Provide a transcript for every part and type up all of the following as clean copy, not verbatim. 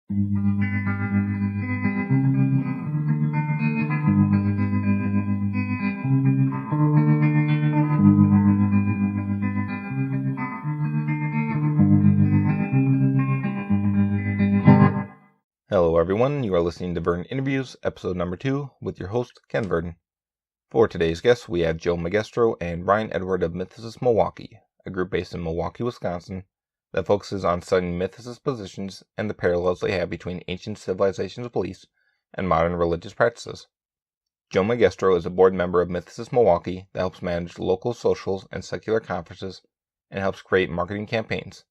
Hello everyone, you are listening to Verdon Interviews, episode number 2, with your host, Ken Verdon. For today's guests, we have Joe Magestro and Brian Edward of Mythicist Milwaukee, a group based in Milwaukee, Wisconsin, that focuses on studying Mythicist positions and the parallels they have between ancient civilizations' beliefs and modern religious practices. Joe Magestro is a board member of Mythicist Milwaukee that helps manage local socials and secular conferences and helps create marketing campaigns.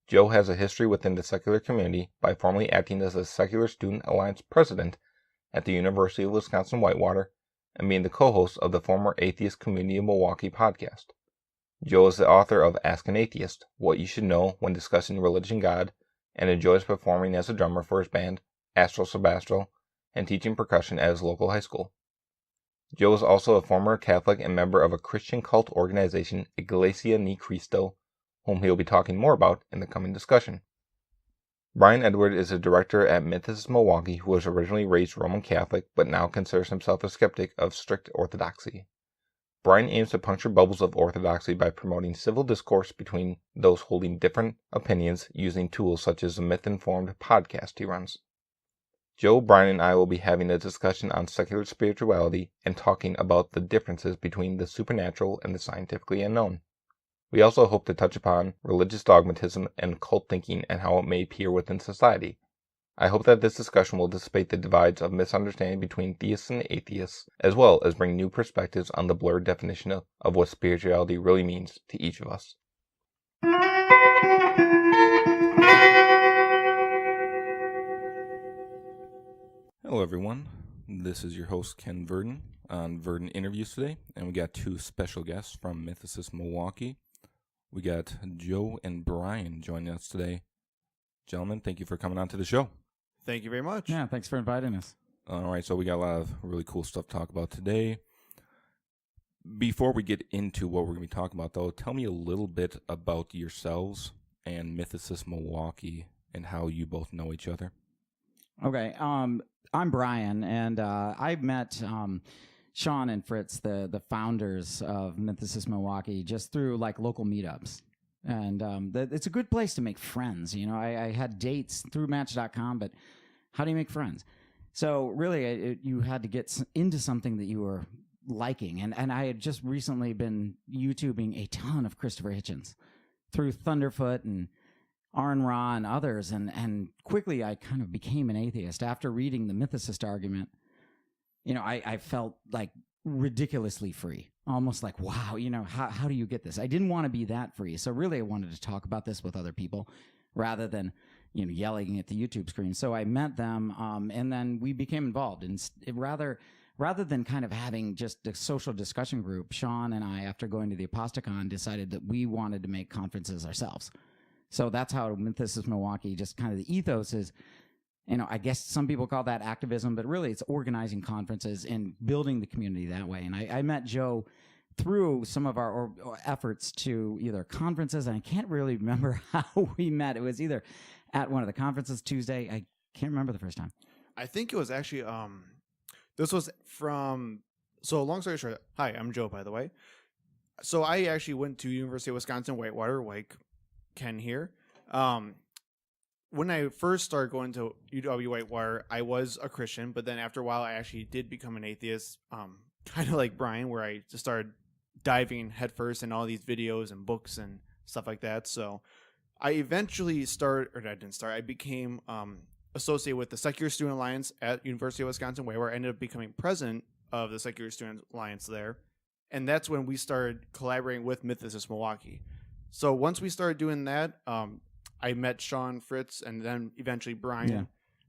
Joe has a history within the secular community by formerly acting as a Secular Student Alliance president at the University of Wisconsin-Whitewater and being the co-host of the former Atheist Community of Milwaukee podcast. Joe is the author of Ask an Atheist, What You Should Know When Discussing Religion and God, and enjoys performing as a drummer for his band, Astro Sebastro, and teaching percussion at his local high school. Joe is also a former Catholic and member of a Christian cult organization, Iglesia Ni Cristo, whom he will be talking more about in the coming discussion. Brian Edward is a director at Mythicist Milwaukee who was originally raised Roman Catholic but now considers himself a skeptic of strict orthodoxy. Brian aims to puncture bubbles of orthodoxy by promoting civil discourse between those holding different opinions using tools such as the Myth-Informed podcast he runs. Joe, Brian, and I will be having a discussion on secular spirituality and talking about the differences between the supernatural and the scientifically unknown. We also hope to touch upon religious dogmatism and cult thinking and how it may appear within society. I hope that this discussion will dissipate the divides of misunderstanding between theists and atheists, as well as bring new perspectives on the blurred definition of what spirituality really means to each of us. Hello everyone, this is your host Ken Verdon on Verdon Interviews today, and we got two special guests from Mythicist Milwaukee. We got Joe and Brian joining us today. Gentlemen, thank you for coming on to the show. Thank you very much. Yeah, thanks for inviting us. All right, so we got a lot of really cool stuff to talk about today. Before we get into what we're going to be talking about, though, tell me a little bit about yourselves and Mythicist Milwaukee and how you both know each other. Okay, I'm Brian, and I met Sean and Fritz, the founders of Mythicist Milwaukee, just through like local meetups. And it's a good place to make friends. You know, I had dates through Match.com, but how do you make friends? So really, you had to get into something that you were liking. And I had just recently been YouTubing a ton of Christopher Hitchens through Thunderfoot and Arn Ra and others. And quickly, I kind of became an atheist. After reading the Mythicist argument, you know, I felt like ridiculously free. Almost like, wow, you know, how do you get this? I didn't want to be that free. So really, I wanted to talk about this with other people rather than, you know, yelling at the YouTube screen. So I met them, and then we became involved. And rather than kind of having just a social discussion group, Sean and I, after going to the Apostacon, decided that we wanted to make conferences ourselves. So that's how Mythicist Milwaukee, just kind of the ethos is, you know, I guess some people call that activism, but really it's organizing conferences and building the community that way. And I met Joe through some of our efforts to either conferences, and I can't really remember how we met. It was either at one of the conferences Tuesday. I can't remember the first time. I think it was actually, this was from, so long story short, hi, I'm Joe, by the way. So I actually went to University of Wisconsin-Whitewater, like Ken here. When I first started going to UW-Whitewater, I was a Christian, but then after a while, I actually did become an atheist, kind of like Brian, where I just started diving headfirst in all these videos and books and stuff like that. So I eventually I became associated with the Secular Student Alliance at University of Wisconsin-Whitewater. I ended up becoming president of the Secular Student Alliance there. And that's when we started collaborating with Mythicist Milwaukee. So once we started doing that, I met Sean, Fritz, and then eventually Brian. Yeah.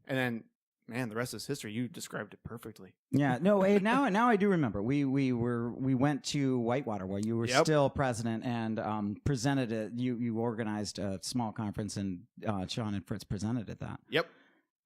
And then, man, the rest is history. You described it perfectly. Yeah, no, now I do remember. We went to Whitewater where you were still president and presented it. You organized a small conference and Sean and Fritz presented at that. Yep.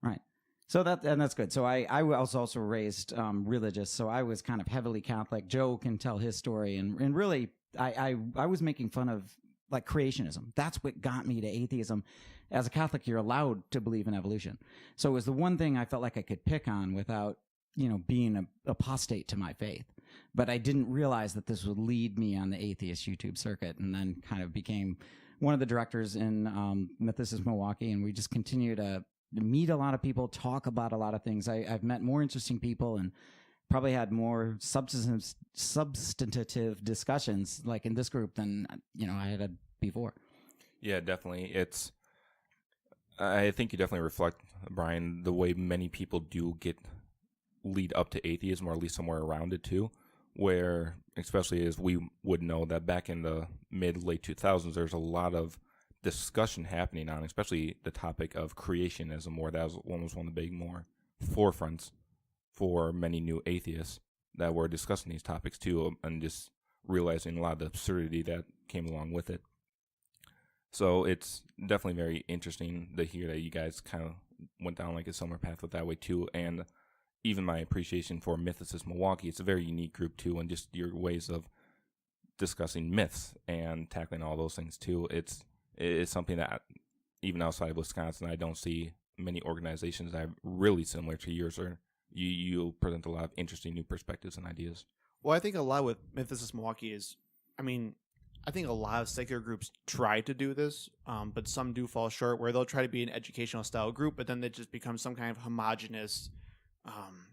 Right. So that's good. So I was also raised religious, so I was kind of heavily Catholic. Joe can tell his story, and really I was making fun of like creationism. That's what got me to atheism. as a Catholic, you're allowed to believe in evolution. So it was the one thing I felt like I could pick on without, being an apostate to my faith. But I didn't realize that this would lead me on the atheist YouTube circuit, and then kind of became one of the directors in Mythicist Milwaukee, and we just continue to meet a lot of people, talk about a lot of things. I've met more interesting people and probably had more substantive discussions like in this group than I had before. Yeah, definitely. I think you definitely reflect, Brian, the way many people do lead up to atheism, or at least somewhere around it too, where, especially as we would know that back in the late 2000s, there's a lot of discussion happening on, especially the topic of creationism, where that was one of the big more forefronts for many new atheists that were discussing these topics too, and just realizing a lot of the absurdity that came along with it. So it's definitely very interesting to hear that you guys kind of went down like a similar path with that way too, and even my appreciation for Mythicist Milwaukee. It's a very unique group too, and just your ways of discussing myths and tackling all those things too. It's something that even outside of Wisconsin, I don't see many organizations that are really similar to yours, or you present a lot of interesting new perspectives and ideas. Well, I think a lot with Mythicist Milwaukee is, I think a lot of secular groups try to do this, but some do fall short, where they'll try to be an educational style group, but then they just become some kind of homogenous,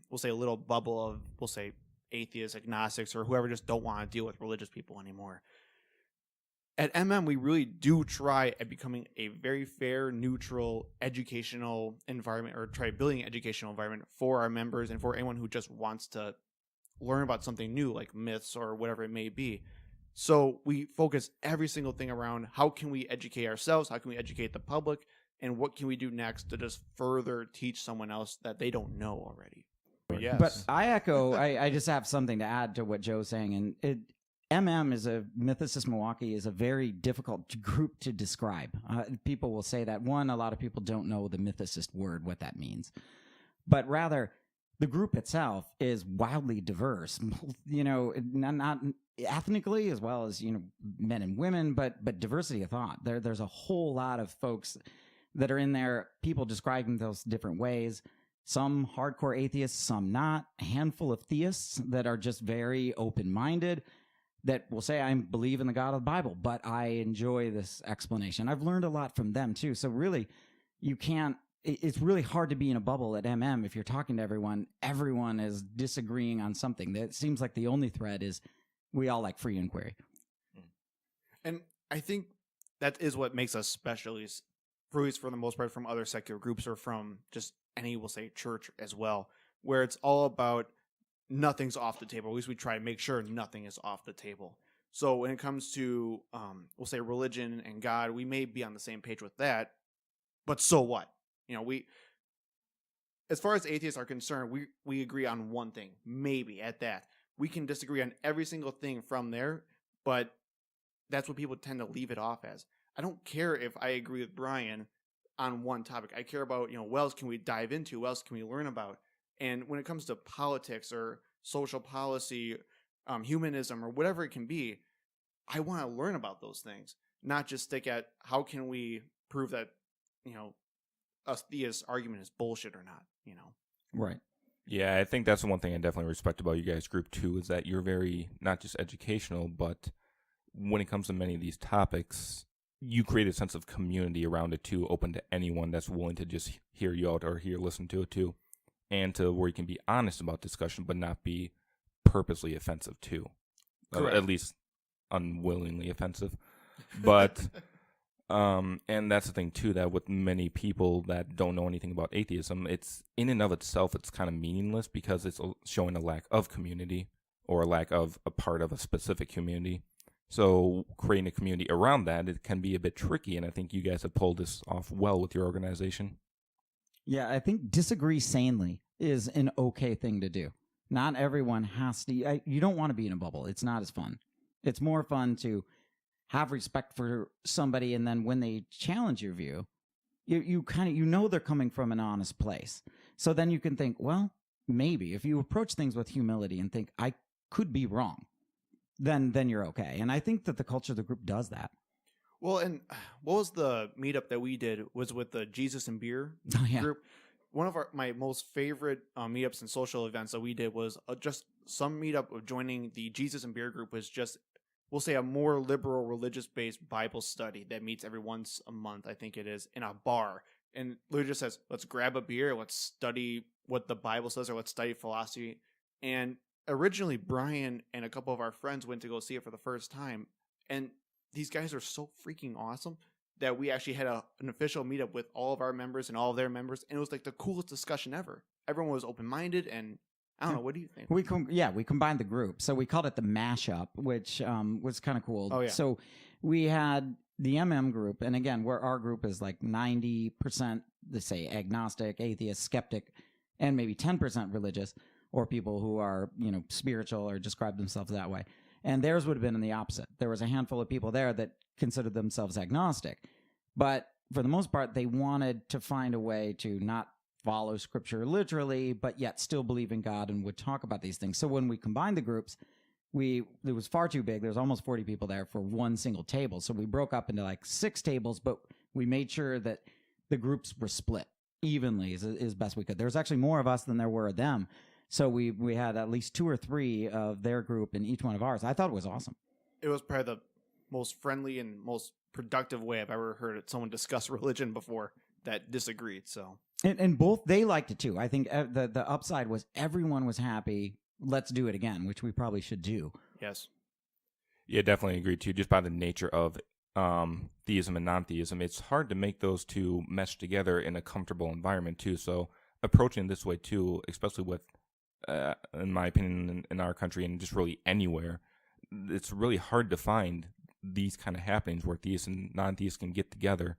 we'll say a little bubble of, we'll say, atheists, agnostics, or whoever just don't want to deal with religious people anymore. At we really do try at becoming a very fair, neutral, educational environment, or try building an educational environment for our members and for anyone who just wants to learn about something new, like myths or whatever it may be. So we focus every single thing around how can we educate ourselves, how can we educate the public, and what can we do next to just further teach someone else that they don't know already. But yes. But I echo, I just have something to add to what Joe's saying. And Mythicist Milwaukee is a very difficult group to describe. People will say that. One, a lot of people don't know the mythicist word, what that means. But rather, the group itself is wildly diverse, not ethnically as well as, men and women, but diversity of thought. There's a whole lot of folks that are in there, people describing those different ways. Some hardcore atheists, some not. A handful of theists that are just very open-minded, that will say, I believe in the God of the Bible, but I enjoy this explanation. I've learned a lot from them too. So really, it's really hard to be in a bubble at if you're talking to everyone is disagreeing on something. That seems like the only thread is we all like free inquiry. And I think that is what makes us special, at least for the most part, from other secular groups, or from just any, we'll say, church as well, where it's all about nothing's off the table. At least we try to make sure nothing is off the table. So when it comes to, we'll say, religion and God, we may be on the same page with that, but so what? As far as atheists are concerned, we agree on one thing, maybe at that. We can disagree on every single thing from there, but that's what people tend to leave it off as. I don't care if I agree with Brian on one topic. I care about, what else can we dive into? What else can we learn about? And when it comes to politics or social policy, humanism, or whatever it can be, I want to learn about those things, not just stick at how can we prove that, a theist argument is bullshit or not, Right. Yeah, I think that's the one thing I definitely respect about you guys' group too, is that you're very, not just educational, but when it comes to many of these topics, you create a sense of community around it too, open to anyone that's willing to just hear you out or listen to it too, and to where you can be honest about discussion, but not be purposely offensive too, at least unwillingly offensive. But and that's the thing too, that with many people that don't know anything about atheism, it's in and of itself, it's kind of meaningless because it's showing a lack of community or a lack of a part of a specific community. So creating a community around that, it can be a bit tricky, and I think you guys have pulled this off well with your organization. Yeah, I think disagree sanely is an okay thing to do. Not everyone has to. You don't want to be in a bubble. It's not as fun. It's more fun to have respect for somebody, and then when they challenge your view, you they're coming from an honest place. So then you can think, well, maybe if you approach things with humility and think, I could be wrong, then you're okay. And I think that the culture of the group does that. Well, and what was the meetup that we did was with the Jesus and Beer Oh, yeah. group. One of my most favorite meetups and social events that we did was just some meetup of joining the Jesus and Beer group was just, we'll say, a more liberal religious-based Bible study that meets every once a month, I think it is, in a bar. And literally just says, let's grab a beer, let's study what the Bible says, or let's study philosophy. And originally, Brian and a couple of our friends went to go see it for the first time. And these guys are so freaking awesome that we actually had an official meetup with all of our members and all of their members. And it was like the coolest discussion ever. Everyone was open-minded, and I don't know, what do you think? We combined the group. So we called it the mashup, which was kind of cool. Oh, yeah. So we had the MM group, and again, where our group is like 90%, let's say, agnostic, atheist, skeptic, and maybe 10% religious, or people who are, spiritual or describe themselves that way. And theirs would have been in the opposite. There was a handful of people there that considered themselves agnostic. But for the most part, they wanted to find a way to not follow Scripture literally, but yet still believe in God and would talk about these things. So when we combined the groups, it was far too big. There was almost 40 people there for one single table. So we broke up into like 6 tables, but we made sure that the groups were split evenly as best we could. There was actually more of us than there were of them. So we had at least 2 or 3 of their group in each one of ours. I thought it was awesome. It was probably the most friendly and most productive way I've ever heard someone discuss religion before that disagreed. So and both, they liked it too. I think the upside was everyone was happy. Let's do it again, which we probably should do. Yes. Yeah, definitely agree too. Just by the nature of theism and non-theism, it's hard to make those two mesh together in a comfortable environment too. So approaching this way too, especially with, in my opinion, in our country and just really anywhere, it's really hard to find these kind of happenings where theists and non-theists can get together,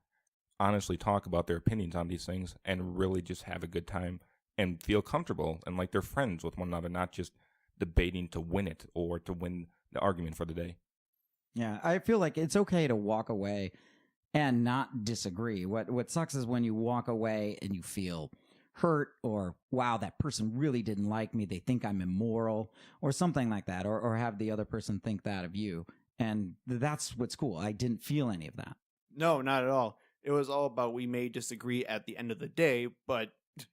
honestly talk about their opinions on these things, and really just have a good time and feel comfortable and like they're friends with one another, not just debating to win it or to win the argument for the day. Yeah, I feel like it's okay to walk away and not disagree. What sucks is when you walk away and you feel hurt, or wow, that person really didn't like me, they think I'm immoral, or something like that, or have the other person think that of you. And that's what's cool. I didn't feel any of that. No, not at all. It was all about, we may disagree at the end of the day, but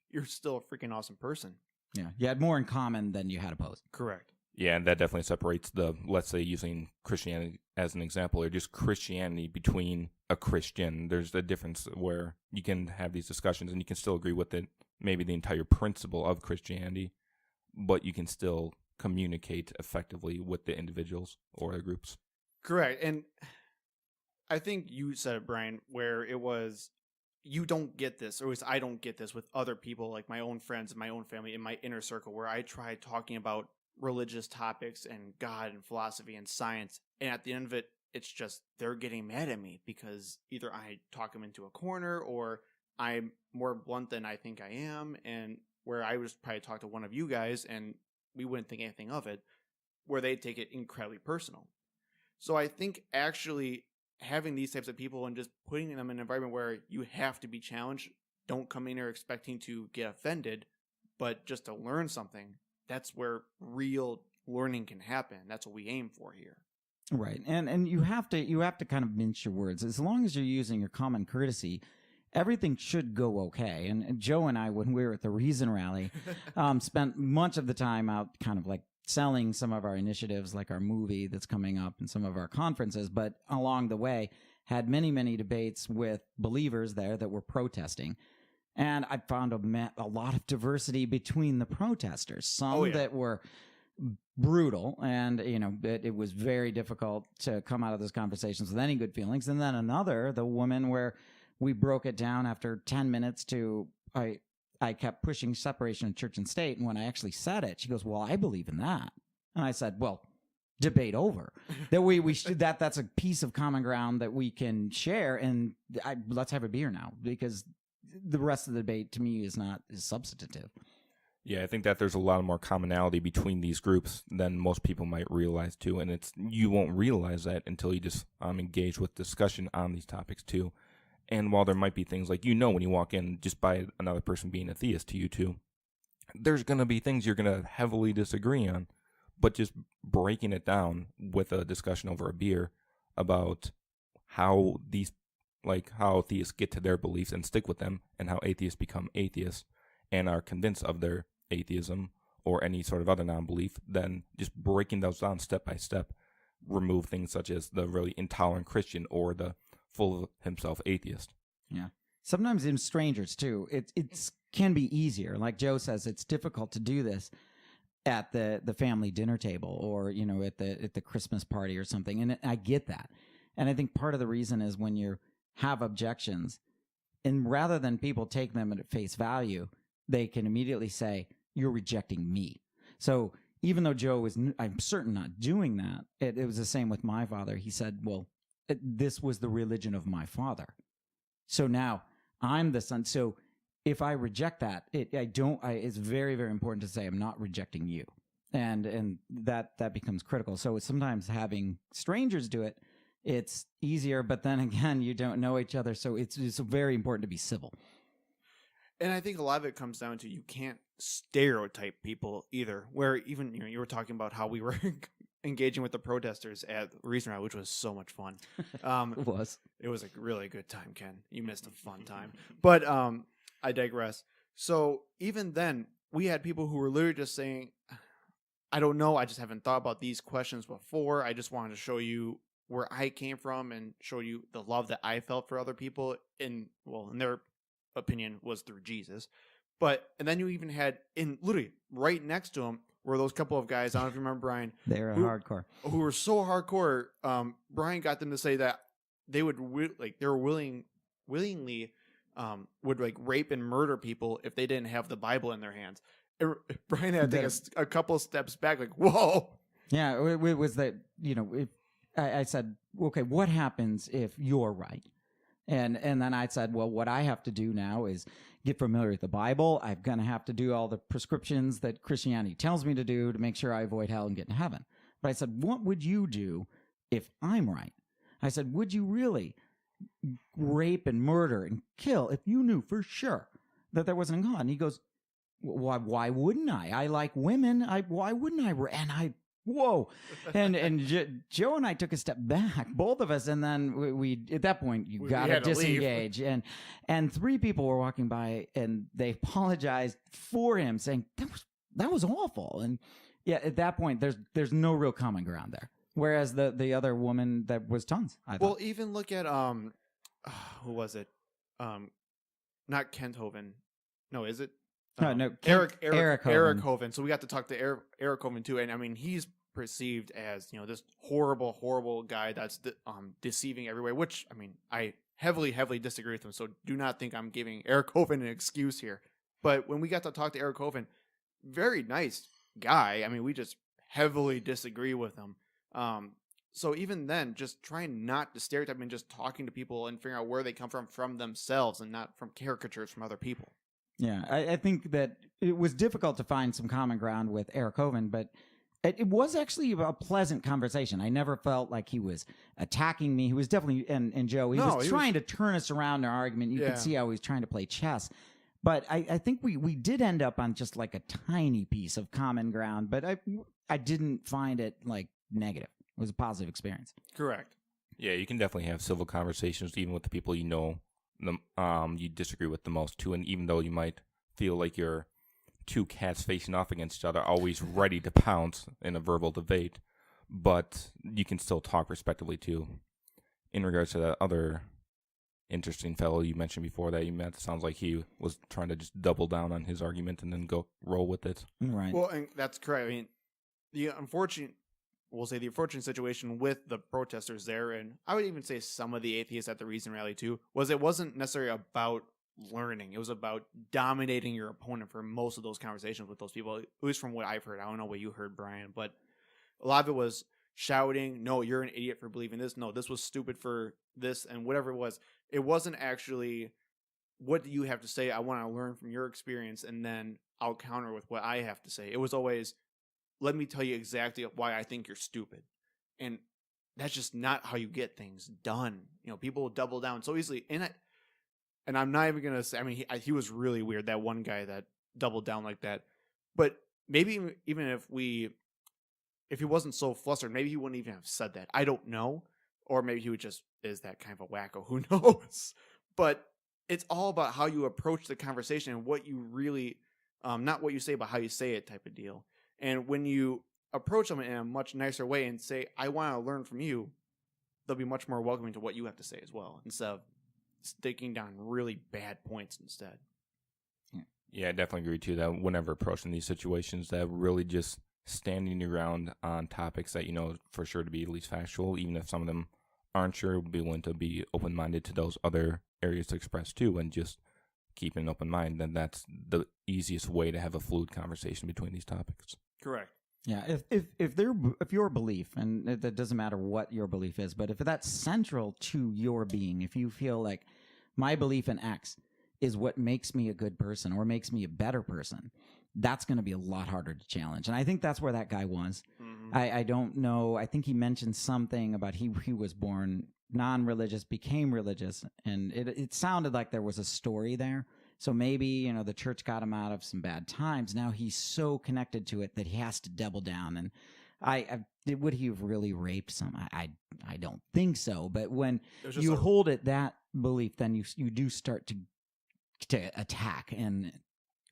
you're still a freaking awesome person. Yeah, you had more in common than you had opposed. Correct. Yeah, and that definitely separates let's say, using Christianity as an example, or just Christianity between a Christian. There's a difference where you can have these discussions and you can still agree with it, maybe the entire principle of Christianity, but you can still communicate effectively with the individuals or the groups. Correct. And I think you said it, Brian, where it was, you don't get this, or at least I don't get this with other people, like my own friends and my own family in my inner circle, where I try talking about religious topics and God and philosophy and science, and at the end of it, it's just they're getting mad at me because either I talk them into a corner or I'm more blunt than I think I am, and where I was probably talk to one of you guys and we wouldn't think anything of it, where they take it incredibly personal. So I think actually having these types of people and just putting them in an environment where you have to be challenged, don't come in here expecting to get offended, but just to learn something, that's where real learning can happen. That's what we aim for here. Right. And you have to kind of mince your words. As long as you're using your common courtesy, everything should go okay. And Joe and I, when we were at the Reason Rally, spent much of the time out kind of like selling some of our initiatives, like our movie that's coming up and some of our conferences, but along the way had many, many debates with believers there that were protesting. And I found a lot of diversity between the protesters, some that were brutal, and it was very difficult to come out of those conversations with any good feelings. And then the woman where we broke it down after 10 minutes to, I kept pushing separation of church and state, and when I actually said it, she goes, "Well, I believe in that." And I said, "Well, debate over." That we should, that's a piece of common ground that we can share, and let's have a beer now, because the rest of the debate to me is substantive. Yeah, I think that there's a lot more commonality between these groups than most people might realize too, and you won't realize that until you just engage with discussion on these topics too. And while there might be things like, when you walk in just by another person being a theist to you too, there's going to be things you're going to heavily disagree on, but just breaking it down with a discussion over a beer about how how theists get to their beliefs and stick with them, and how atheists become atheists and are convinced of their atheism or any sort of other non-belief, then just breaking those down step by step, remove things such as the really intolerant Christian or the full of himself atheist. Yeah. Sometimes in strangers too, it can be easier. Like Joe says, it's difficult to do this at the family dinner table or, at the Christmas party or something. And I get that. And I think part of the reason is when you have objections, and rather than people take them at face value, they can immediately say, you're rejecting me. So even though Joe was, I'm certain, not doing that, it was the same with my father. He said, well, this was the religion of my father. So now I'm the son. So if I reject that, it's very, very important to say, I'm not rejecting you. And that becomes critical. So sometimes having strangers do it, it's easier, but then again, you don't know each other. So it's very important to be civil. And I think a lot of it comes down to you can't stereotype people either. Where even you were talking about how we were engaging with the protesters at Reason Rally, which was so much fun. It was. It was a really good time, Ken. You missed a fun time. But I digress. So even then, we had people who were literally just saying, I don't know, I just haven't thought about these questions before. I just wanted to show you where I came from and show you the love that I felt for other people. In their opinion was through Jesus. And then you even had, literally right next to him were those couple of guys, I don't know if you remember, Brian. They were hardcore. Who were so hardcore. Brian got them to say that they would willingly would rape and murder people if they didn't have the Bible in their hands. Brian had to take a couple steps back, like, whoa. Yeah, it was that, I said, okay, what happens if you're right? And then I said, well, what I have to do now is get familiar with the Bible. I'm going to have to do all the prescriptions that Christianity tells me to do to make sure I avoid hell and get in heaven. But I said, what would you do if I'm right? I said, would you really rape and murder and kill if you knew for sure that there wasn't a God? And he goes, why wouldn't I? I like women. Why wouldn't I? And whoa. And Joe and I took a step back, both of us. And then we at that point, you got to disengage. And three people were walking by and they apologized for him, saying that was awful. And yeah, at that point, there's no real common ground there. Whereas the other woman, that was tons. I thought. Well, even look at, who was it? Not Kent Hovind. No, is it? No, Eric Hovind. So we got to talk to Eric Hovind too, and I mean he's perceived as this horrible guy that's deceiving everywhere. Which I mean I heavily disagree with him. So do not think I'm giving Eric Hovind an excuse here. But when we got to talk to Eric Hovind, very nice guy. I mean we just heavily disagree with him. So even then, just trying not to stereotype and just talking to people and figuring out where they come from themselves and not from caricatures from other people. Yeah, I think that it was difficult to find some common ground with Eric Hovind, but it was actually a pleasant conversation. I never felt like he was attacking me. He was definitely, and Joe, he was trying to turn us around in our argument. You could see how he was trying to play chess. But I think we did end up on just like a tiny piece of common ground, but I didn't find it like negative. It was a positive experience. Correct. Yeah, you can definitely have civil conversations even with the people you disagree with the most too, and even though you might feel like you're two cats facing off against each other, always ready to pounce in a verbal debate, but you can still talk respectively too. In regards to that other interesting fellow you mentioned before that you met, it sounds like he was trying to just double down on his argument and then go roll with it. Right. Well, and that's correct. I mean, the unfortunate situation with the protesters there, and I would even say some of the atheists at the Reason Rally too, was it wasn't necessarily about learning. It was about dominating your opponent for most of those conversations with those people, at least from what I've heard. I don't know what you heard, Brian, but a lot of it was shouting, no, you're an idiot for believing this. No, this was stupid for this, and whatever it was. It wasn't actually, what do you have to say? I want to learn from your experience, and then I'll counter with what I have to say. It was always, let me tell you exactly why I think you're stupid. And that's just not how you get things done. People double down so easily. And I'm not even going to say, I mean, he was really weird, that one guy that doubled down like that. But maybe even if he wasn't so flustered, maybe he wouldn't even have said that. I don't know. or maybe he just is that kind of a wacko. Who knows? But it's all about how you approach the conversation and what you really, not what you say, but how you say it type of deal. And when you approach them in a much nicer way and say, I want to learn from you, they'll be much more welcoming to what you have to say as well, instead of sticking down really bad points instead. Yeah, I definitely agree too that whenever approaching these situations, that really just standing your ground on topics that you know for sure to be at least factual, even if some of them aren't sure, be willing to be open-minded to those other areas to express too, and just keeping an open mind, then that's the easiest way to have a fluid conversation between these topics. Correct. Yeah, if your belief, and it doesn't matter what your belief is, but if that's central to your being, if you feel like my belief in X is what makes me a good person or makes me a better person, that's going to be a lot harder to challenge. And I think that's where that guy was. Mm-hmm. I don't know. I think he mentioned something about he was born non-religious, became religious, and it sounded like there was a story there. So maybe, you know, the church got him out of some bad times. Now he's so connected to it that he has to double down. And would he have really raped some? I don't think so. But when you hold it that belief, then you do start to attack, and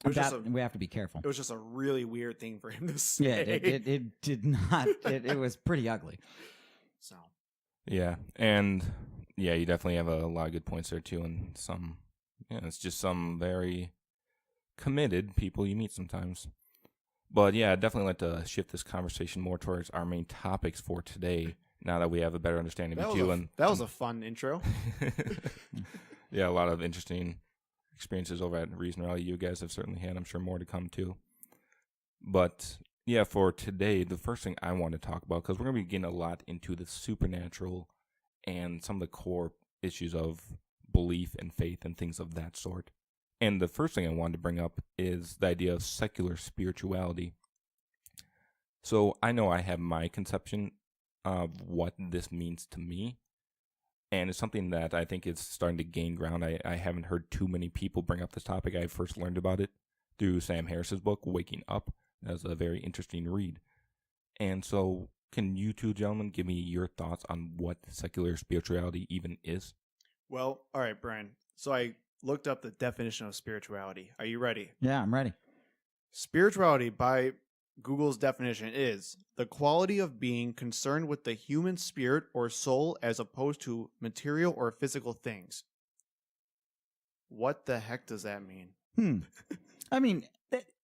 we have to be careful. It was just a really weird thing for him to say. Yeah, it did not. It was pretty ugly. So. Yeah, and yeah, you definitely have a lot of good points there too, and some. Yeah, it's just some very committed people you meet sometimes. But yeah, I'd definitely like to shift this conversation more towards our main topics for today, now that we have a better understanding of you. That was a fun intro. Yeah, a lot of interesting experiences over at Reason Rally you guys have certainly had. I'm sure more to come too. But yeah, for today, the first thing I want to talk about, because we're going to be getting a lot into the supernatural and some of the core issues of belief and faith and things of that sort. And the first thing I wanted to bring up is the idea of secular spirituality. So I know I have my conception of what this means to me, and it's something that I think is starting to gain ground. I haven't heard too many people bring up this topic. I first learned about it through Sam Harris's book, Waking Up. That was a very interesting read. And so can you two gentlemen give me your thoughts on what secular spirituality even is? Well, all right, Brian. So I looked up the definition of spirituality. Are you ready? Yeah, I'm ready. Spirituality, by Google's definition, is the quality of being concerned with the human spirit or soul as opposed to material or physical things. What the heck does that mean? I mean,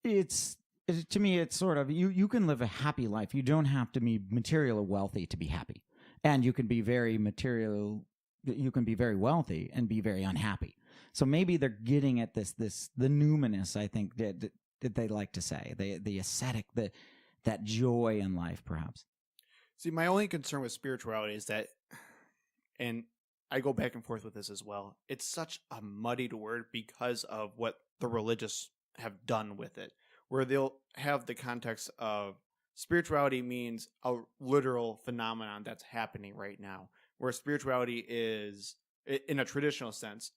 to me, it's sort of, you can live a happy life. You don't have to be material or wealthy to be happy. And you can be very you can be very wealthy and be very unhappy. So maybe they're getting at the numinous, I think, that they like to say, the ascetic, that joy in life, perhaps. See, my only concern with spirituality is that, and I go back and forth with this as well, it's such a muddied word because of what the religious have done with it, where they'll have the context of spirituality means a literal phenomenon that's happening right now, where spirituality is, in a traditional sense,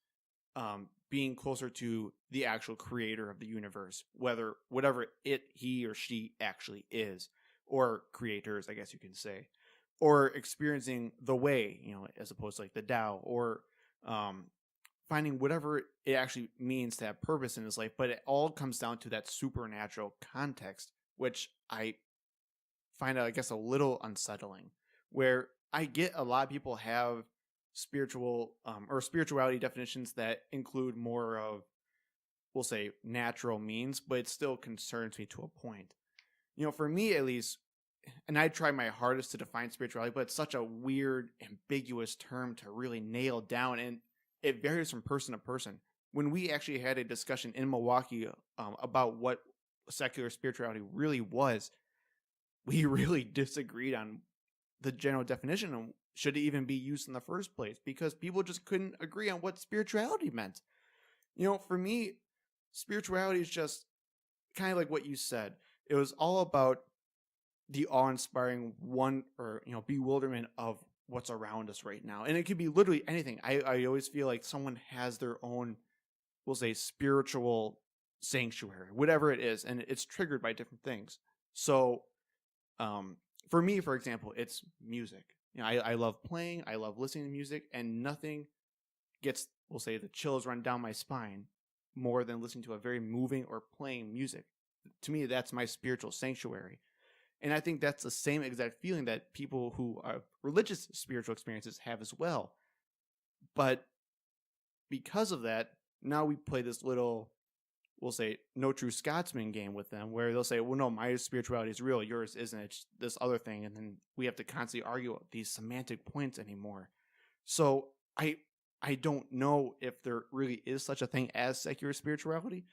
being closer to the actual creator of the universe, whatever he or she actually is, or creators, I guess you can say, or experiencing the way, as opposed to like the Tao, or finding whatever it actually means to have purpose in his life. But it all comes down to that supernatural context, which I find, I guess, a little unsettling, where I get a lot of people have spiritual or spirituality definitions that include more of, we'll say, natural means, but it still concerns me to a point. For me at least, and I try my hardest to define spirituality, but it's such a weird, ambiguous term to really nail down, and it varies from person to person. When we actually had a discussion in Milwaukee about what secular spirituality really was, we really disagreed on the general definition and should it even be used in the first place, because people just couldn't agree on what spirituality meant. For me, spirituality is just kind of like what you said. It was all about the awe-inspiring bewilderment of what's around us right now. And it could be literally anything. I always feel like someone has their own, we'll say, spiritual sanctuary, whatever it is, and it's triggered by different things. So, for me, for example, it's music. I love playing, I love listening to music, and nothing gets, we'll say, the chills run down my spine more than listening to a very moving or playing music. To me, that's my spiritual sanctuary. And I think that's the same exact feeling that people who are religious spiritual experiences have as well. But because of that, now we play this little, we'll say, no true Scotsman game with them, where they'll say, well, no, my spirituality is real, yours isn't, it's this other thing. And then we have to constantly argue about these semantic points anymore. So I don't know if there really is such a thing as secular spirituality,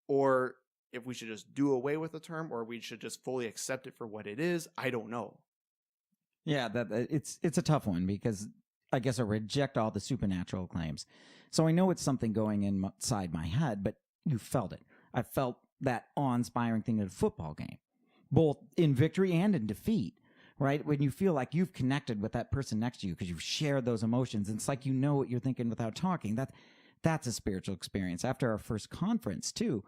or if we should just do away with the term, or we should just fully accept it for what it is. I don't know. Yeah, it's a tough one, because I guess I reject all the supernatural claims. So I know it's something going inside my head, but you felt it. I felt that awe-inspiring thing at a football game, both in victory and in defeat, right? When you feel like you've connected with that person next to you because you've shared those emotions. And it's like you know what you're thinking without talking. That's a spiritual experience. After our first conference, too,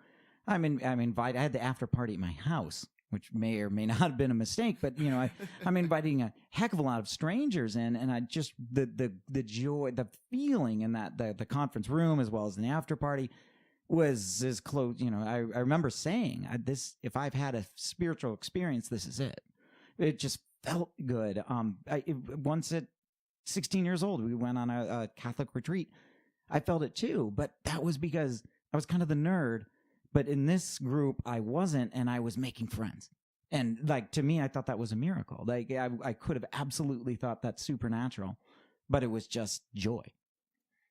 I'm invited. I had the after party at my house, which may or may not have been a mistake, but I'm inviting a heck of a lot of strangers in, and I just the joy, the feeling in that the conference room as well as in the after party was as close. I remember saying, if I've had a spiritual experience, this is it. It just felt good. Once at 16 years old, we went on a Catholic retreat. I felt it too, but that was because I was kind of the nerd. But in this group, I wasn't, and I was making friends. And to me, I thought that was a miracle. I could have absolutely thought that's supernatural, but it was just joy.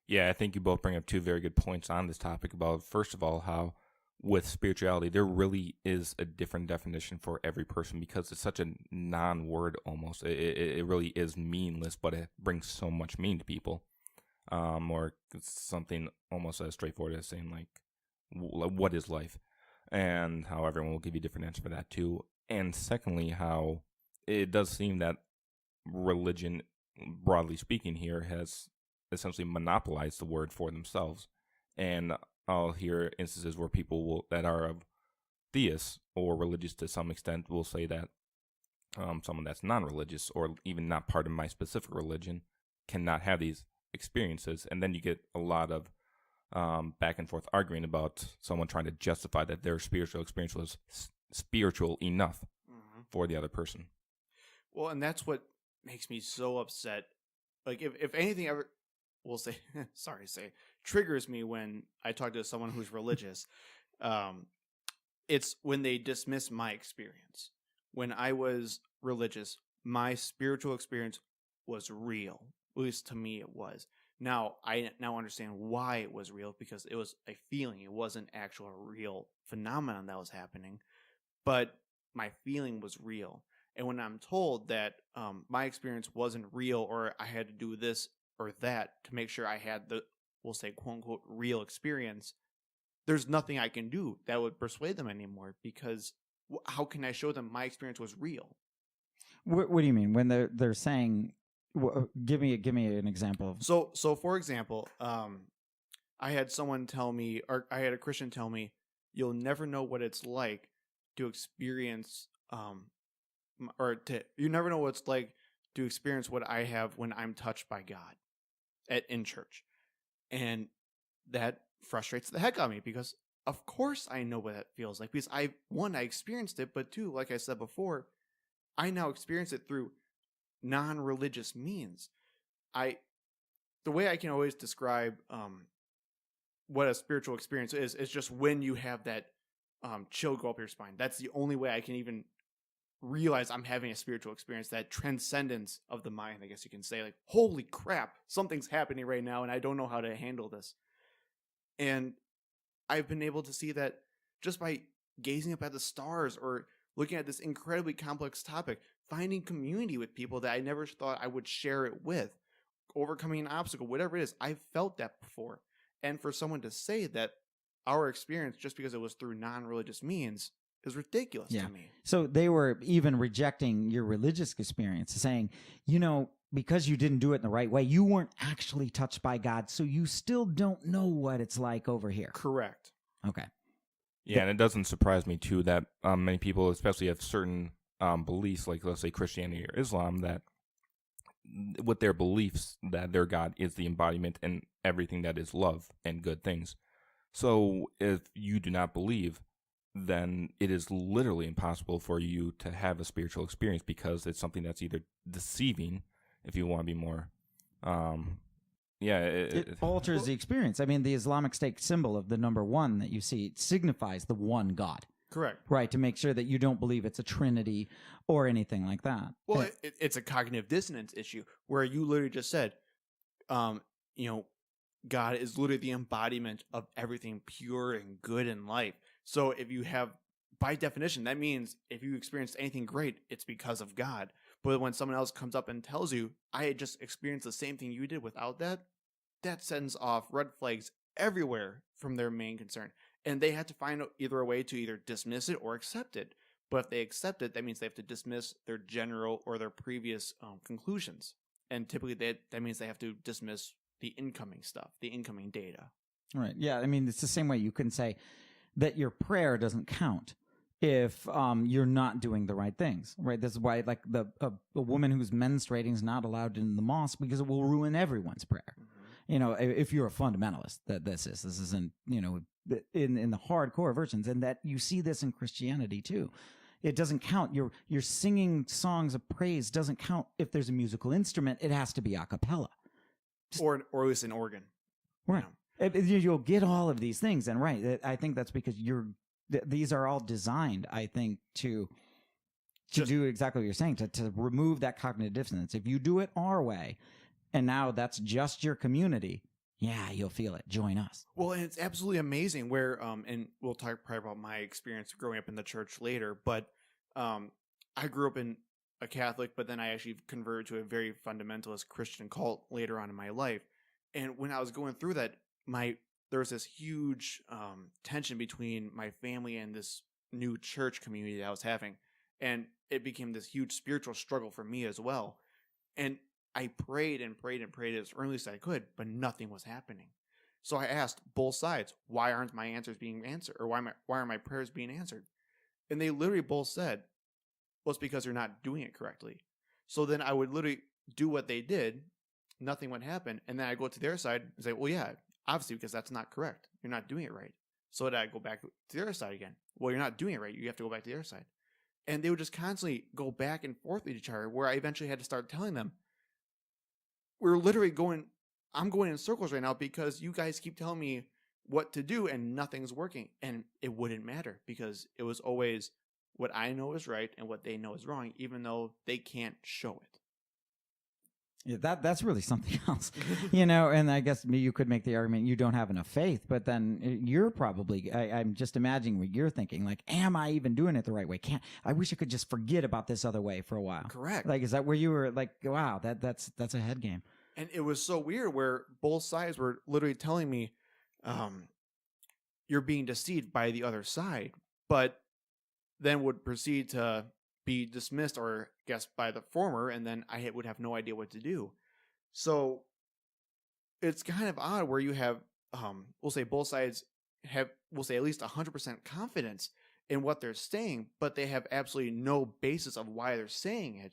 Yeah, I think you both bring up two very good points on this topic about, first of all, how with spirituality, there really is a different definition for every person because it's such a non-word almost. It really is meaningless, but it brings so much meaning to people. Or it's something almost as straightforward as saying, what is life, and how everyone will give you different answers for that too. And secondly, how it does seem that religion, broadly speaking here, has essentially monopolized the word for themselves. And I'll hear instances where people that are of theists or religious to some extent will say that someone that's non-religious or even not part of my specific religion cannot have these experiences. And then you get a lot of back and forth arguing about someone trying to justify that their spiritual experience was spiritual enough for the other person. Well, and that's what makes me so upset. Like, if anything ever, we'll say, triggers me when I talk to someone who's religious, it's when they dismiss my experience. When I was religious, my spiritual experience was real. At least to me, it was. Now, I now understand why it was real, because it was a feeling. It wasn't actual real phenomenon that was happening, but my feeling was real. And when I'm told that my experience wasn't real, or I had to do this or that to make sure I had the, we'll say, quote unquote, real experience, there's nothing I can do that would persuade them anymore, because how can I show them my experience was real? What do you mean when they're saying? Give me an example. So for example, I had someone tell me, or I had a Christian tell me, you'll never know what it's like to experience, you never know what it's like to experience what I have when I'm touched by God in church. And that frustrates the heck out of me, because of course I know what that feels like, because I experienced it, but two, like I said before, I now experience it through non-religious means. The way I can always describe what a spiritual experience is just when you have that chill go up your spine. That's the only way I can even realize I'm having a spiritual experience, that transcendence of the mind, I guess you can say. Like, holy crap, something's happening right now and I don't know how to handle this. And I've been able to see that just by gazing up at the stars or looking at this incredibly complex topic, finding community with people that I never thought I would share it with, overcoming an obstacle, whatever it is. I've felt that before. And for someone to say that our experience, just because it was through non-religious means, is ridiculous to me. So they were even rejecting your religious experience, saying, because you didn't do it in the right way, you weren't actually touched by God, so you still don't know what it's like over here. Correct. Okay. Yeah, and it doesn't surprise me, too, that many people, especially have certain beliefs, like, let's say, Christianity or Islam, that with their beliefs that their God is the embodiment and everything that is love and good things. So if you do not believe, then it is literally impossible for you to have a spiritual experience, because it's something that's either deceiving, if you want to be more, it alters the experience. I mean, the Islamic State symbol of the number 1 that you see signifies the one God. Correct. Right, to make sure that you don't believe it's a trinity or anything like that. Well, it's a cognitive dissonance issue where you literally just said, God is literally the embodiment of everything pure and good in life. So if you have, by definition, that means if you experienced anything great, it's because of God. But when someone else comes up and tells you, I had just experienced the same thing you did without that, that sends off red flags everywhere from their main concern. And they have to find either a way to either dismiss it or accept it. But if they accept it, that means they have to dismiss their general or their previous conclusions. And typically that means they have to dismiss the incoming stuff, the incoming data. Right. Yeah. I mean, it's the same way you can say that your prayer doesn't count if you're not doing the right things. Right. This is why, like, a woman who's menstruating is not allowed in the mosque, because it will ruin everyone's prayer. Mm-hmm. If you're a fundamentalist, this isn't, in the hardcore versions, and that you see this in Christianity too. It doesn't count. You're singing songs of praise doesn't count if there's a musical instrument. It has to be a cappella. Or at least an organ. Right. You'll get all of these things. And right, I think that's because these are all designed, I think, to do exactly what you're saying, to remove that cognitive dissonance. If you do it our way, and now that's just your community, yeah, you'll feel it. Join us. Well, and it's absolutely amazing where, and we'll talk probably about my experience growing up in the church later, but I grew up in a Catholic, but then I actually converted to a very fundamentalist Christian cult later on in my life. And when I was going through that, there was this huge tension between my family and this new church community that I was having. And it became this huge spiritual struggle for me as well. And I prayed and prayed and prayed as earnestly as I could, but nothing was happening. So I asked both sides, why aren't my answers being answered? Or why are my prayers being answered? And they literally both said, well, it's because you're not doing it correctly. So then I would literally do what they did. Nothing would happen. And then I go to their side and say, well, yeah, obviously, because that's not correct. You're not doing it right. So then I go back to their side again. Well, you're not doing it right. You have to go back to their side. And they would just constantly go back and forth with each other, where I eventually had to start telling them, I'm going in circles right now because you guys keep telling me what to do and nothing's working. And it wouldn't matter, because it was always what I know is right and what they know is wrong, even though they can't show it. Yeah, that's really something else, and I guess you could make the argument you don't have enough faith, but then you're probably, I'm just imagining what you're thinking, like, am I even doing it the right way? I wish I could just forget about this other way for a while. Correct. Like, is that where you were like, wow, that's a head game. And it was so weird where both sides were literally telling me, you're being deceived by the other side, but then would proceed to be dismissed or guessed by the former, and then I would have no idea what to do. So it's kind of odd where you have, we'll say both sides we'll say at least 100% confidence in what they're saying, but they have absolutely no basis of why they're saying it.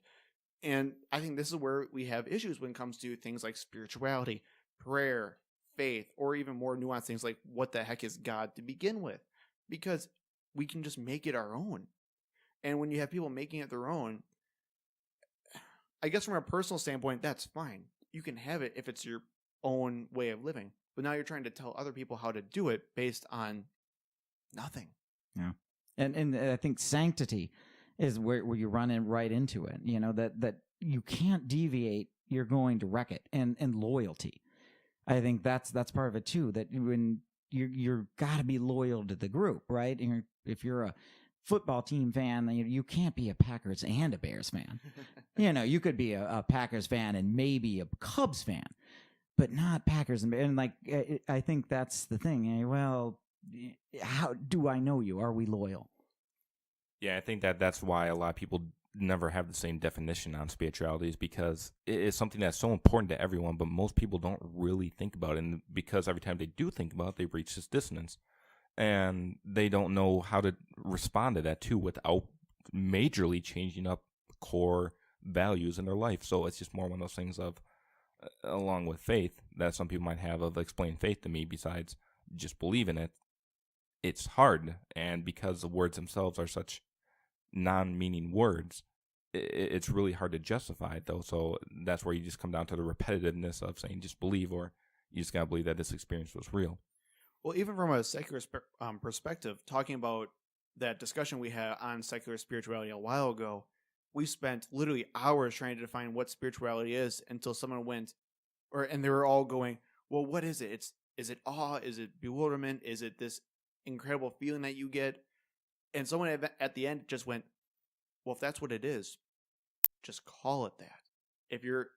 And I think this is where we have issues when it comes to things like spirituality, prayer, faith, or even more nuanced things like what the heck is God to begin with, because we can just make it our own. And when you have people making it their own, I guess from a personal standpoint, that's fine. You can have it if it's your own way of living. But now you're trying to tell other people how to do it based on nothing. Yeah. And I think sanctity is where you run right into it. That you can't deviate, you're going to wreck it. And loyalty. I think that's part of it too, that when you're got to be loyal to the group, right? And if you're a football team fan, you can't be a Packers and a Bears fan. You could be a Packers fan and maybe a Cubs fan, but not Packers and Bears. And like, I think that's the thing. Well, how do I know you? Are we loyal? Yeah, I think that's why a lot of people never have the same definition on spiritualities, because it is something that's so important to everyone, but most people don't really think about it. And because every time they do think about it, they reach this dissonance. And they don't know how to respond to that too without majorly changing up core values in their life. So it's just more one of those things of, along with faith, that some people might have of explaining faith to me besides just believe in it. It's hard, and because the words themselves are such non-meaning words, it's really hard to justify it, though. So that's where you just come down to the repetitiveness of saying just believe, or you just got to believe that this experience was real. Well, even from a secular perspective, talking about that discussion we had on secular spirituality a while ago, we spent literally hours trying to define what spirituality is until someone went, and they were all going, well, what is it? Is it awe? Is it bewilderment? Is it this incredible feeling that you get? And someone at the end just went, well, if that's what it is, just call it that. If you're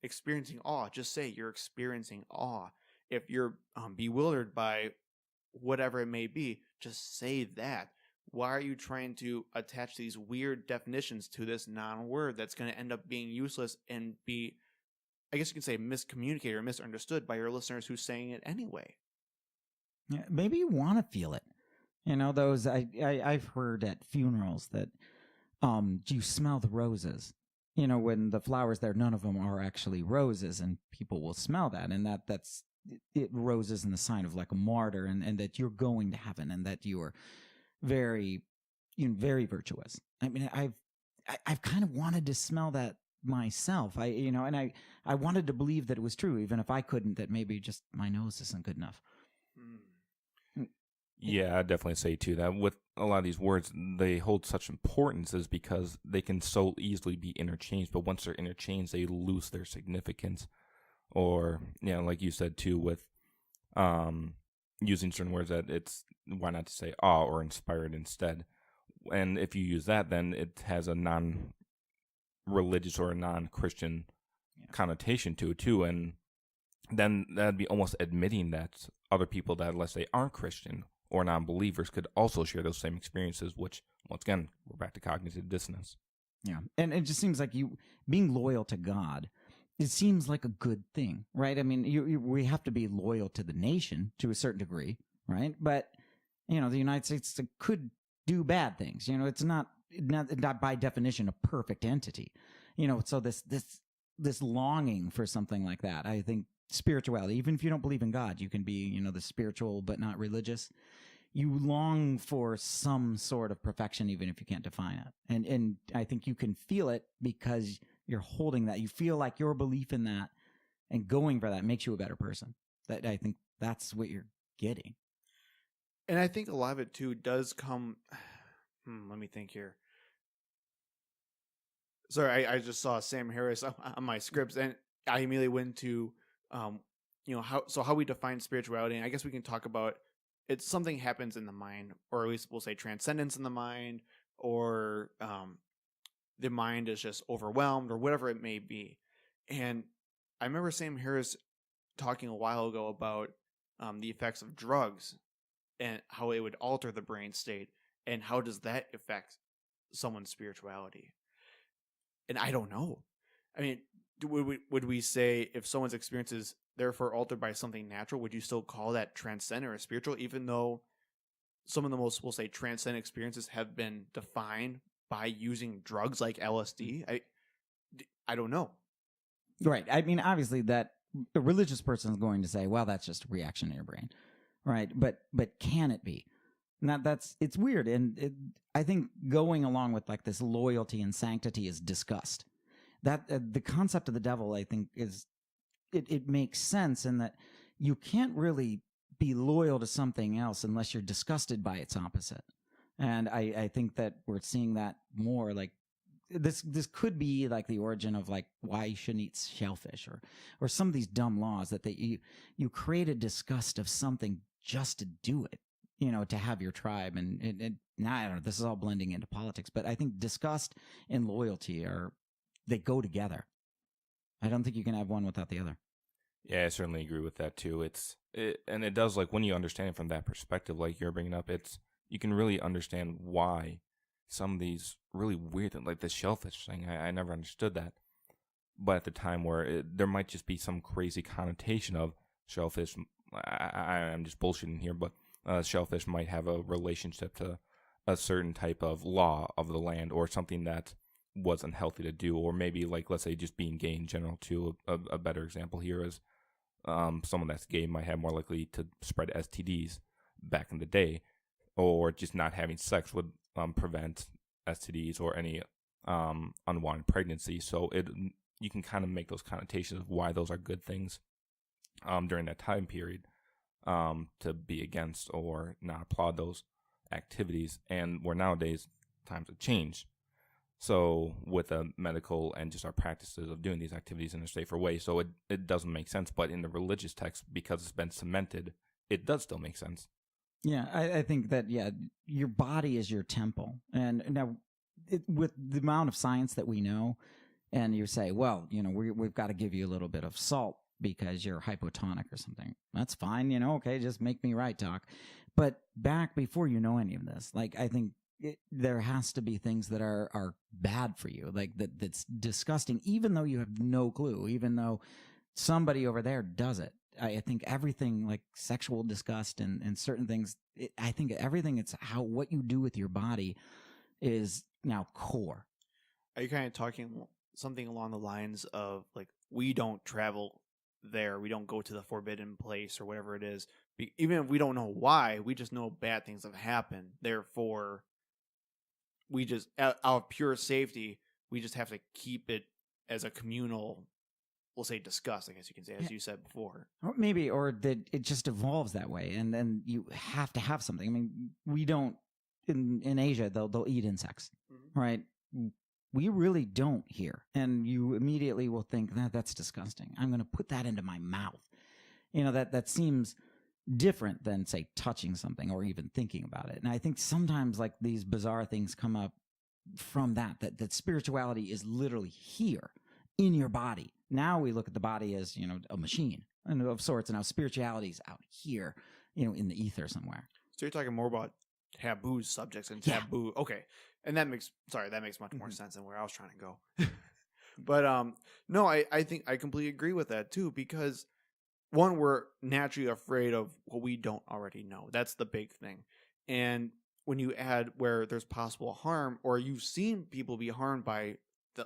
experiencing awe, just say you're experiencing awe. If you're bewildered by whatever it may be, just say that. Why are you trying to attach these weird definitions to this non-word that's going to end up being useless and be, I guess you could say, miscommunicated or misunderstood by your listeners who's saying it anyway? Yeah, maybe you want to feel it. You know, those I've heard at funerals that you smell the roses. You know, when the flowers there, none of them are actually roses, and people will smell that, and that's it. Roses in the sign of like a martyr, and that you're going to heaven, and that you are very, very virtuous. I mean, I've kind of wanted to smell that myself. I wanted to believe that it was true, even if I couldn't. That maybe just my nose isn't good enough. Yeah, I'd definitely say too that with a lot of these words, they hold such importance is because they can so easily be interchanged. But once they're interchanged, they lose their significance. Or, like you said too, with using certain words, that it's, why not to say awe or inspired instead? And if you use that, then it has a non-religious or a non-Christian connotation to it too. And then that'd be almost admitting that other people that, let's say, aren't Christian or non-believers could also share those same experiences, which, once again, we're back to cognitive dissonance. Yeah, and it just seems like you being loyal to God, it seems like a good thing, right? I mean, we have to be loyal to the nation to a certain degree, right? But, the United States could do bad things. It's not by definition a perfect entity. So this longing for something like that, I think spirituality, even if you don't believe in God, you can be, the spiritual but not religious. You long for some sort of perfection, even if you can't define it. And I think you can feel it because you're holding that. You feel like your belief in that and going for that makes you a better person. That I think that's what you're getting. And I think a lot of it too does come. Let me think here. Sorry, I just saw Sam Harris on my scripts, and I immediately went to, how we define spirituality. And I guess we can talk about it's something happens in the mind, or at least we'll say transcendence in the mind, or the mind is just overwhelmed, or whatever it may be. And I remember Sam Harris talking a while ago about the effects of drugs and how it would alter the brain state, and how does that affect someone's spirituality. And I don't know. I mean, would we say if someone's experience is therefore altered by something natural, would you still call that transcendent or spiritual, even though some of the most, we'll say, transcendent experiences have been defined by using drugs like LSD? I don't know. Right. I mean, obviously that a religious person is going to say, well, that's just a reaction in your brain. Right. But can it be? Now it's weird. And I think going along with like this loyalty and sanctity is disgust. That the concept of the devil, I think, is it makes sense in that you can't really be loyal to something else unless you're disgusted by its opposite. And I think that we're seeing that more. Like this could be like the origin of like why you shouldn't eat shellfish or some of these dumb laws that you create a disgust of something just to do it, to have your tribe. And now I don't know, this is all blending into politics, but I think disgust and loyalty they go together. I don't think you can have one without the other. Yeah, I certainly agree with that too. And it does, like, when you understand it from that perspective, like you're bringing up, you can really understand why some of these really weird, like the shellfish thing. I never understood that. But at the time where there might just be some crazy connotation of shellfish, I'm just bullshitting here, but shellfish might have a relationship to a certain type of law of the land, or something that wasn't healthy to do, or maybe like, let's say just being gay in general too. A better example here is someone that's gay might have more likely to spread STDs back in the day, or just not having sex would prevent STDs or any unwanted pregnancy. So you can kind of make those connotations of why those are good things during that time period to be against or not applaud those activities. And where nowadays times have changed. So with the medical and just our practices of doing these activities in a safer way, so it doesn't make sense. But in the religious text, because it's been cemented, it does still make sense. Yeah, I think that, your body is your temple. And now with the amount of science that we know, and you say, well, we've got to give you a little bit of salt because you're hypotonic or something. That's fine, okay, just make me right, doc. But back before you know any of this, like, I think there has to be things that are bad for you, like that's disgusting, even though you have no clue, even though somebody over there does it. I think everything like sexual disgust and certain things, I think everything, it's what you do with your body is now core. Are you kind of talking something along the lines of like, we don't travel there, we don't go to the forbidden place or whatever it is, even if we don't know why, we just know bad things have happened, therefore we just, out of pure safety, we just have to keep it as a communal, we'll say, disgust, I guess you can say, as you said before. Or maybe, or that it just evolves that way, and then you have to have something. I mean, we don't, in Asia, they'll eat insects, right? We really don't here. And you immediately will think, that's disgusting. I'm going to put that into my mouth. That seems different than, say, touching something or even thinking about it. And I think sometimes like these bizarre things come up from that spirituality is literally here in your body. Now we look at the body as, a machine and of sorts, and now spirituality is out here, in the ether somewhere. So you're talking more about taboo subjects and taboo. Yeah. Okay. And that makes much more sense than where I was trying to go. But no, I think I completely agree with that too, because one, we're naturally afraid of what we don't already know. That's the big thing. And when you add where there's possible harm, or you've seen people be harmed by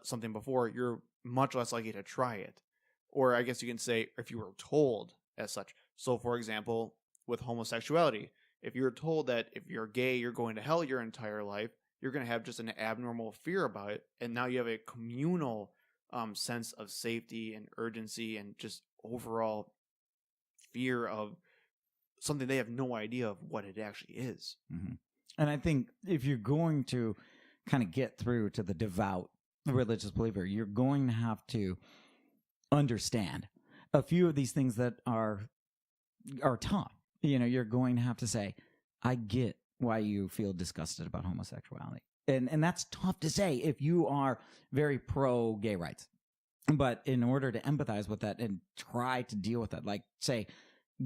something before, you're much less likely to try it. Or I guess you can say, if you were told as such. So for example, with homosexuality, if you're told that if you're gay, you're going to hell your entire life, you're going to have just an abnormal fear about it. And now you have a communal sense of safety and urgency and just overall fear of something they have no idea of what it actually is. Mm-hmm. And I think if you're going to kind of get through to the devout religious believer, you're going to have to understand a few of these things that are taught. You're going to have to say, I get why you feel disgusted about homosexuality. And that's tough to say if you are very pro gay rights. But in order to empathize with that and try to deal with that, like say,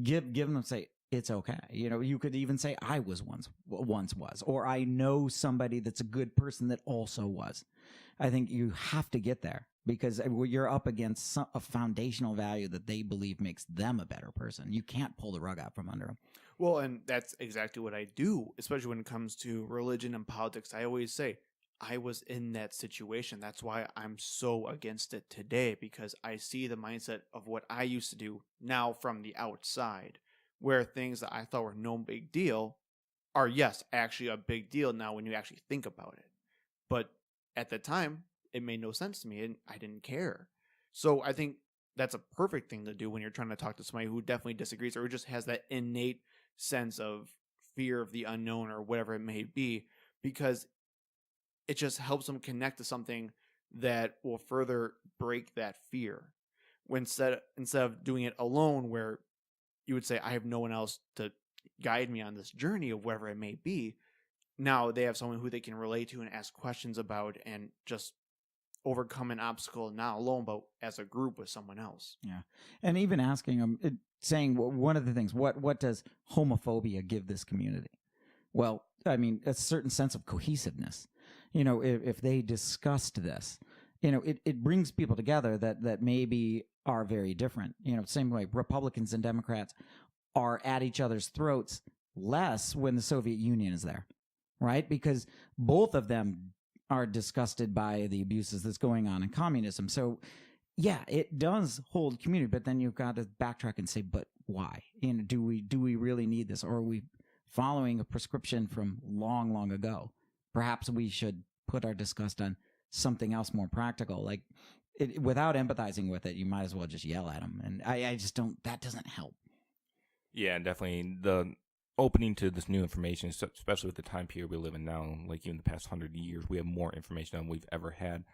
give them, say, it's okay. You could even say, I was once was, or I know somebody that's a good person that also was. I think you have to get there because you're up against a foundational value that they believe makes them a better person. You can't pull the rug out from under them. Well, and that's exactly what I do, especially when it comes to religion and politics. I always say, I was in that situation. That's why I'm so against it today, because I see the mindset of what I used to do now from the outside, where things that I thought were no big deal are, yes, actually a big deal now when you actually think about it. But at the time, it made no sense to me, and I didn't care. So I think that's a perfect thing to do when you're trying to talk to somebody who definitely disagrees or who just has that innate sense of fear of the unknown or whatever it may be, because it just helps them connect to something that will further break that fear. When instead of doing it alone, where you would say, I have no one else to guide me on this journey of whatever it may be, now they have someone who they can relate to and ask questions about and just overcome an obstacle, not alone, but as a group with someone else. Yeah. And even asking them, saying one of the things, what does homophobia give this community? Well, I mean, a certain sense of cohesiveness. If they discussed this, it brings people together that maybe are very different. Same way Republicans and Democrats are at each other's throats less when the Soviet Union is there, right? Because both of them are disgusted by the abuses that's going on in communism. So, yeah, it does hold community, but then you've got to backtrack and say, but why? Do we really need this, or are we following a prescription from long, long ago? Perhaps we should put our disgust on something else more practical. Like, without empathizing with it, you might as well just yell at them. And I just don't. That doesn't help. Yeah, definitely. The opening to this new information, especially with the time period we live in now, like even the past 100 years, we have more information than we've ever had.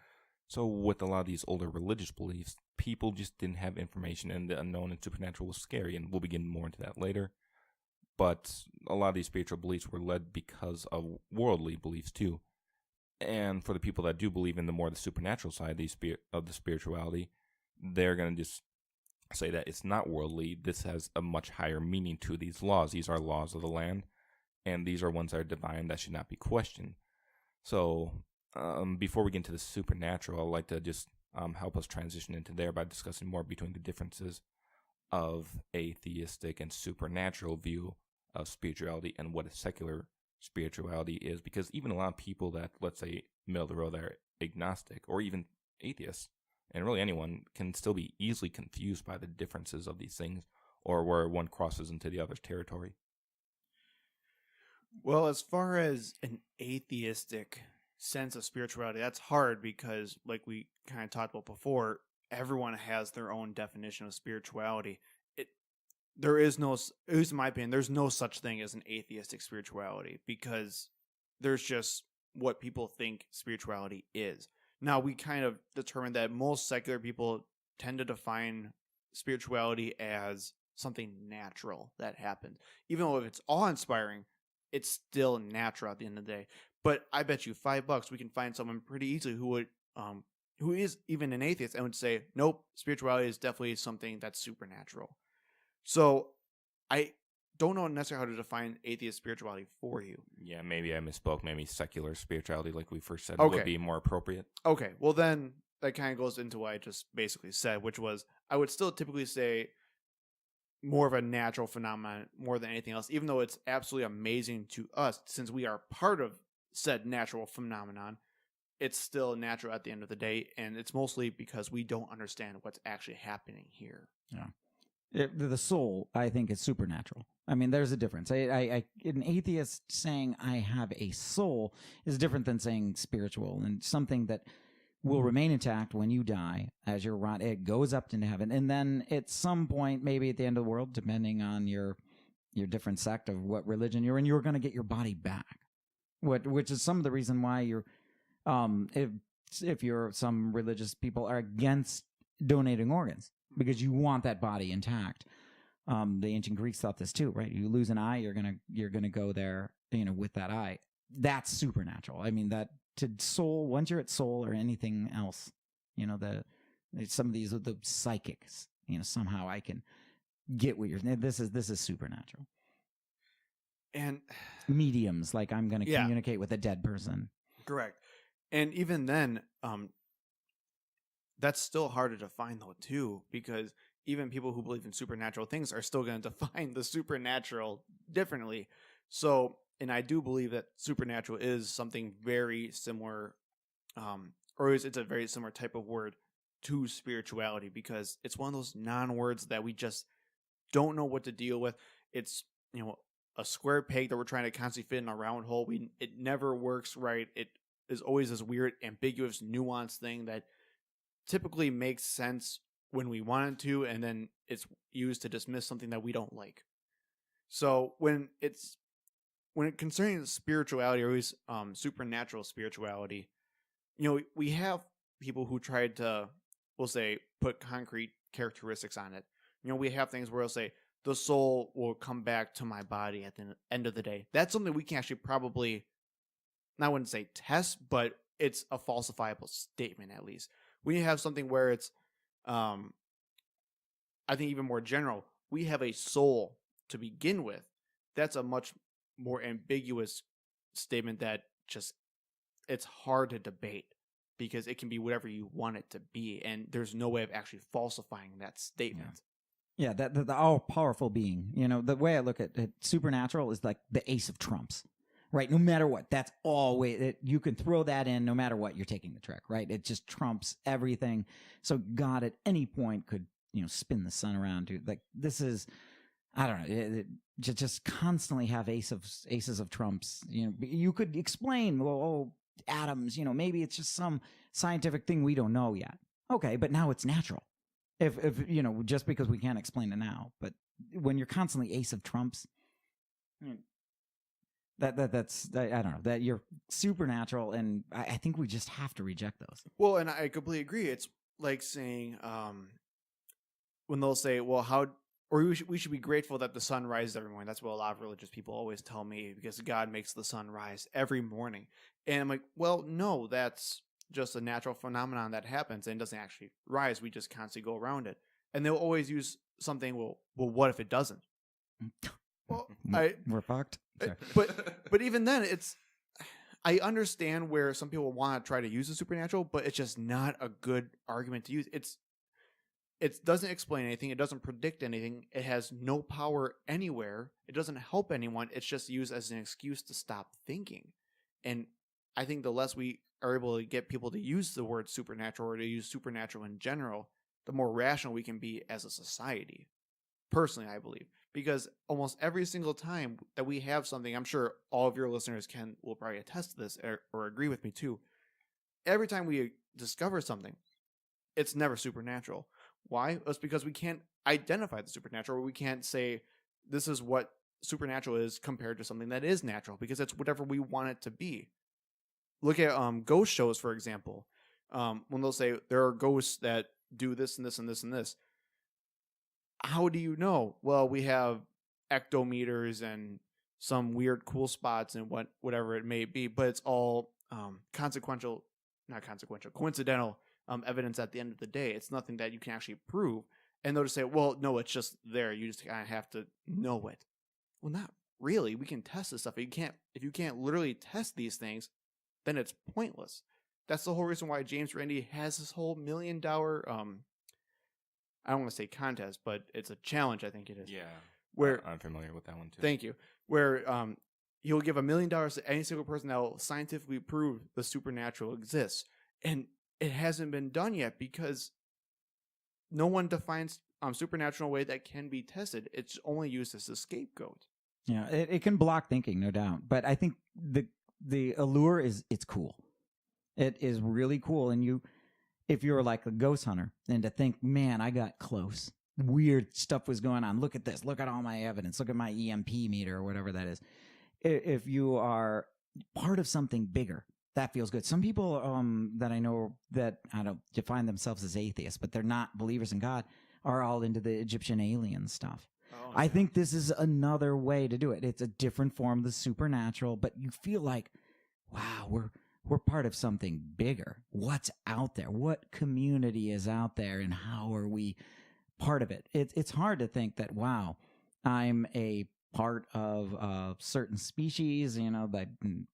So with a lot of these older religious beliefs, people just didn't have information, and the unknown and supernatural was scary, and we'll be getting more into that later. But a lot of these spiritual beliefs were led because of worldly beliefs too. And for the people that do believe in the more the supernatural side of the spirituality, they're going to just say that it's not worldly. This has a much higher meaning to these laws. These are laws of the land, and these are ones that are divine that should not be questioned. So before we get into the supernatural, I'd like to just help us transition into there by discussing more between the differences of atheistic and supernatural view of spirituality and what a secular spirituality is. Because even a lot of people that, let's say, middle of the road, are agnostic or even atheists, and really anyone, can still be easily confused by the differences of these things, or where one crosses into the other's territory. Well, as far as an atheistic sense of spirituality, that's hard because, like we kind of talked about before, everyone has their own definition of spirituality. There is no, at least in my opinion, there's no such thing as an atheistic spirituality, because there's just what people think spirituality is. Now, we kind of determined that most secular people tend to define spirituality as something natural that happens. Even though if it's awe-inspiring, it's still natural at the end of the day. But I bet you $5 we can find someone pretty easily who would, who is even an atheist and would say, nope, spirituality is definitely something that's supernatural. So I don't know necessarily how to define atheist spirituality for you. Yeah, maybe I misspoke. Maybe secular spirituality, like we first said, Okay. would be more appropriate. Okay, well then that kind of goes into what I just basically said, which was I would still typically say more of a natural phenomenon more than anything else, even though it's absolutely amazing to us since we are part of said natural phenomenon. It's still natural at the end of the day, and it's mostly because we don't understand what's actually happening here. Yeah. The soul, I think, is supernatural. I mean, there's a difference. An atheist saying I have a soul is different than saying spiritual, and something that will remain intact when you die. As you're rot, it goes up into heaven, and then at some point, maybe at the end of the world, depending on your different sect of what religion you're in, you're going to get your body back. Which is some of the reason why you're, if you're some religious people are against donating organs, because you want that body intact. The ancient Greeks thought this too, right? You lose an eye, you're gonna go there, with that eye. That's supernatural. I mean, that to soul. Once you're at soul or anything else, some of these are the psychics. Somehow I can get what you're. This is supernatural. And mediums, like I'm going to communicate with a dead person. Correct. And even then, that's still hard to define though too, because even people who believe in supernatural things are still going to define the supernatural differently. So, and I do believe that supernatural is something very similar, it's a very similar type of word to spirituality, because it's one of those non-words that we just don't know what to deal with. It's, a square peg that we're trying to constantly fit in a round hole. It never works right. It is always this weird, ambiguous, nuanced thing that typically makes sense when we want it to, and then it's used to dismiss something that we don't like. So when it concerning spirituality, or at least supernatural spirituality, we have people who tried to, we'll say, put concrete characteristics on it. We have things where they'll say, the soul will come back to my body at the end of the day. That's something we can actually probably, I wouldn't say test, but it's a falsifiable statement at least. We have something where it's, I think even more general, we have a soul to begin with. That's a much more ambiguous statement that just, it's hard to debate, because it can be whatever you want it to be, and there's no way of actually falsifying that statement. Yeah, the all-powerful being. The way I look at it, supernatural is like the ace of trumps. right? No matter what, that's always you can throw that in. No matter what, you're taking the trick, right? It just trumps everything. So God at any point could spin the sun around. Like this is, I don't know. Just constantly have aces of trumps. You could explain, well, atoms. Maybe it's just some scientific thing we don't know yet. Okay, but now it's natural. If just because we can't explain it now, but when you're constantly ace of trumps, that's I don't know, that you're supernatural, and I think we just have to reject those. Well, and I completely agree. It's like saying when they'll say, well, we should be grateful that the sun rises every morning. That's what a lot of religious people always tell me, because God makes the sun rise every morning. And I'm like, well, no, that's just a natural phenomenon that happens and doesn't actually rise. We just constantly go around it. And they'll always use something, well, what if it doesn't? Well, we're fucked. But even then, I understand where some people want to try to use the supernatural, but it's just not a good argument to use. It doesn't explain anything. It doesn't predict anything. It has no power anywhere. It doesn't help anyone. It's just used as an excuse to stop thinking. And I think the less we are able to get people to use the word supernatural, or to use supernatural in general, the more rational we can be as a society. Personally, I believe. Because almost every single time that we have something, I'm sure all of your listeners will probably attest to this or agree with me too. Every time we discover something, it's never supernatural. Why? It's because we can't identify the supernatural, or we can't say this is what supernatural is compared to something that is natural, because it's whatever we want it to be. Look at ghost shows, for example. When they'll say there are ghosts that do this and this and this and this. How do you know? Well, we have ectometers and some weird cool spots and whatever it may be, but it's all coincidental evidence at the end of the day. It's nothing that you can actually prove. And they'll just say, well, no, it's just there. You just kind of have to know it. Well, not really. We can test this stuff. If you can't literally test these things, then it's pointless. That's the whole reason why James Randi has this whole $1 million I don't want to say contest, but it's a challenge, I think it is. Yeah. Where I'm familiar with that one too. Thank you. Where he'll give $1 million to any single person that will scientifically prove the supernatural exists. And it hasn't been done yet because no one defines supernatural in a way that can be tested. It's only used as a scapegoat. Yeah, it can block thinking, no doubt. But I think the allure is it's cool. It is really cool. And if you're like a ghost hunter, and to think, man, I got close. Weird stuff was going on. Look at this. Look at all my evidence. Look at my EMP meter or whatever that is. If you are part of something bigger, that feels good. Some people that I know that I don't define themselves as atheists, but they're not believers in God, are all into the Egyptian alien stuff. Oh, I think this is another way to do it. It's a different form of the supernatural, but you feel like, wow, we're part of something bigger. What's out there? What community is out there, and how are we part of it? It's hard to think that, wow, I'm a part of a certain species, that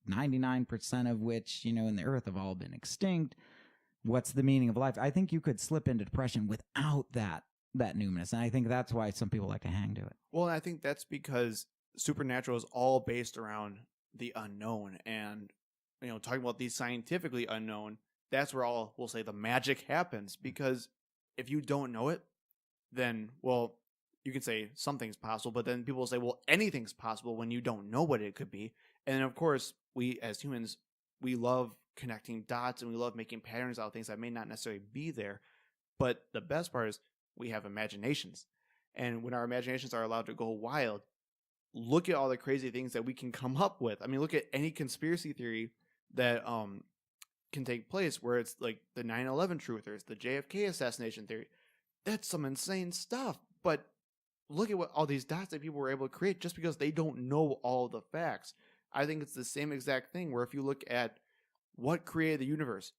99% of which, in the earth have all been extinct. What's the meaning of life? I think you could slip into depression without that numinous. And I think that's why some people like to hang to it. Well, I think that's because supernatural is all based around the unknown. And talking about the scientifically unknown, that's where we'll say the magic happens. Because if you don't know it, then, well, you can say something's possible, but then people will say, well, anything's possible when you don't know what it could be. And then, of course, we as humans, we love connecting dots and we love making patterns out of things that may not necessarily be there. But the best part is we have imaginations. And when our imaginations are allowed to go wild, look at all the crazy things that we can come up with. I mean, look at any conspiracy theory that can take place, where it's like the 9/11 truthers, the JFK assassination theory. That's some insane stuff. But look at what all these dots that people were able to create just because they don't know all the facts. I think it's the same exact thing, where if you look at what created the universe,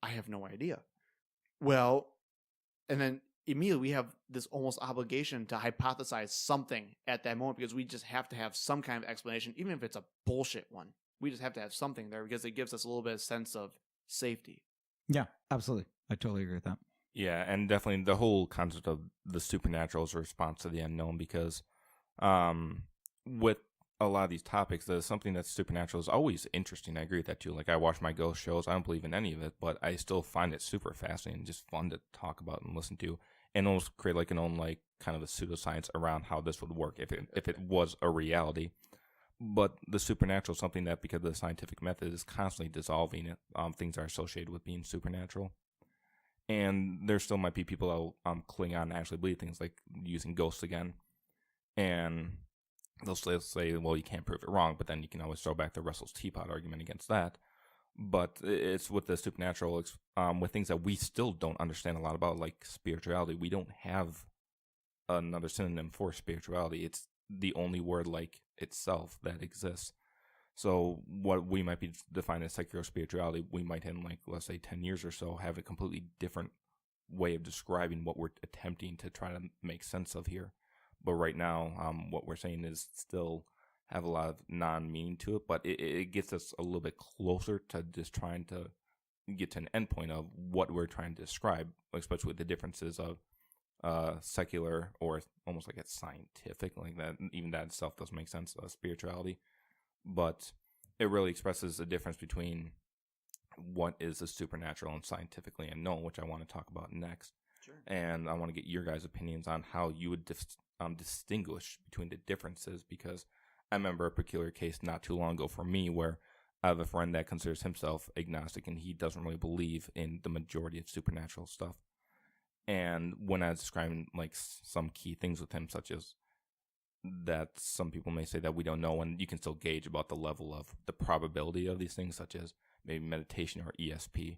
I have no idea. Well, and then immediately we have this almost obligation to hypothesize something at that moment, because we just have to have some kind of explanation, even if it's a bullshit one. We just have to have something there because it gives us a little bit of sense of safety. Yeah, absolutely. I totally agree with that. Yeah, and definitely the whole concept of the supernatural is a response to the unknown, because with a lot of these topics, there's something that's supernatural is always interesting. I agree with that too. Like I watch my ghost shows. I don't believe in any of it, but I still find it super fascinating, just fun to talk about and listen to, and almost create like an own like kind of a pseudoscience around how this would work if it was a reality. But the supernatural is something that, because the scientific method is constantly dissolving it, things are associated with being supernatural. And there still might be people that will cling on and actually believe things, like using ghosts again. And they'll still say, well, you can't prove it wrong, but then you can always throw back the Russell's teapot argument against that. But it's with the supernatural, with things that we still don't understand a lot about, like spirituality. We don't have another synonym for spirituality. It's the only word like itself that exists. So what we might be defining as secular spirituality, we might in like, let's say 10 years or so, have a completely different way of describing what we're attempting to try to make sense of here. But right now, what we're saying is still have a lot of non-meaning to it, but it gets us a little bit closer to just trying to get to an endpoint of what we're trying to describe, especially with the differences of secular or almost like it's scientific, like that. Even that itself doesn't make sense, spirituality. But it really expresses the difference between what is the supernatural and scientifically unknown, which I want to talk about next. Sure. And I want to get your guys' opinions on how you would distinguish between the differences, because I remember a peculiar case not too long ago for me where I have a friend that considers himself agnostic and he doesn't really believe in the majority of supernatural stuff. And when I was describing like some key things with him, such as that some people may say that we don't know, and you can still gauge about the level of the probability of these things, such as maybe meditation or ESP.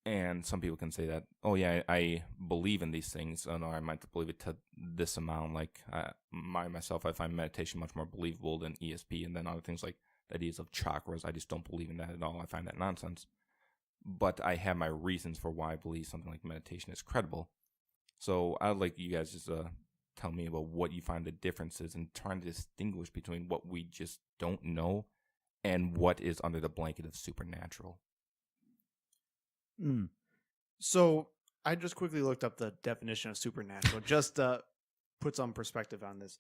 And some people can say that, oh yeah, I believe in these things, and I might believe it to this amount. Like myself, I find meditation much more believable than ESP, and then other things like the ideas of chakras, I just don't believe in that at all. I find that nonsense. But I have my reasons for why I believe something like meditation is credible. So I'd like you guys just tell me about what you find the differences in trying to distinguish between what we just don't know and what is under the blanket of supernatural. So I just quickly looked up the definition of supernatural just to put some perspective on this.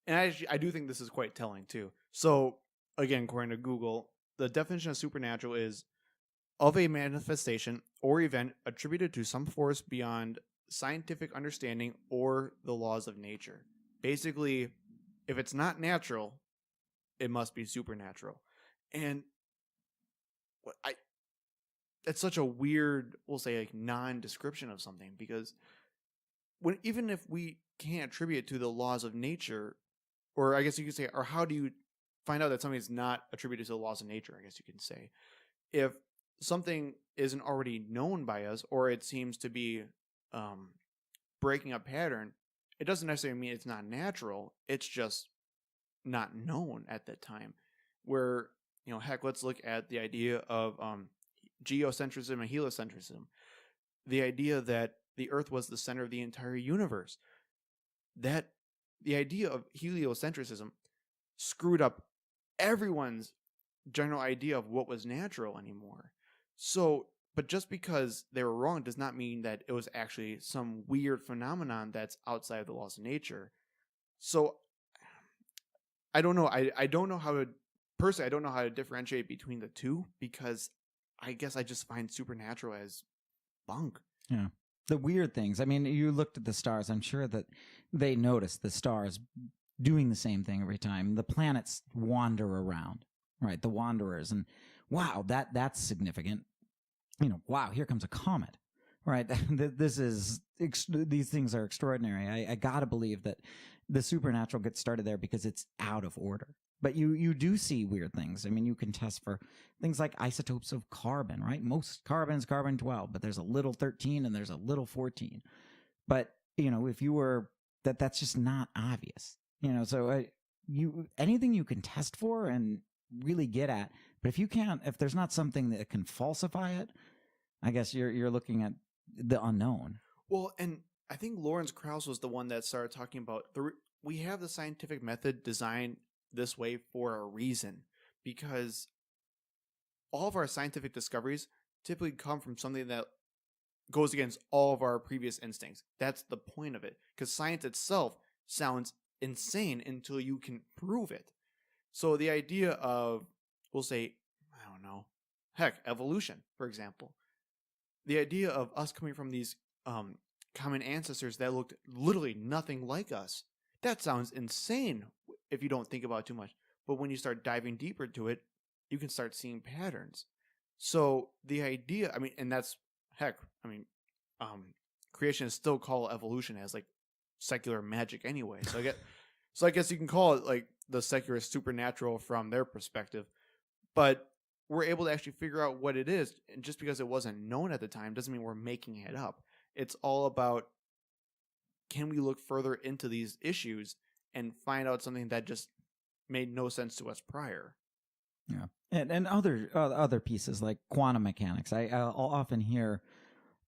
And I do think this is quite telling too. So again, according to Google, the definition of supernatural is of a manifestation or event attributed to some force beyond scientific understanding or the laws of nature. Basically, if it's not natural, it must be supernatural. And that's such a weird, we'll say, like non-description of something, because even if we can't attribute it to the laws of nature, or I guess you could say, or how do you find out that something is not attributed to the laws of nature? I guess you can say, if something isn't already known by us, or it seems to be breaking a pattern, it doesn't necessarily mean it's not natural. It's just not known at that time. Where, heck, let's look at the idea of geocentrism and heliocentrism. The idea that the Earth was the center of the entire universe. That the idea of heliocentrism screwed up everyone's general idea of what was natural anymore. So, but just because they were wrong does not mean that it was actually some weird phenomenon that's outside of the laws of nature. So, I don't know. I don't know how to, personally, I don't know how to differentiate between the two, because I guess I just find supernatural as bunk. Yeah. The weird things. I mean, you looked at the stars. I'm sure that they noticed the stars doing the same thing every time. The planets wander around, right? The wanderers. And wow, that's significant. Wow, here comes a comet, right? These things are extraordinary. I got to believe that the supernatural gets started there because it's out of order. But you do see weird things. I mean, you can test for things like isotopes of carbon, right? Most carbon is carbon-12, but there's a little 13 and there's a little 14. But, if you were, that's just not obvious. So anything you can test for and really get at, but if there's not something that can falsify it, I guess you're looking at the unknown. Well, and I think Lawrence Krauss was the one that started talking about we have the scientific method designed this way for a reason, because all of our scientific discoveries typically come from something that goes against all of our previous instincts. That's the point of it, because science itself sounds insane until you can prove it. So the idea of, we'll say, I don't know, heck, evolution, for example. The idea of us coming from these common ancestors that looked literally nothing like us, that sounds insane if you don't think about it too much. But when you start diving deeper into it, you can start seeing patterns. So the idea, I mean, and that's, heck, I mean, creationists still call evolution as like secular magic anyway. So I guess you can call it like the secular supernatural from their perspective. But we're able to actually figure out what it is. And just because it wasn't known at the time doesn't mean we're making it up. It's all about, can we look further into these issues and find out something that just made no sense to us prior? Yeah, and other pieces like quantum mechanics. I'll often hear,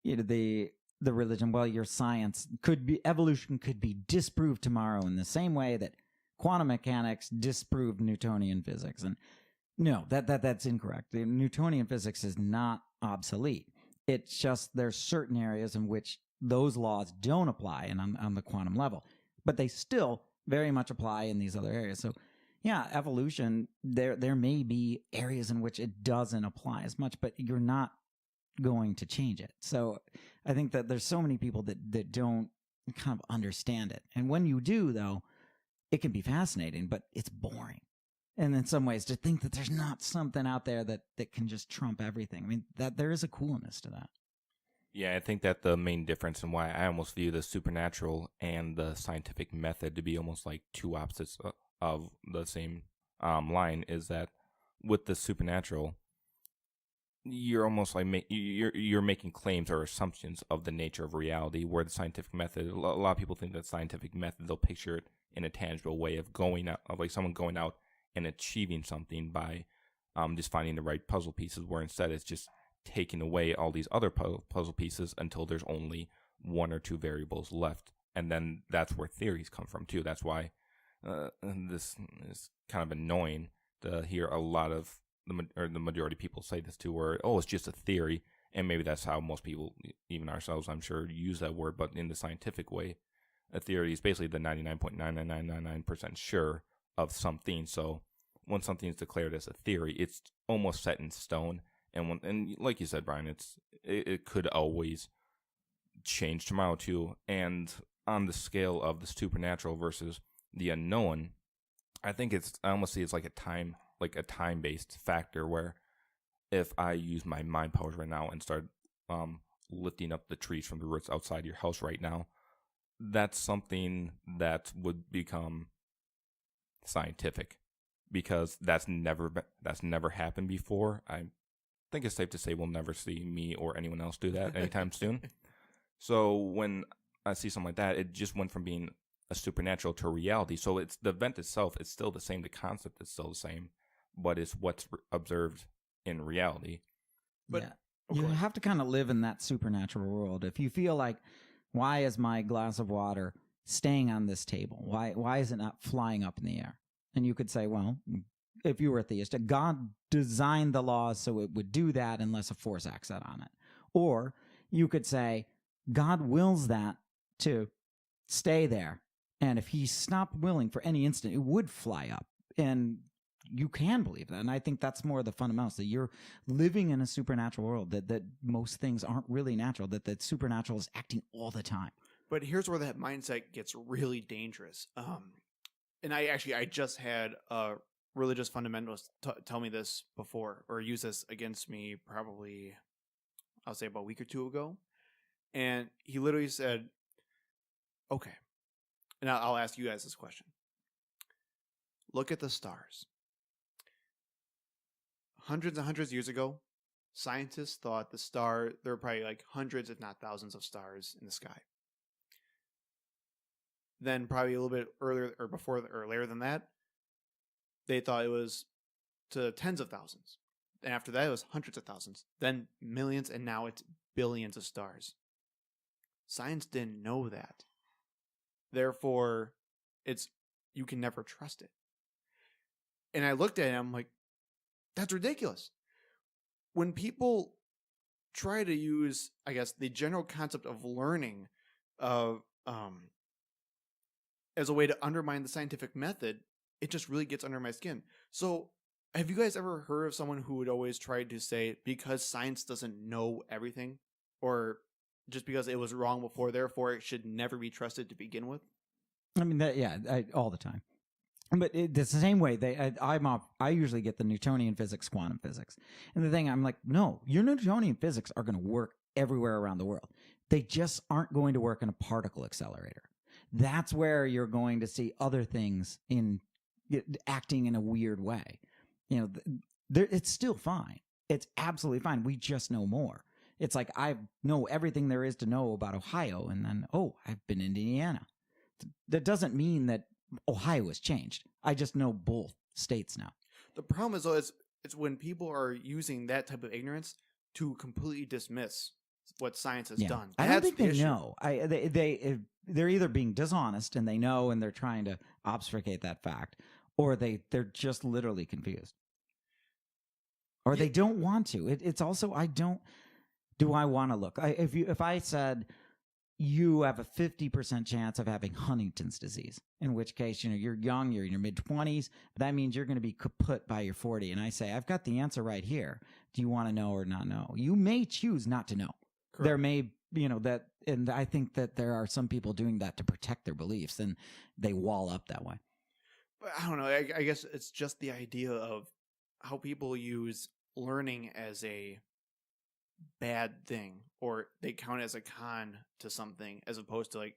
the religion. Well, your science could be, evolution could be disproved tomorrow in the same way that quantum mechanics disproved Newtonian physics. And no, that's incorrect. The Newtonian physics is not obsolete. It's just there's certain areas in which those laws don't apply, and on the quantum level, but they still very much apply in these other areas. So, yeah, evolution, there may be areas in which it doesn't apply as much, but you're not going to change it. So I think that there's so many people that don't kind of understand it. And when you do, though, it can be fascinating, but it's boring. And in some ways, to think that there's not something out there that can just trump everything. I mean, that there is a coolness to that. Yeah, I think that the main difference and why I almost view the supernatural and the scientific method to be almost like two opposites of the same line is that with the supernatural, you're almost like you're making claims or assumptions of the nature of reality, where the scientific method, a lot of people think that scientific method, they'll picture it in a tangible way of going out, of like someone going out and achieving something by just finding the right puzzle pieces, where instead it's just taking away all these other puzzle pieces until there's only one or two variables left. And then that's where theories come from too. That's why this is kind of annoying to hear a lot of the majority of people say this too, where, oh, it's just a theory. And maybe that's how most people, even ourselves, I'm sure, use that word. But in the scientific way, a theory is basically the 99.99999% sure of something. So when something is declared as a theory, it's almost set in stone. And like you said, Brian, it could always change tomorrow too. And on the scale of the supernatural versus the unknown, I think I almost see it's like a time-based factor, where if I use my mind powers right now and start lifting up the trees from the roots outside your house right now, that's something that would become scientific, because that's never happened before. I think it's safe to say we'll never see me or anyone else do that anytime soon. So when I see something like that, it just went from being a supernatural to reality. So it's the event itself, it's still the same, the concept is still the same, but it's what's observed in reality. But yeah, you have to kind of live in that supernatural world. If you feel like, why is my glass of water staying on this table? Why is it not flying up in the air? And you could say, well, if you were a theist, God designed the laws so it would do that unless a force acts out on it. Or you could say, God wills that to stay there. And if he stopped willing for any instant, it would fly up. And you can believe that. And I think that's more of the fundamentals, that you're living in a supernatural world, that most things aren't really natural, that supernatural is acting all the time. But here's where that mindset gets really dangerous. And I just had a religious fundamentalist tell me this before, or use this against me probably, I'll say about a week or two ago. And he literally said, okay, and I'll ask you guys this question. Look at the stars. Hundreds and hundreds of years ago, scientists thought there were probably like hundreds, if not thousands, of stars in the sky. Then probably a little bit earlier or later than that, they thought it was to tens of thousands. And after that, it was hundreds of thousands, then millions, and now it's billions of stars. Science didn't know that. Therefore, you can never trust it. And I looked at it, I'm like, that's ridiculous. When people try to use, I guess, the general concept of learning, of as a way to undermine the scientific method, it just really gets under my skin. So, have you guys ever heard of someone who would always try to say, because science doesn't know everything, or just because it was wrong before, therefore it should never be trusted to begin with? I mean, all the time. But it's the same way. I usually get the Newtonian physics, quantum physics, and the thing I'm like, no, your Newtonian physics are going to work everywhere around the world. They just aren't going to work in a particle accelerator. That's where you're going to see other things acting in a weird way. It's still fine. It's absolutely fine. We just know more. It's like I know everything there is to know about Ohio, and then I've been in Indiana. That doesn't mean that Ohio has changed. I just know both states now. The problem is, though, it's when people are using that type of ignorance to completely dismiss what science has done. I don't think they know. They're either being dishonest and they know and they're trying to obfuscate that fact, or they're just literally confused, or they don't want to. It's also do I want to look? If I said you have a 50% chance of having Huntington's disease, in which case, you're young, you're in your mid-20s, but that means you're going to be kaput by your 40. And I say, I've got the answer right here. Do you want to know or not know? You may choose not to know. Correct. There may, and I think that there are some people doing that to protect their beliefs, and they wall up that way. But I don't know. I guess it's just the idea of how people use learning as a bad thing, or they count it as a con to something, as opposed to like,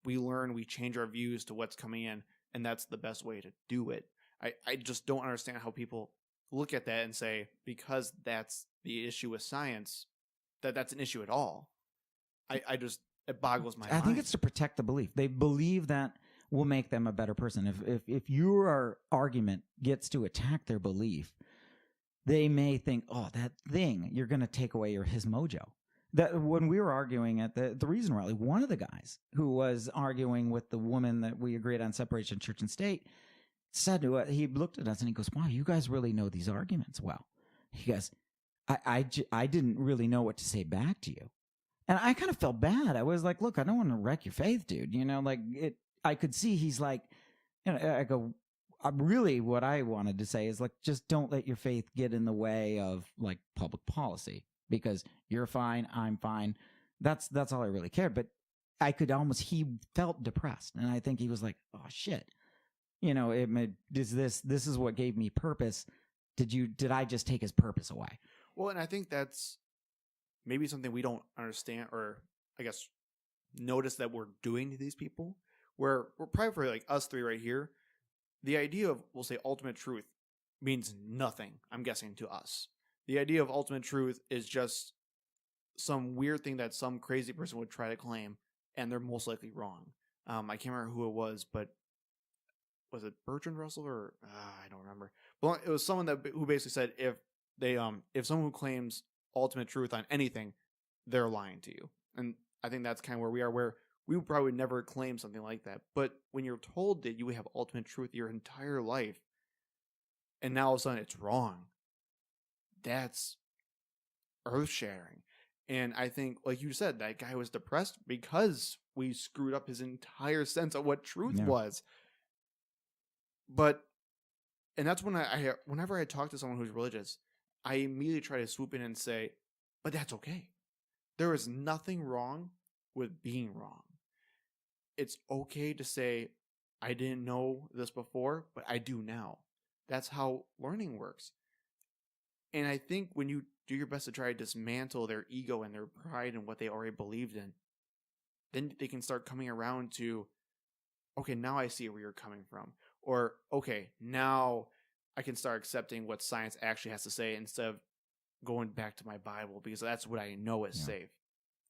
we learn, we change our views to what's coming in, and that's the best way to do it. I just don't understand how people look at that and say, because that's the issue with science, that's an issue at all. It boggles my mind. I think it's to protect the belief. They believe that will make them a better person. If your argument gets to attack their belief, they may think, that thing, you're going to take away his mojo. That when we were arguing at the Reason Rally, one of the guys who was arguing with the woman that we agreed on separation of church and state said to he looked at us and he goes, wow, you guys really know these arguments well. He goes, I didn't really know what to say back to you. And I kind of felt bad. I was like, look, I don't want to wreck your faith, dude. I could see he's like, I go, really what I wanted to say is like, just don't let your faith get in the way of like public policy, because you're fine, I'm fine. That's all I really cared. But I could he felt depressed. And I think he was like, oh shit, this is what gave me purpose. Did I just take his purpose away? Well, and I think that's maybe something we don't understand, or I guess notice that we're doing to these people, where we're probably, for like us three right here, the idea of, we'll say, ultimate truth means nothing, I'm guessing, to us. The idea of ultimate truth is just some weird thing that some crazy person would try to claim, and they're most likely wrong. I can't remember who it was, but was it Bertrand Russell, or I don't remember. But it was someone who basically said, if someone who claims ultimate truth on anything, they're lying to you. And I think that's kind of where we are, where we would probably never claim something like that. But when you're told that you have ultimate truth your entire life, and now all of a sudden it's wrong, that's earth-shattering. And I think, like you said, that guy was depressed because we screwed up his entire sense of what truth was. And that's when whenever I talk to someone who's religious, I immediately try to swoop in and say, but that's okay. There is nothing wrong with being wrong. It's okay to say, I didn't know this before, but I do now. That's how learning works. And I think when you do your best to try to dismantle their ego and their pride and what they already believed in, then they can start coming around to, okay, now I see where you're coming from. Or, okay, now I can start accepting what science actually has to say instead of going back to my Bible, because that's what I know is safe.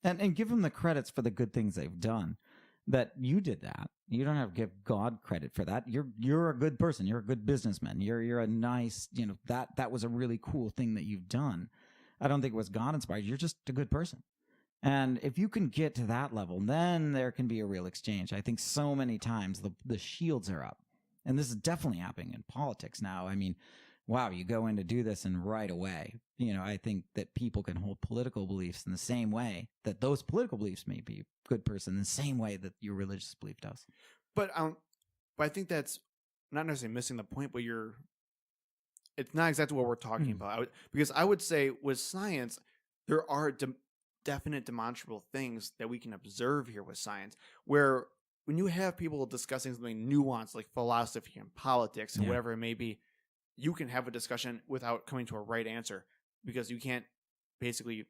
And give them the credits for the good things they've done. That you did that. You don't have to give God credit for that. You're a good person. You're a good businessman. You're a nice, that was a really cool thing that you've done. I don't think it was God inspired. You're just a good person. And if you can get to that level, then there can be a real exchange. I think so many times the shields are up. And this is definitely happening in politics now. I mean, wow, you go in to do this and right away, I think that people can hold political beliefs in the same way that those political beliefs may be a good person, in the same way that your religious belief does. But I think that's not necessarily missing the point. But it's not exactly what we're talking about. Because I would say with science, there are definite demonstrable things that we can observe here with science, where when you have people discussing something nuanced like philosophy and politics and whatever it may be, you can have a discussion without coming to a right answer, because you can't basically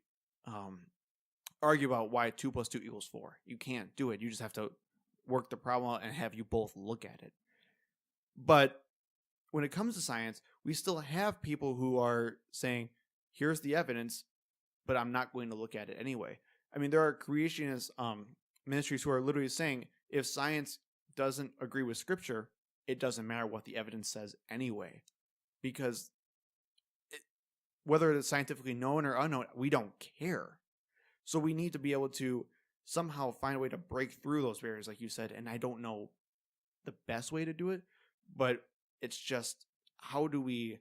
argue about why 2 + 2 = 4. You can't do it. You just have to work the problem out and have you both look at it. But when it comes to science, we still have people who are saying, here's the evidence, but I'm not going to look at it anyway. I mean, there are creationist ministries who are literally saying, if science doesn't agree with scripture, it doesn't matter what the evidence says anyway. Because whether it's scientifically known or unknown, we don't care. So we need to be able to somehow find a way to break through those barriers, like you said. And I don't know the best way to do it, but it's just, how do we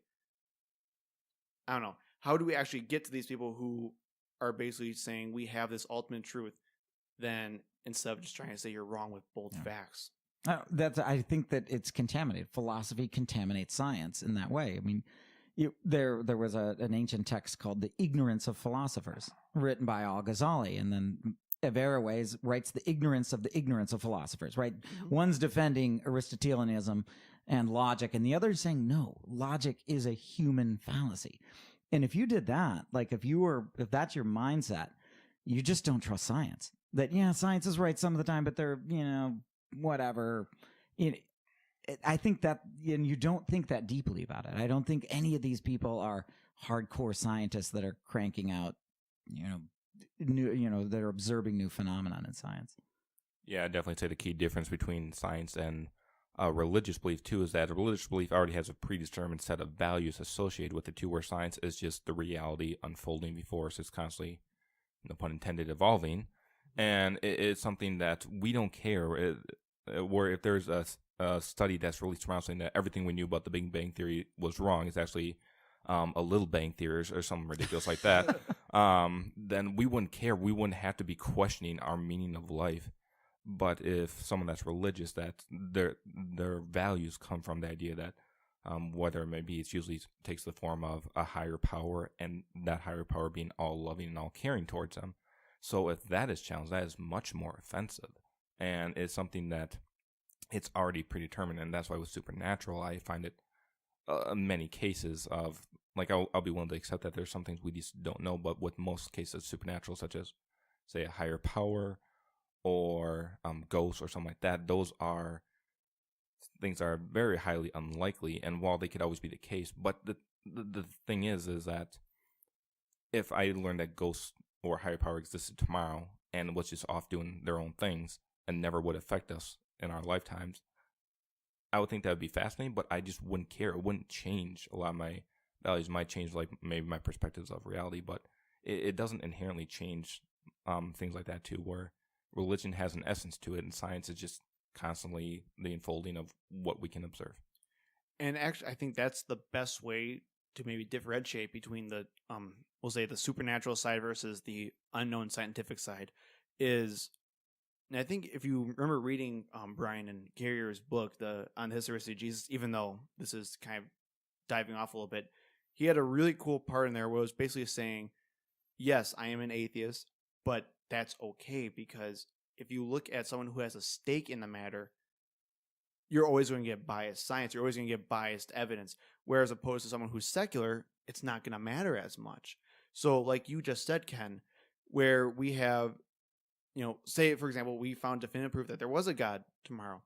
actually get to these people who are basically saying we have this ultimate truth, then instead of just trying to say you're wrong with both facts. I think that it's contaminated. Philosophy contaminates science in that way. I mean, there was an ancient text called The Ignorance of Philosophers, written by Al-Ghazali, and then Averroes writes The Ignorance of Philosophers, right? Mm-hmm. One's defending Aristotelianism and logic, and the other is saying, no, logic is a human fallacy. And if you did that, like if that's your mindset, you just don't trust science. That, science is right some of the time, but they're, whatever. I think that, and you don't think that deeply about it. I don't think any of these people are hardcore scientists that are cranking out, new, that are observing new phenomenon in science. Yeah, I definitely say the key difference between science and religious belief too is that a religious belief already has a predetermined set of values associated with it too, where science is just the reality unfolding before us. It's constantly, no pun intended, evolving, and it's something that we don't care. Where if there's a study that's released around saying that everything we knew about the Big Bang Theory was wrong, it's actually a Little Bang Theory or something ridiculous like that, then we wouldn't care. We wouldn't have to be questioning our meaning of life. But if someone that's religious, that their values come from the idea that whether it may be, it usually takes the form of a higher power, and that higher power being all loving and all caring towards them. So if that is challenged, that is much more offensive. And it's something that it's already predetermined, and that's why with supernatural, I find it many cases of, like, I'll be willing to accept that there's some things we just don't know, but with most cases of supernatural, such as, say, a higher power or ghosts or something like that, those are things that are very highly unlikely, and while they could always be the case, but the thing is that if I learned that ghosts or higher power existed tomorrow and was just off doing their own things and never would affect us in our lifetimes, I would think that would be fascinating, but I just wouldn't care. It wouldn't change a lot of my values. It might change, like, maybe my perspectives of reality, but it doesn't inherently change things like that too, where religion has an essence to it, and science is just constantly the unfolding of what we can observe. And actually, I think that's the best way to maybe differentiate between the, we'll say, the supernatural side versus the unknown scientific side is, and I think if you remember reading Brian and Carrier's book, On the Historicity of Jesus, even though this is kind of diving off a little bit, he had a really cool part in there where it was basically saying, yes, I am an atheist, but that's okay, because if you look at someone who has a stake in the matter, you're always going to get biased science. You're always going to get biased evidence. Whereas opposed to someone who's secular, it's not going to matter as much. So like you just said, Ken, where we have, say, for example, we found definitive proof that there was a God tomorrow.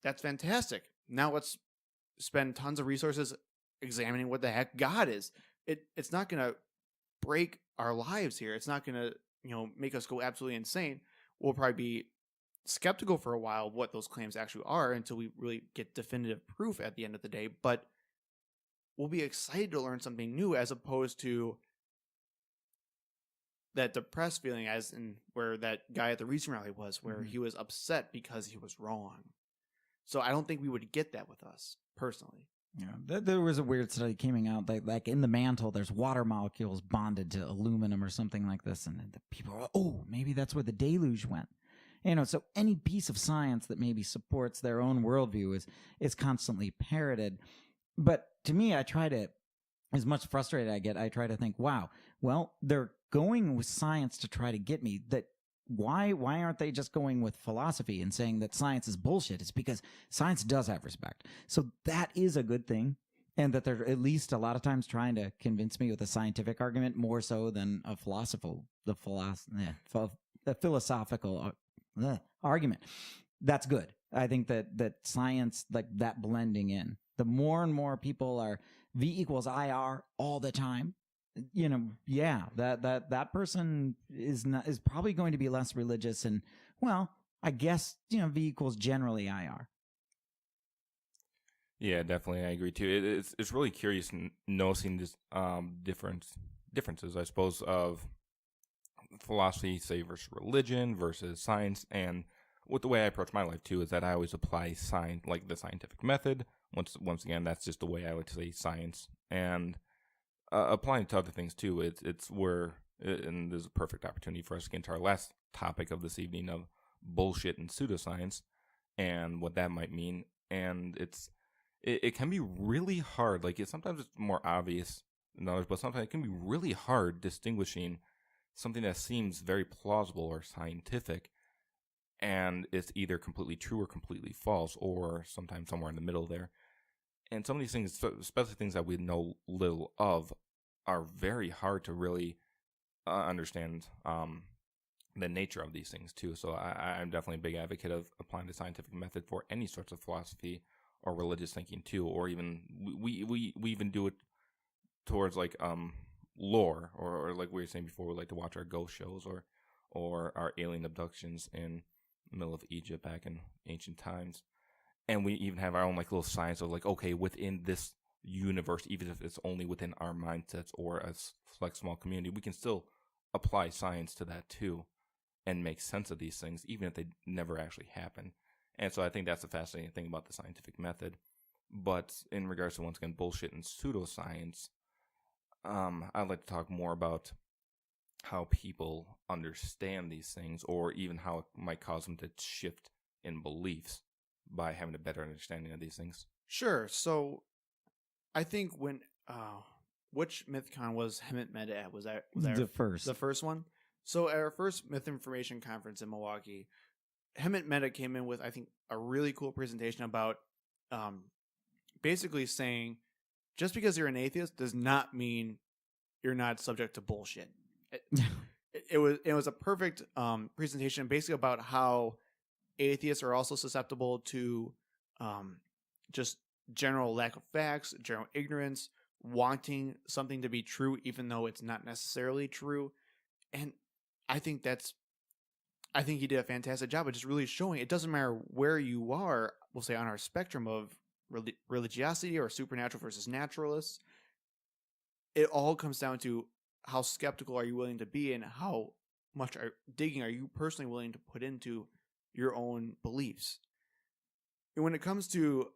That's fantastic. Now let's spend tons of resources examining what the heck God is. It's not going to break our lives here. It's not going to, make us go absolutely insane. We'll probably be skeptical for a while of what those claims actually are until we really get definitive proof at the end of the day. But we'll be excited to learn something new, as opposed to that depressed feeling, as in where that guy at the recent rally was, where he was upset because he was wrong. So I don't think we would get that with us, personally. Yeah, there was a weird study coming out that, like, in the mantle, there's water molecules bonded to aluminum or something like this, and the people are, maybe that's where the deluge went. So any piece of science that maybe supports their own worldview is constantly parroted. But to me, I try to, as much frustrated I get, I try to think, wow, well, they're going with science to try to get me. That why aren't they just going with philosophy and saying that science is bullshit? It's because science does have respect. So that is a good thing. And that they're at least a lot of times trying to convince me with a scientific argument more so than a philosophical argument. That's good. I think that science, like that blending in, the more and more people are V equals IR all the time, that person is probably going to be less religious. And well, I guess, V equals generally IR. Yeah, definitely, I agree too. It's really curious noticing this differences, I suppose, of philosophy, say, versus religion versus science. And with the way I approach my life too is that I always apply science, like the scientific method. Once again, that's just the way I like to say science, and applying to other things too. It's where, and there's a perfect opportunity for us to get into our last topic of this evening of bullshit and pseudoscience and what that might mean. And it can be really hard. Like, sometimes it's more obvious than others, but sometimes it can be really hard distinguishing something that seems very plausible or scientific, and it's either completely true or completely false, or sometimes somewhere in the middle there. And some of these things, especially things that we know little of, are very hard to really understand the nature of these things too. So I'm definitely a big advocate of applying the scientific method for any sorts of philosophy or religious thinking too, or even we even do it towards like lore, or like we were saying before, we like to watch our ghost shows or our alien abductions in the middle of Egypt back in ancient times. And we even have our own like little science of like, okay, within this universe, even if it's only within our mindsets or a like small community, we can still apply science to that too and make sense of these things, even if they never actually happen. And so I think that's the fascinating thing about the scientific method. But in regards to, once again, bullshit and pseudoscience, I'd like to talk more about how people understand these things, or even how it might cause them to shift in beliefs by having a better understanding of these things. Sure. So I think which MythCon was Hemet Meta at? Was that the first? The first one? So at our first Myth Information Conference in Milwaukee, Hemet Meta came in with, I think, a really cool presentation about basically saying just because you're an atheist does not mean you're not subject to bullshit. It was a perfect presentation basically about how atheists are also susceptible to just general lack of facts, general ignorance, wanting something to be true even though it's not necessarily true. And I think he did a fantastic job of just really showing it doesn't matter where you are, we'll say, on our spectrum of religiosity or supernatural versus naturalists. It all comes down to how skeptical are you willing to be, and how much digging are you personally willing to put into your own beliefs. And when it comes to,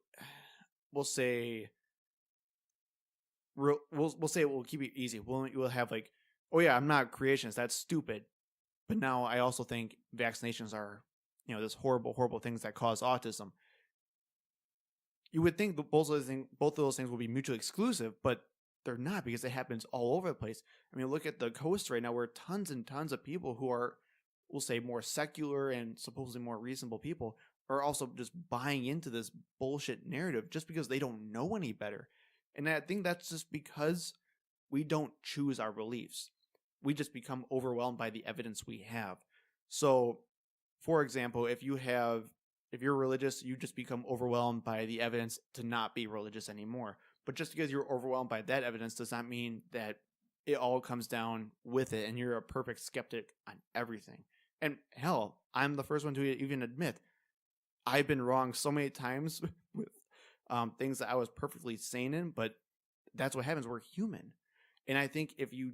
we'll say we'll keep it easy. We'll have like, oh yeah, I'm not a creationist, that's stupid. But now I also think vaccinations are, this horrible, horrible things that cause autism. You would think both of those things will be mutually exclusive, but they're not, because it happens all over the place. I mean, look at the coast right now, where tons and tons of people who are, we'll say, more secular and supposedly more reasonable people are also just buying into this bullshit narrative just because they don't know any better. And I think that's just because we don't choose our beliefs. We just become overwhelmed by the evidence we have. So, for example, if you're religious, you just become overwhelmed by the evidence to not be religious anymore. But just because you're overwhelmed by that evidence does not mean that it all comes down with it and you're a perfect skeptic on everything. And hell, I'm the first one to even admit I've been wrong so many times with things that I was perfectly sane in, but that's what happens. We're human. And I think if you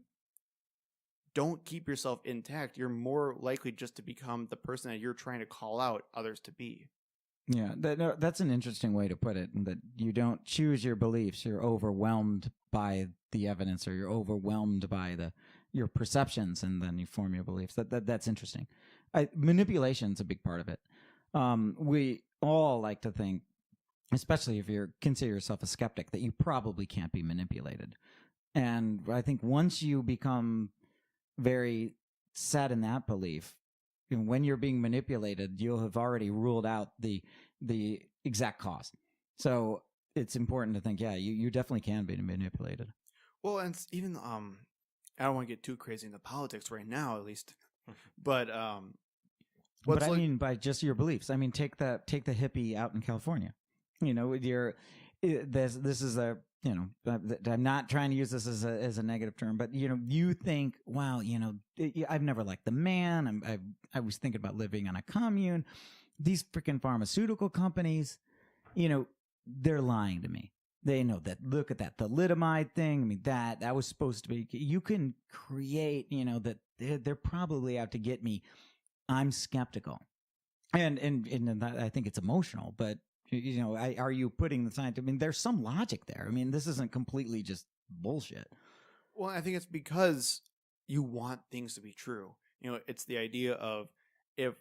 don't keep yourself intact, you're more likely just to become the person that you're trying to call out others to be. Yeah, that's an interesting way to put it, that you don't choose your beliefs. You're overwhelmed by the evidence, or you're overwhelmed by your perceptions, and then you form your beliefs. That's interesting. Manipulation's a big part of it. We all like to think, especially if you consider yourself a skeptic, that you probably can't be manipulated. And I think once you become very set in that belief, when you're being manipulated, you'll have already ruled out the exact cause. So it's important to think, yeah, you definitely can be manipulated. Well, and even I don't want to get too crazy into politics right now, at least, but But I mean, by just your beliefs. I mean, take the hippie out in California. With this is a, I'm not trying to use this as a negative term, but you think, wow, I've never liked the man. I was thinking about living on a commune. These freaking pharmaceutical companies, they're lying to me. They know that. Look at that thalidomide thing. I mean, that was supposed to be. You can create, that they're probably out to get me. I'm skeptical, and I think it's emotional, but are you putting the science? I mean, there's some logic there. I mean, this isn't completely just bullshit. Well, I think it's because you want things to be true. It's the idea of, if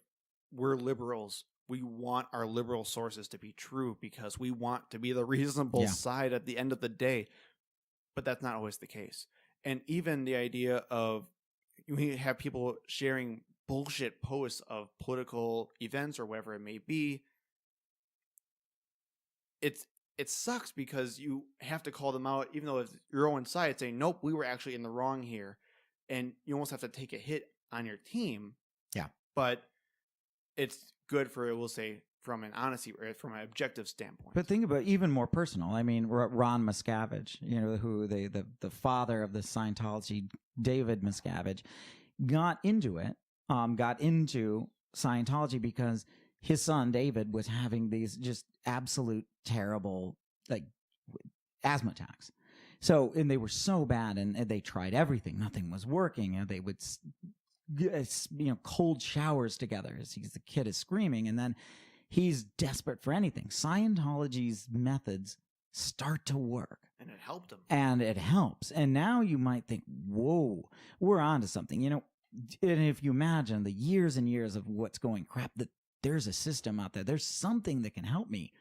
we're liberals, we want our liberal sources to be true because we want to be the reasonable side at the end of the day. But that's not always the case. And even the idea of, we have people sharing bullshit posts of political events or whatever it may be. It sucks because you have to call them out, even though it's your own side saying, nope, we were actually in the wrong here. And you almost have to take a hit on your team. Yeah. But it's good for, we'll say, from an honesty, or from an objective standpoint. But think about even more personal. I mean, Ron Miscavige, who the father of the Scientology, David Miscavige, got into Scientology because his son David was having these just absolute terrible, like, asthma attacks. So, and they were so bad, and they tried everything. Nothing was working. And they would, cold showers together as the kid is screaming. And then he's desperate for anything. Scientology's methods start to work. And it helped him. And it helps. And now you might think, whoa, we're on to something. And if you imagine the years and years of what's going crap, that there's a system out there. There's something that can help me.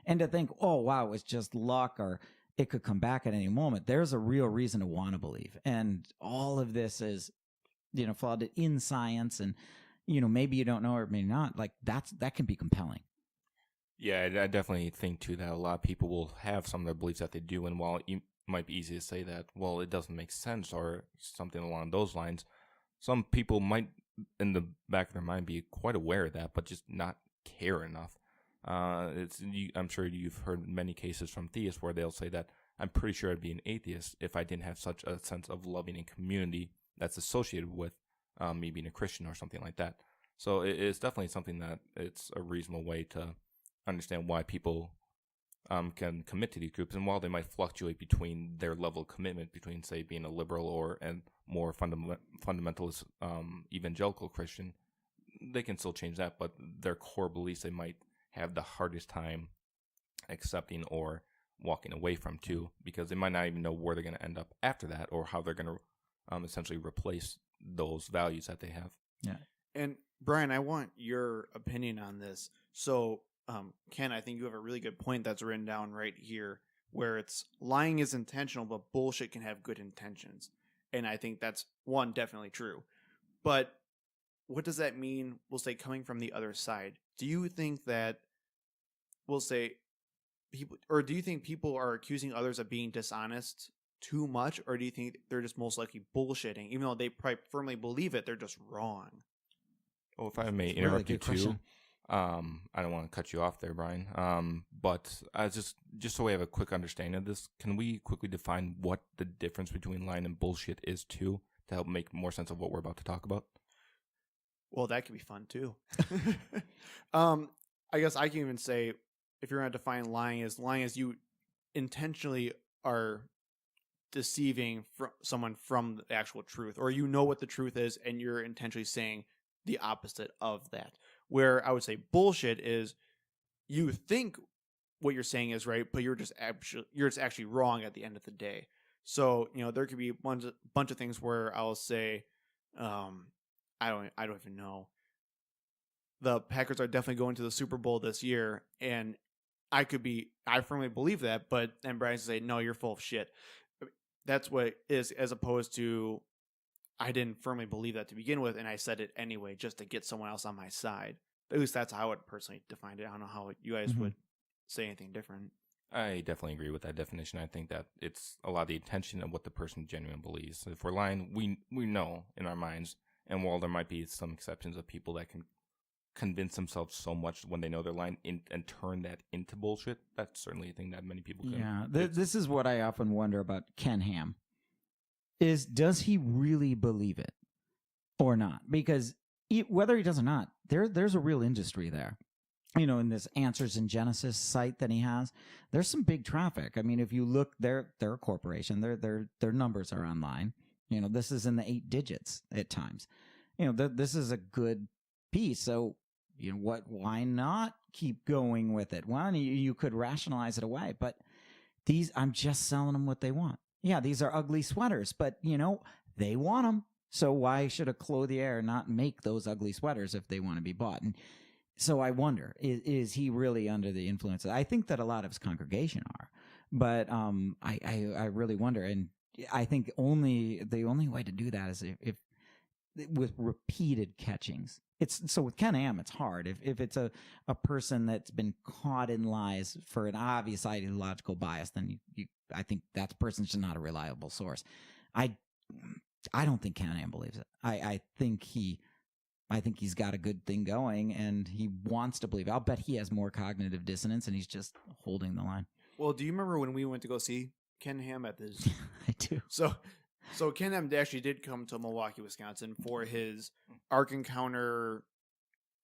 And to think, oh, wow, it's just luck, or it could come back at any moment. There's a real reason to want to believe. And all of this is, flawed in science. And, maybe you don't know, or maybe not. Like, that can be compelling. Yeah, I definitely think, too, that a lot of people will have some of their beliefs that they do. And while it might be easy to say that, well, it doesn't make sense or something along those lines, some people might, in the back of their mind, be quite aware of that, but just not care enough. I'm sure you've heard many cases from theists where they'll say that, I'm pretty sure I'd be an atheist if I didn't have such a sense of loving and community that's associated with me being a Christian or something like that. So it's definitely something that it's a reasonable way to understand why people can commit to these groups. And while they might fluctuate between their level of commitment between, say, being a liberal or a more fundamentalist evangelical Christian, they can still change that, but their core beliefs they might have the hardest time accepting or walking away from too, because they might not even know where they're going to end up after that, or how they're going to essentially replace those values that they have. Yeah. And Brian, I want your opinion on this. So, Ken, I think you have a really good point that's written down right here, where it's lying is intentional, but bullshit can have good intentions. And I think that's, one, definitely true. But what does that mean, we'll say, coming from the other side? Do you think that, we'll say, do you think people are accusing others of being dishonest too much? Or do you think they're just most likely bullshitting? Even though they probably firmly believe it, they're just wrong. Well, if I may interrupt you too, I don't want to cut you off there, Brian. But just so we have a quick understanding of this, can we quickly define what the difference between lying and bullshit is too, to help make more sense of what we're about to talk about? Well, that could be fun too. I guess I can even say, if you're going to define lying as you intentionally are deceiving someone from the actual truth, or what the truth is and you're intentionally saying the opposite of that. Where I would say bullshit is, you think what you're saying is right, but you're just actually wrong at the end of the day. So, there could be a bunch of things where I'll say, I don't even know. The Packers are definitely going to the Super Bowl this year, and I firmly believe that, but then Brian's say, no, you're full of shit. That's what it is, as opposed to I didn't firmly believe that to begin with, and I said it anyway just to get someone else on my side. At least that's how I would personally define it. I don't know how you guys would say anything different. I definitely agree with that definition. I think that it's a lot of the intention of what the person genuinely believes. If we're lying, we know in our minds, and while there might be some exceptions of people that can convince themselves so much when they know they're lying and turn that into bullshit, that's certainly a thing that many people can. Yeah, this is what I often wonder about Ken Ham. Does he really believe it or not? Because whether he does or not, there's a real industry there. In this Answers in Genesis site that he has, there's some big traffic. I mean, if you look, they're a corporation. Their numbers are online. This is in the 8 digits at times. This is a good piece. So, why not keep going with it? Well, you could rationalize it away, but I'm just selling them what they want. Yeah, these are ugly sweaters, but they want them. So why should a clothier not make those ugly sweaters if they want to be bought? And so I wonder, is he really under the influence? I think that a lot of his congregation are, but I really wonder. And I think the only way to do that is if with repeated catchings. So with Ken Ham, it's hard. If it's a person that's been caught in lies for an obvious ideological bias, then I think that person's just not a reliable source. I don't think Ken Ham believes it. I think he's got a good thing going, and he wants to believe it. I'll bet he has more cognitive dissonance, and he's just holding the line. Well, do you remember when we went to go see Ken Ham at this? I do. So Ken Ham actually did come to Milwaukee, Wisconsin for his Ark Encounter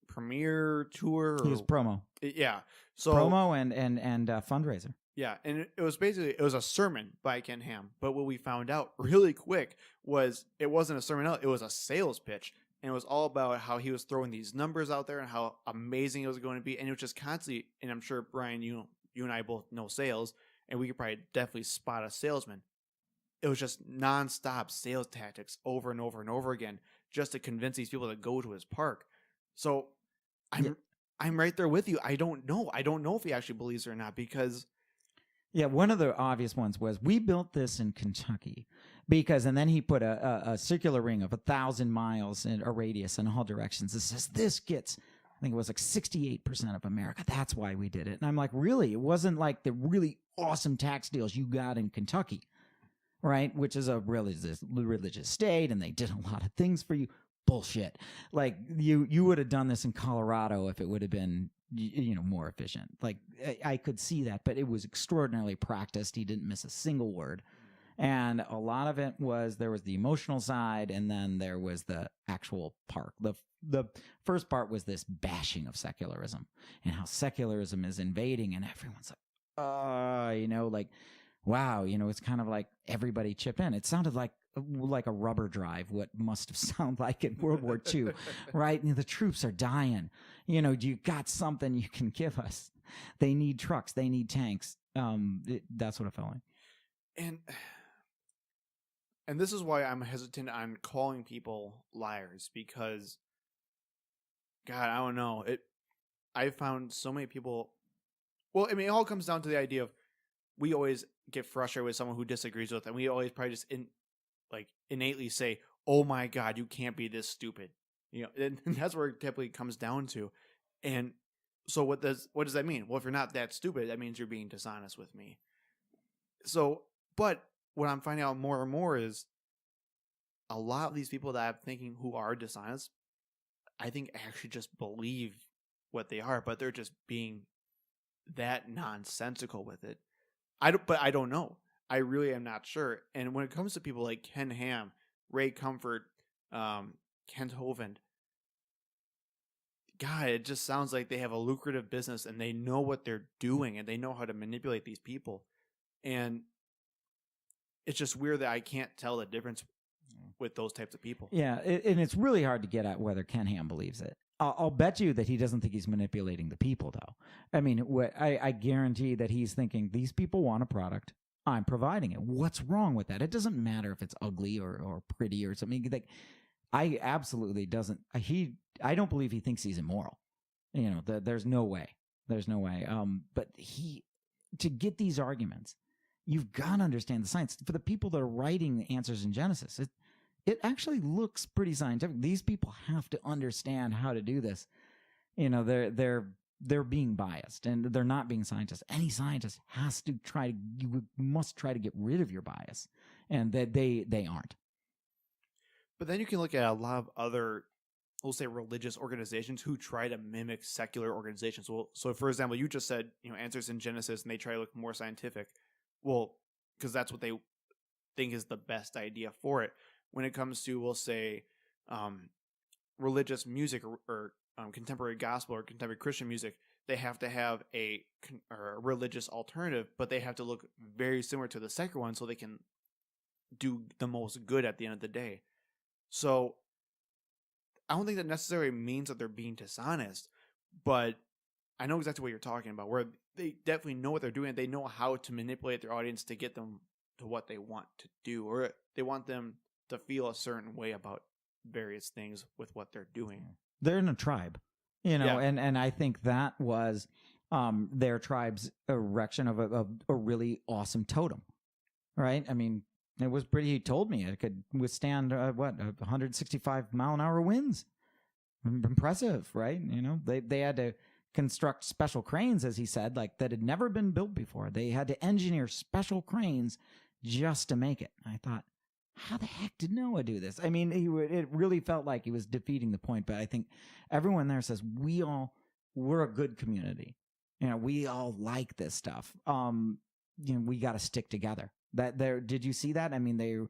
premiere tour. He was promo. Yeah. So promo and fundraiser. Yeah, and it was a sermon by Ken Ham. But what we found out really quick was it wasn't a sermon, it was a sales pitch. And it was all about how he was throwing these numbers out there and how amazing it was going to be. And it was just constantly, and I'm sure, Brian, you and I both know sales, and we could probably definitely spot a salesman. It was just nonstop sales tactics over and over and over again just to convince these people to go to his park. So I'm right there with you. I don't know. I don't know if he actually believes it or not because... Yeah, one of the obvious ones was we built this in Kentucky and then he put a circular ring of 1,000 miles in a radius in all directions. It says this gets, I think it was like 68% of America. That's why we did it. And I'm like, really? It wasn't like the really awesome tax deals you got in Kentucky, right? Which is a religious state, and they did a lot of things for you. Bullshit. Like you would have done this in Colorado if it would have been more efficient. Like I could see that, but it was extraordinarily practiced. He didn't miss a single word. And a lot of it there was the emotional side, and then there was the actual part. The first part was this bashing of secularism and how secularism is invading, and everyone's like, wow, it's kind of like everybody chipped in. It sounded like a rubber drive, what must have sounded like in World War II, right? The troops are dying. You got something you can give us. They need trucks. They need tanks. That's what it felt like. And this is why I'm hesitant on calling people liars, because, God, I don't know. I found so many people. Well, I mean, it all comes down to the idea of we always get frustrated with someone who disagrees with, and we always probably just innately say, "Oh my God, you can't be this stupid," and that's where it typically comes down to. And so, what does that mean? Well, if you're not that stupid, that means you're being dishonest with me. So, but what I'm finding out more and more is a lot of these people that I'm thinking who are dishonest, I think actually just believe what they are, but they're just being that nonsensical with it. But I don't know. I really am not sure. And when it comes to people like Ken Ham, Ray Comfort, Kent Hovind, God, it just sounds like they have a lucrative business and they know what they're doing and they know how to manipulate these people. And it's just weird that I can't tell the difference with those types of people. Yeah, and it's really hard to get at whether Ken Ham believes it. I'll bet you that he doesn't think he's manipulating the people, though. I mean, I guarantee that he's thinking these people want a product. I'm providing it. What's wrong with that? It doesn't matter if it's ugly or pretty or something. Like, I absolutely doesn't. I don't believe he thinks he's immoral. There's no way. There's no way. But to get these arguments, you've got to understand the science. For the people that are writing the answers in Genesis, it actually looks pretty scientific. These people have to understand how to do this. They're being biased, and they're not being scientists. Any scientist must try to get rid of your bias, and that they aren't. But then you can look at a lot of other, we'll say, religious organizations who try to mimic secular organizations. Well, so for example, you just said, answers in Genesis, and they try to look more scientific. Well, because that's what they think is the best idea for it. When it comes to, we'll say, religious music or contemporary gospel or contemporary Christian music, they have to have a religious alternative, but they have to look very similar to the secular one so they can do the most good at the end of the day. So I don't think that necessarily means that they're being dishonest, but I know exactly what you're talking about, where they definitely know what they're doing. They know how to manipulate their audience to get them to what they want to do, or they want them to feel a certain way about various things with what they're doing. They're in a tribe, Yeah. and I think that was their tribe's erection of a really awesome totem, right? I mean, it was pretty. He told me it could withstand 165-mile-an-hour winds. Impressive, right? They had to construct special cranes, as he said, like that had never been built before. They had to engineer special cranes just to make it. I thought, how the heck did Noah do this? I mean, it really felt like he was defeating the point. But I think everyone there says we're a good community. We all like this stuff. We got to stick together. Did you see that? I mean, I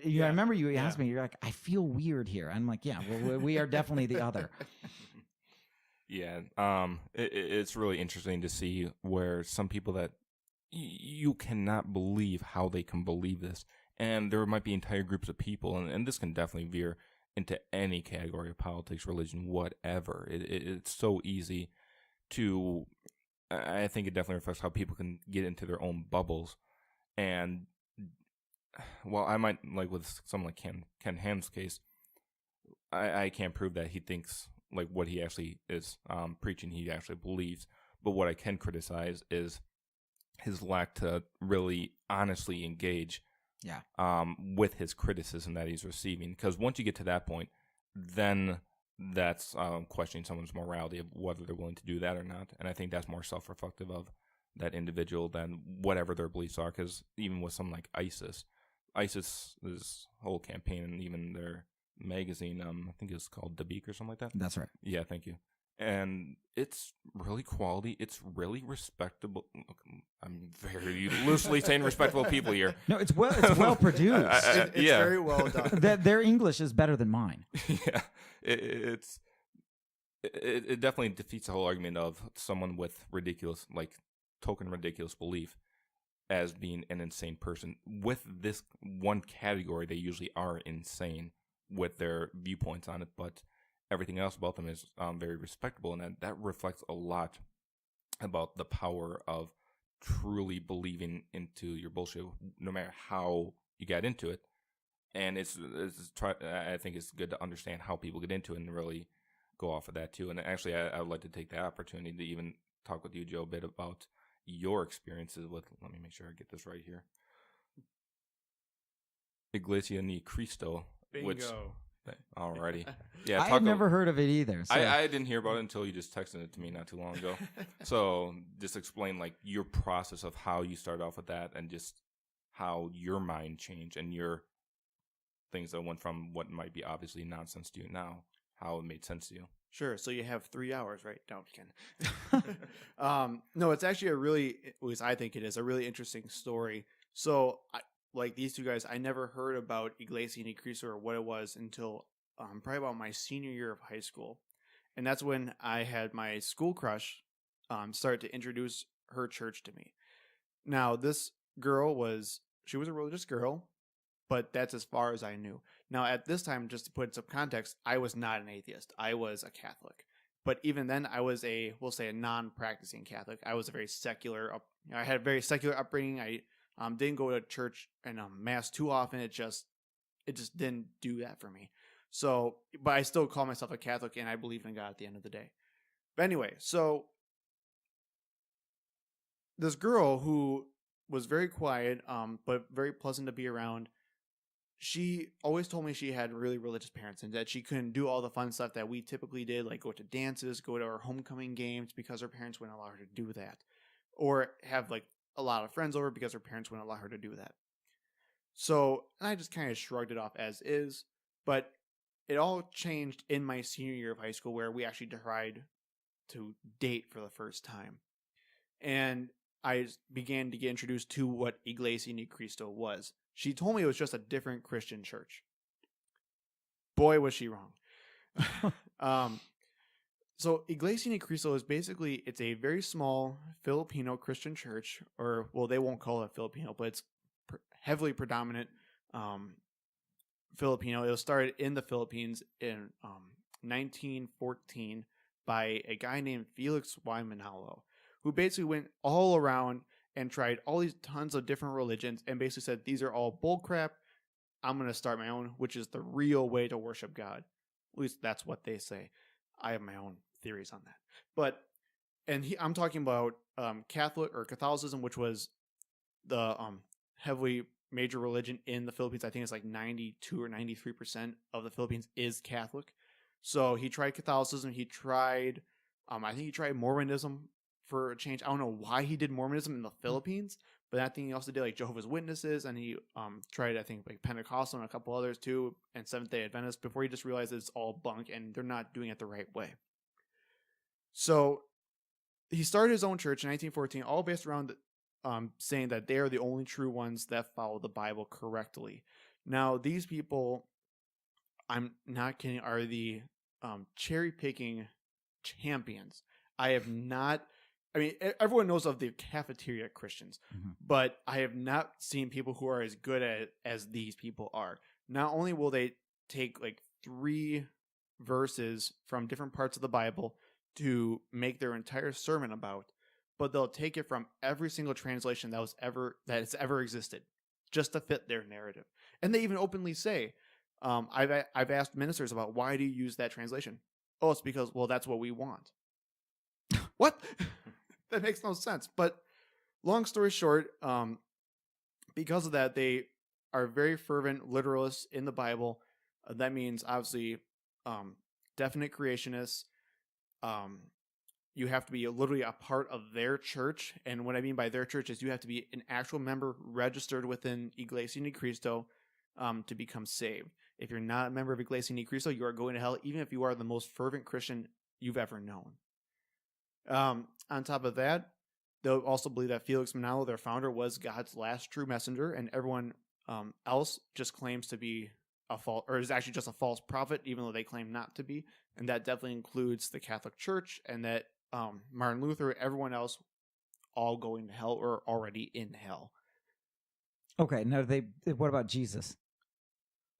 remember you asked me. You're like, I feel weird here. I'm like, yeah, well, we are definitely the other. Yeah, it's really interesting to see where some people that you cannot believe how they can believe this. And there might be entire groups of people, and this can definitely veer into any category of politics, religion, whatever. It's so easy to, I think it definitely reflects how people can get into their own bubbles. And, well, I might, like with someone like Ken Ham's case, I can't prove that he thinks, like, what he actually is preaching, he actually believes. But what I can criticize is his lack to really honestly engage with his criticism that he's receiving. Because once you get to that point, then that's questioning someone's morality of whether they're willing to do that or not. And I think that's more self-reflective of that individual than whatever their beliefs are. Because even with something like ISIS's whole campaign and even their magazine, I think it's called The Beak or something like that. That's right. Yeah, thank you. And it's really quality. It's really respectable. I'm very loosely saying respectable people here. No, it's well produced. It's very well done. Their English is better than mine. Yeah, it definitely defeats the whole argument of someone with ridiculous, like token ridiculous belief as being an insane person. With this one category, they usually are insane with their viewpoints on it, but everything else about them is very respectable, and that reflects a lot about the power of truly believing into your bullshit, no matter how you got into it. And I think it's good to understand how people get into it and really go off of that too. And actually, I would like to take the opportunity to even talk with you, Joe, a bit about your experiences with. Let me make sure I get this right here. Iglesia Ni Cristo. Bingo. Which, alrighty. Yeah, I had never heard of it either. So. I didn't hear about it until you just texted it to me not too long ago. So just explain like your process of how you started off with that and just how your mind changed and your things that went from what might be obviously nonsense to you now, how it made sense to you. Sure. So you have 3 hours, right? No, Ken. No, it's actually at least I think it is a really interesting story. So like these two guys, I never heard about Iglesia Ni Cristo or what it was until probably about my senior year of high school. And that's when I had my school crush start to introduce her church to me. Now, this girl she was a religious girl, but that's as far as I knew. Now, at this time, just to put in some context, I was not an atheist. I was a Catholic. But even then, I was we'll say a non-practicing Catholic. I was a very secular, I had a very secular upbringing. I Didn't go to church and mass too often. It just didn't do that for me. So, but I still call myself a Catholic, and I believe in God at the end of the day. But anyway, so this girl who was very quiet, but very pleasant to be around, she always told me she had really religious parents and that she couldn't do all the fun stuff that we typically did, like go to dances, go to our homecoming games, because her parents wouldn't allow her to do that, or have like a lot of friends over because her parents wouldn't allow her to do that. So I just kind of shrugged it off as is, but it all changed in my senior year of high school, where we actually tried to date for the first time. And I began to get introduced to what Iglesia Ni Cristo was. She told me it was just a different Christian church. Boy, was she wrong. So Iglesia Ni Cristo is basically, it's a very small Filipino Christian church, or, well, they won't call it Filipino, but it's heavily predominant Filipino. It was started in the Philippines in 1914 by a guy named Felix Y. Manalo, who basically went all around and tried all these tons of different religions and basically said, these are all bullcrap. I'm going to start my own, which is the real way to worship God. At least that's what they say. I have my own theories on that. But, I'm talking about Catholic or Catholicism, which was the heavily major religion in the Philippines. I think it's like 92 or 93% of the Philippines is Catholic. So he tried Catholicism. He tried, I think he tried Mormonism for a change. I don't know why he did Mormonism in the Philippines, but I think he also did like Jehovah's Witnesses, and he tried, I think, like Pentecostal and a couple others too, and Seventh-day Adventist, before he just realized it's all bunk and they're not doing it the right way. So he started his own church in 1914, all based around saying that they are the only true ones that follow the Bible correctly. Now, these people, I'm not kidding, are the cherry-picking champions. Everyone knows of the cafeteria Christians, but I have not seen people who are as good at it as these people are. Not only will they take like 3 verses from different parts of the Bible to make their entire sermon about, but they'll take it from every single translation that has ever existed, just to fit their narrative. And they even openly say, I've asked ministers about, why do you use that translation? Oh, it's because, well, that's what we want. What? That makes no sense. But long story short, because of that, they are very fervent literalists in the Bible. That means obviously definite creationists. You have to be literally a part of their church. And what I mean by their church is you have to be an actual member registered within Iglesia Ni Cristo to become saved. If you're not a member of Iglesia Ni Cristo, you are going to hell, even if you are the most fervent Christian you've ever known. On top of that, they'll also believe that Felix Manalo, their founder, was God's last true messenger, and everyone else just claims to be a false, or is actually just a false prophet, even though they claim not to be. And that definitely includes the Catholic Church, and that Martin Luther, everyone else, all going to hell or already in hell. Okay, now what about Jesus?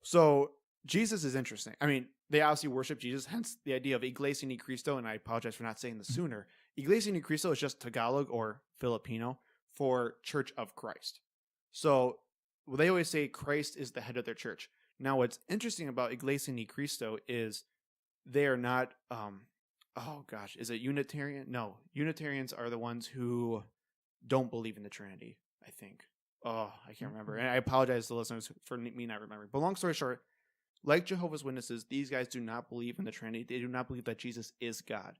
So Jesus is interesting. I mean, they obviously worship Jesus, hence the idea of Iglesia Ni Cristo, and I apologize for not saying this sooner. Iglesia Ni Cristo is just Tagalog or Filipino for Church of Christ. So they always say Christ is the head of their church. Now, what's interesting about Iglesia Ni Cristo is they are not, is it Unitarian? No, Unitarians are the ones who don't believe in the Trinity, I think. Oh, I can't remember. And I apologize to listeners for me not remembering. But long story short, like Jehovah's Witnesses, these guys do not believe in the Trinity. They do not believe that Jesus is God,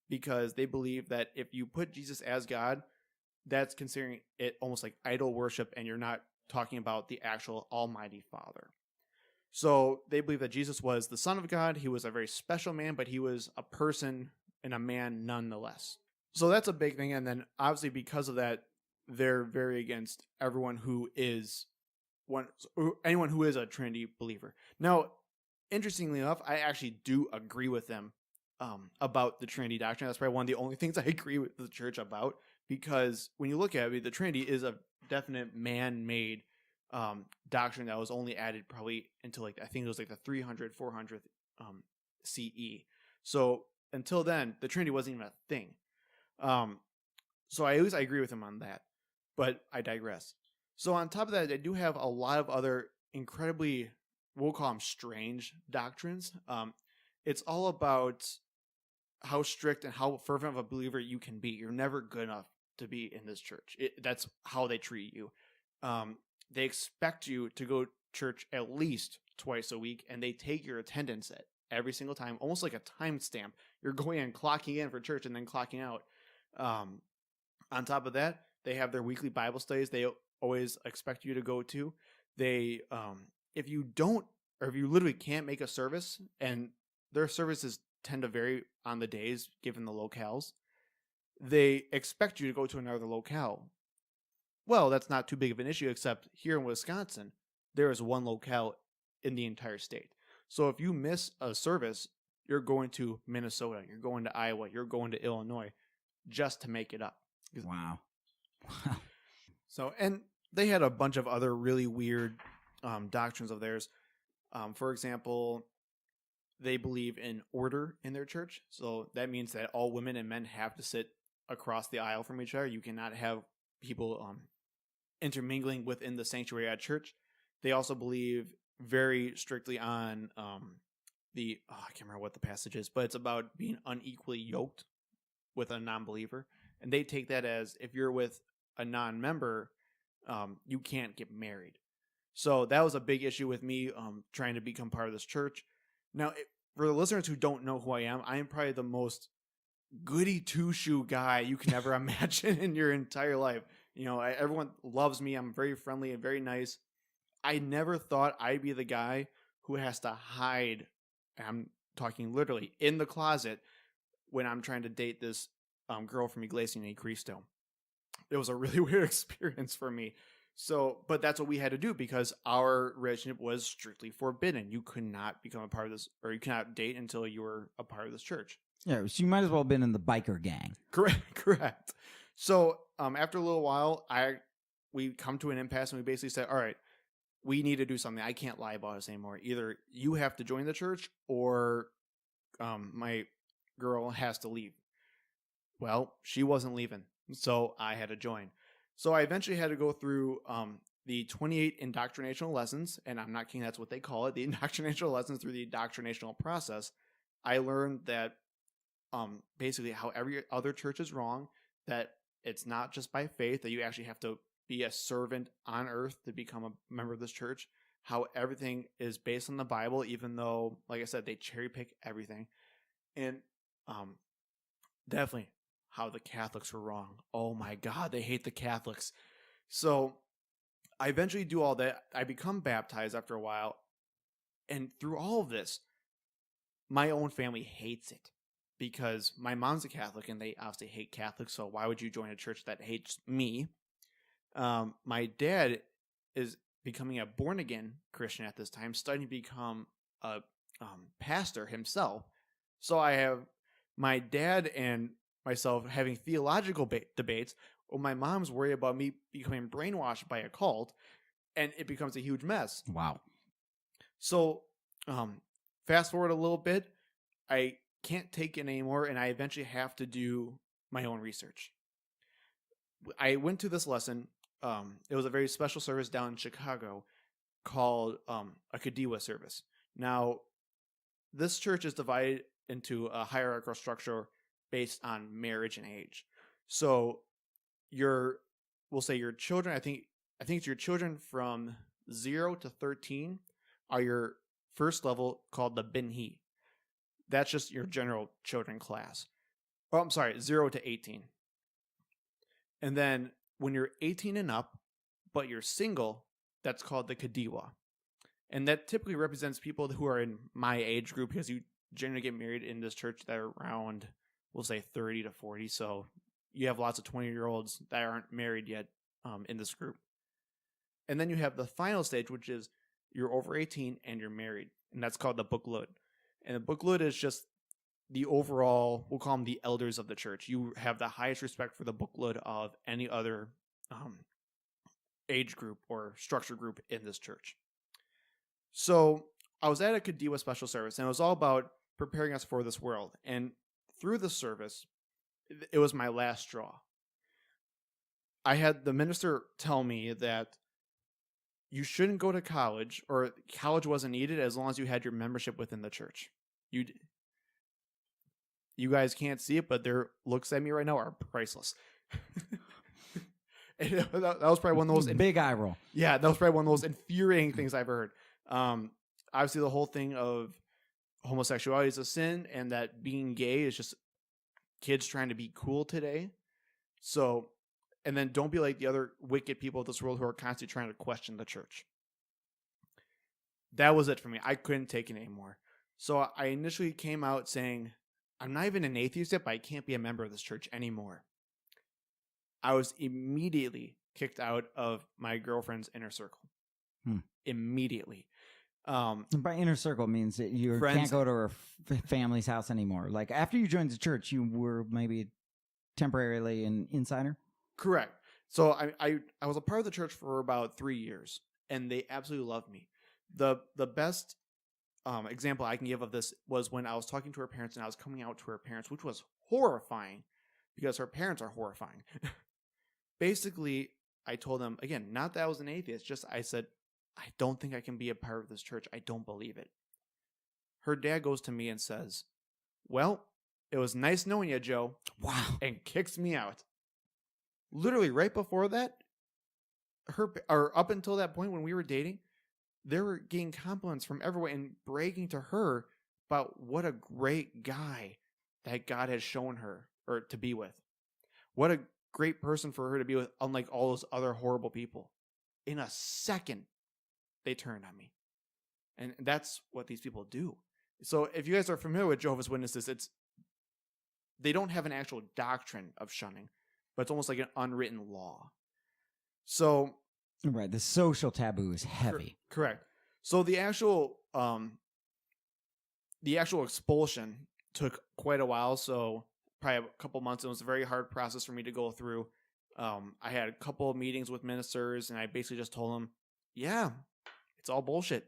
because they believe that if you put Jesus as God, that's considering it almost like idol worship, and you're not talking about the actual Almighty Father. So they believe that Jesus was the Son of God. He was a very special man, but he was a person and a man nonetheless. So that's a big thing. And then obviously because of that, they're very against anyone who is a Trinity believer. Now, interestingly enough, I actually do agree with them about the Trinity doctrine. That's probably one of the only things I agree with the church about, because when you look at it, the Trinity is a definite man-made doctrine that was only added probably until I think it was like the 300, 400 CE. So until then, the Trinity wasn't even a thing. So I agree with him on that, but I digress. So on top of that, they do have a lot of other incredibly, we'll call them strange doctrines. It's all about how strict and how fervent of a believer you can be. You're never good enough to be in this church. That's how they treat you. They expect you to go to church at least twice a week, and they take your attendance at every single time, almost like a timestamp. You're going and clocking in for church and then clocking out. On top of that, they have their weekly Bible studies they always expect you to go to. They, if you don't, or if you literally can't make a service, and their services tend to vary on the days given the locales, they expect you to go to another locale. Well, that's not too big of an issue, except here in Wisconsin, there is one locale in the entire state. So if you miss a service, you're going to Minnesota, you're going to Iowa, you're going to Illinois just to make it up. Wow. So, and they had a bunch of other really weird doctrines of theirs. For example, they believe in order in their church. So that means that all women and men have to sit across the aisle from each other. You cannot have people intermingling within the sanctuary at church. They also believe very strictly on I can't remember what the passage is, but it's about being unequally yoked with a non-believer. And they take that as if you're with a non-member, you can't get married. So that was a big issue with me trying to become part of this church. Now, for the listeners who don't know who I am probably the most goody two-shoe guy you can ever imagine in your entire life. You know, everyone loves me. I'm very friendly and very nice. I never thought I'd be the guy who has to hide, I'm talking literally, in the closet when I'm trying to date this girl from Iglesia Ni Cristo. It was a really weird experience for me. So, but that's what we had to do because our relationship was strictly forbidden. You could not become a part of this, or you cannot date until you were a part of this church. Yeah, so you might as well have been in the biker gang. Correct. So, after a little while, we come to an impasse, and we basically said, all right, we need to do something. I can't lie about this anymore. Either you have to join the church, or my girl has to leave. Well, she wasn't leaving, so I had to join. So I eventually had to go through the 28 indoctrinational lessons, and I'm not kidding, that's what they call it, the indoctrinational lessons through the indoctrinational process. I learned that basically how every other church is wrong, that it's not just by faith, that you actually have to be a servant on earth to become a member of this church, how everything is based on the Bible, even though, like I said, they cherry pick everything. And definitely how the Catholics were wrong. Oh my God, they hate the Catholics. So I eventually do all that. I become baptized after a while. And through all of this, my own family hates it because my mom's a Catholic and they obviously hate Catholics. So why would you join a church that hates me? My dad is becoming a born-again Christian at this time, starting to become a pastor himself. So I have my dad and myself having theological debates, or my mom's worried about me becoming brainwashed by a cult, and it becomes a huge mess. Wow. So fast forward a little bit, I can't take it anymore, and I eventually have to do my own research. I went to this lesson. It was a very special service down in Chicago called a Kadiwa service. Now, this church is divided into a hierarchical structure based on marriage and age. So we'll say your children, I think it's your children from 0 to 13 are your first level, called the Binhi. That's just your general children class. Oh, I'm sorry, 0 to 18. And then when you're 18 and up, but you're single, that's called the Kadiwa. And that typically represents people who are in my age group, because you generally get married in this church that are around, we'll say 30 to 40. So you have lots of 20-year-olds that aren't married yet in this group. And then you have the final stage, which is you're over 18 and you're married. And that's called the Buklud. And the Buklud is just the overall, we'll call them the elders of the church. You have the highest respect for the Buklud of any other age group or structure group in this church. So I was at a Kadiwa special service, and it was all about preparing us for this world. And through the service, it was my last straw. I had the minister tell me that you shouldn't go to college, or college wasn't needed as long as you had your membership within the church. You guys can't see it, but their looks at me right now are priceless. And that was probably one of those big eye roll. Yeah, that was probably one of those infuriating things I've heard. Obviously, the whole thing of homosexuality is a sin, and that being gay is just kids trying to be cool today. So, and then don't be like the other wicked people of this world who are constantly trying to question the church. That was it for me. I couldn't take it anymore. So I initially came out saying, I'm not even an atheist yet, but I can't be a member of this church anymore. I was immediately kicked out of my girlfriend's inner circle. Immediately. By inner circle means that you can't go to her family's house anymore. Like after you joined the church, you were maybe temporarily an insider? Correct. So I was a part of the church for about 3 years, and they absolutely loved me. The best example I can give of this was when I was talking to her parents, and I was coming out to her parents, which was horrifying because her parents are horrifying. Basically, I told them, again, not that I was an atheist, just I said, I don't think I can be a part of this church. I don't believe it. Her dad goes to me and says, well, it was nice knowing you, Joe. Wow. And kicks me out. Literally right before that, up until that point when we were dating, they were getting compliments from everyone and bragging to her about what a great guy that God has shown her or to be with. What a great person for her to be with, unlike all those other horrible people. In a second, they turned on me. And that's what these people do. So if you guys are familiar with Jehovah's Witnesses, they don't have an actual doctrine of shunning, but it's almost like an unwritten law. So right, the social taboo is heavy. Correct. So the actual expulsion took quite a while, so probably a couple months. It was a very hard process for me to go through. I had a couple of meetings with ministers, and I basically just told them, yeah, it's all bullshit.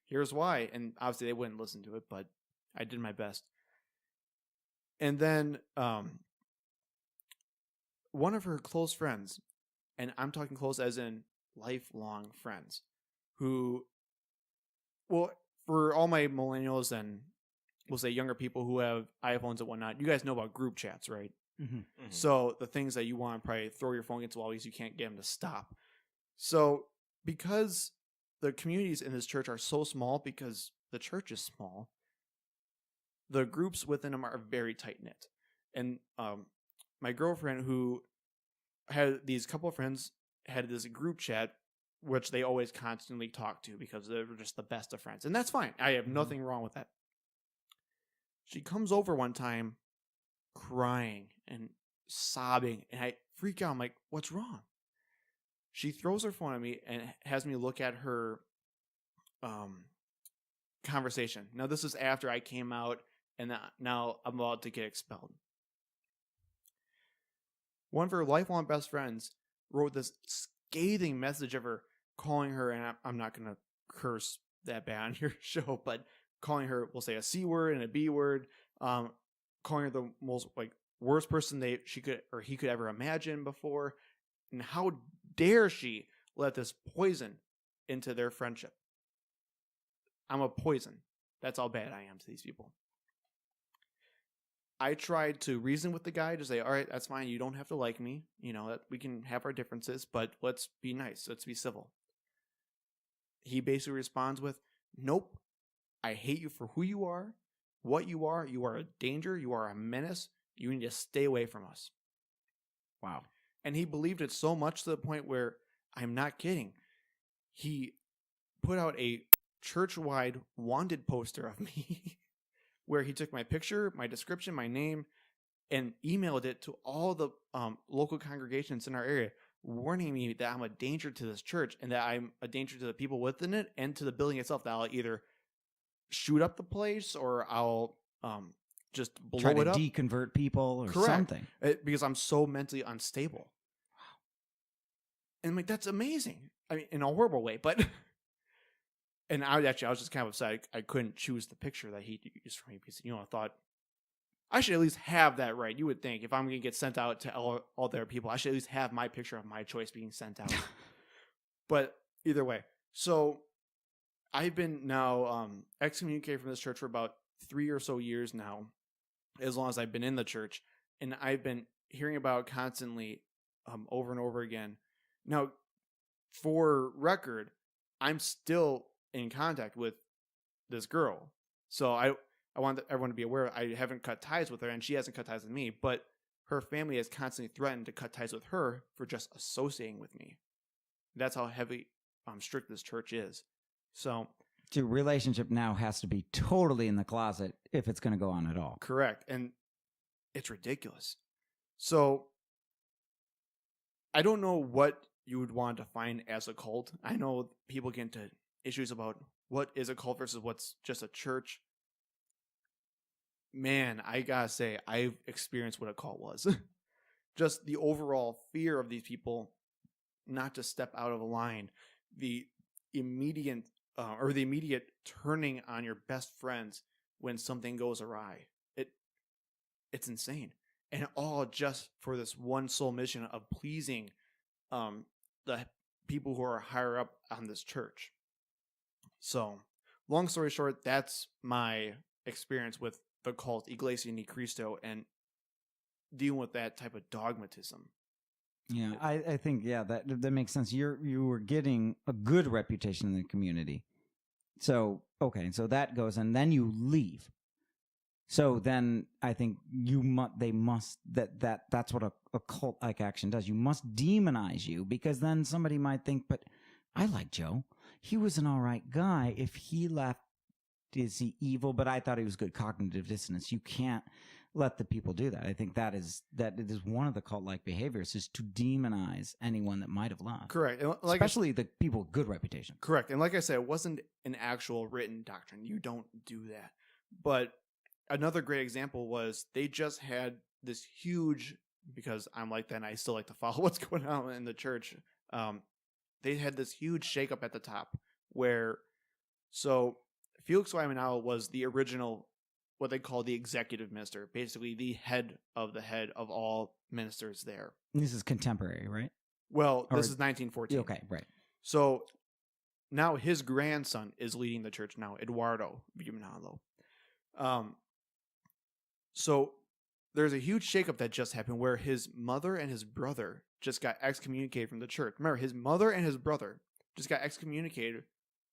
Here's why. And obviously they wouldn't listen to it, but I did my best. And then one of her close friends, and I'm talking close as in lifelong friends, who, well, for all my millennials and we'll say younger people who have iPhones and whatnot, you guys know about group chats, right? Mm-hmm. Mm-hmm. So the things that you want to probably throw your phone against the wall because you can't get them to stop. So because the communities in this church are so small, because the church is small, the groups within them are very tight knit. And my girlfriend, who had these couple of friends, had this group chat which they always constantly talk to because they're just the best of friends, and that's fine. I have nothing wrong with that. She comes over one time crying and sobbing, and I freak out. I'm like, what's wrong? She throws her phone at me and has me look at her conversation. Now, this is after I came out, and now I'm about to get expelled. One of her lifelong best friends wrote this scathing message of her, calling her, and I'm not going to curse that bad on your show, but calling her, we'll say, a C word and a B word, calling her the most worst person he could ever imagine before. And how dare she let this poison into their friendship? I'm a poison. That's how bad I am to these people. I tried to reason with the guy to say, all right, that's fine. You don't have to like me. We can have our differences, but let's be nice. Let's be civil. He basically responds with, nope, I hate you for who you are, what you are. You are a danger. You are a menace. You need to stay away from us. Wow. And he believed it so much to the point where, I'm not kidding, he put out a church-wide wanted poster of me where he took my picture, my description, my name, and emailed it to all the local congregations in our area, warning me that I'm a danger to this church and that I'm a danger to the people within it and to the building itself, that I'll either shoot up the place or I'll just blow Try it to up. deconvert people or Correct. something. Because I'm so mentally unstable. Wow. And I'm like, that's amazing. I mean, in a horrible way, but... And I was just kind of upset I couldn't choose the picture that he used for me because, I thought I should at least have that right. You would think if I'm going to get sent out to all their people, I should at least have my picture of my choice being sent out. But either way. So I've been now excommunicated from this church for about 3 or so years now, as long as I've been in the church, and I've been hearing about it constantly over and over again. Now, for record, I'm still in contact with this girl. So I want everyone to be aware I haven't cut ties with her, and she hasn't cut ties with me, but her family has constantly threatened to cut ties with her for just associating with me. That's how heavy strict this church is. So Your relationship now has to be totally in the closet if it's going to go on at all. correct. And it's ridiculous. So I don't know what you would want to define as a cult. I know people get into issues about what is a cult versus what's just a church. Man, I gotta say, I've experienced what a cult was. Just the overall fear of these people not to step out of line, the immediate turning on your best friends when something goes awry. It's insane, and all just for this one sole mission of pleasing the people who are higher up on this church. So, long story short, that's my experience with the cult Iglesia Ni Cristo and dealing with that type of dogmatism. Yeah, I think that makes sense. You were getting a good reputation in the community, so okay, so that goes, and then you leave. So then I think that's what a cult like action does. You must demonize you, because then somebody might think, but I like Joe. He was an all right guy. If he left, is he evil? But I thought he was good. Cognitive dissonance. You can't let the people do that. I think that is one of the cult-like behaviors, is to demonize anyone that might have left. Correct. And Especially the people with good reputation. Correct. And like I said, it wasn't an actual written doctrine. You don't do that. But another great example was they just had this huge, because I'm like that and I still like to follow what's going on in the church. They had this huge shakeup at the top where, so Felix Waimanalo was the original, what they call the executive minister, basically the head of all ministers there. This is contemporary, right? Well, this is 1914. Okay, right. So now his grandson is leading the church now, Eduardo Waimanalo. So there's a huge shakeup that just happened where his mother and his brother just got excommunicated from the church. Remember, his mother and his brother just got excommunicated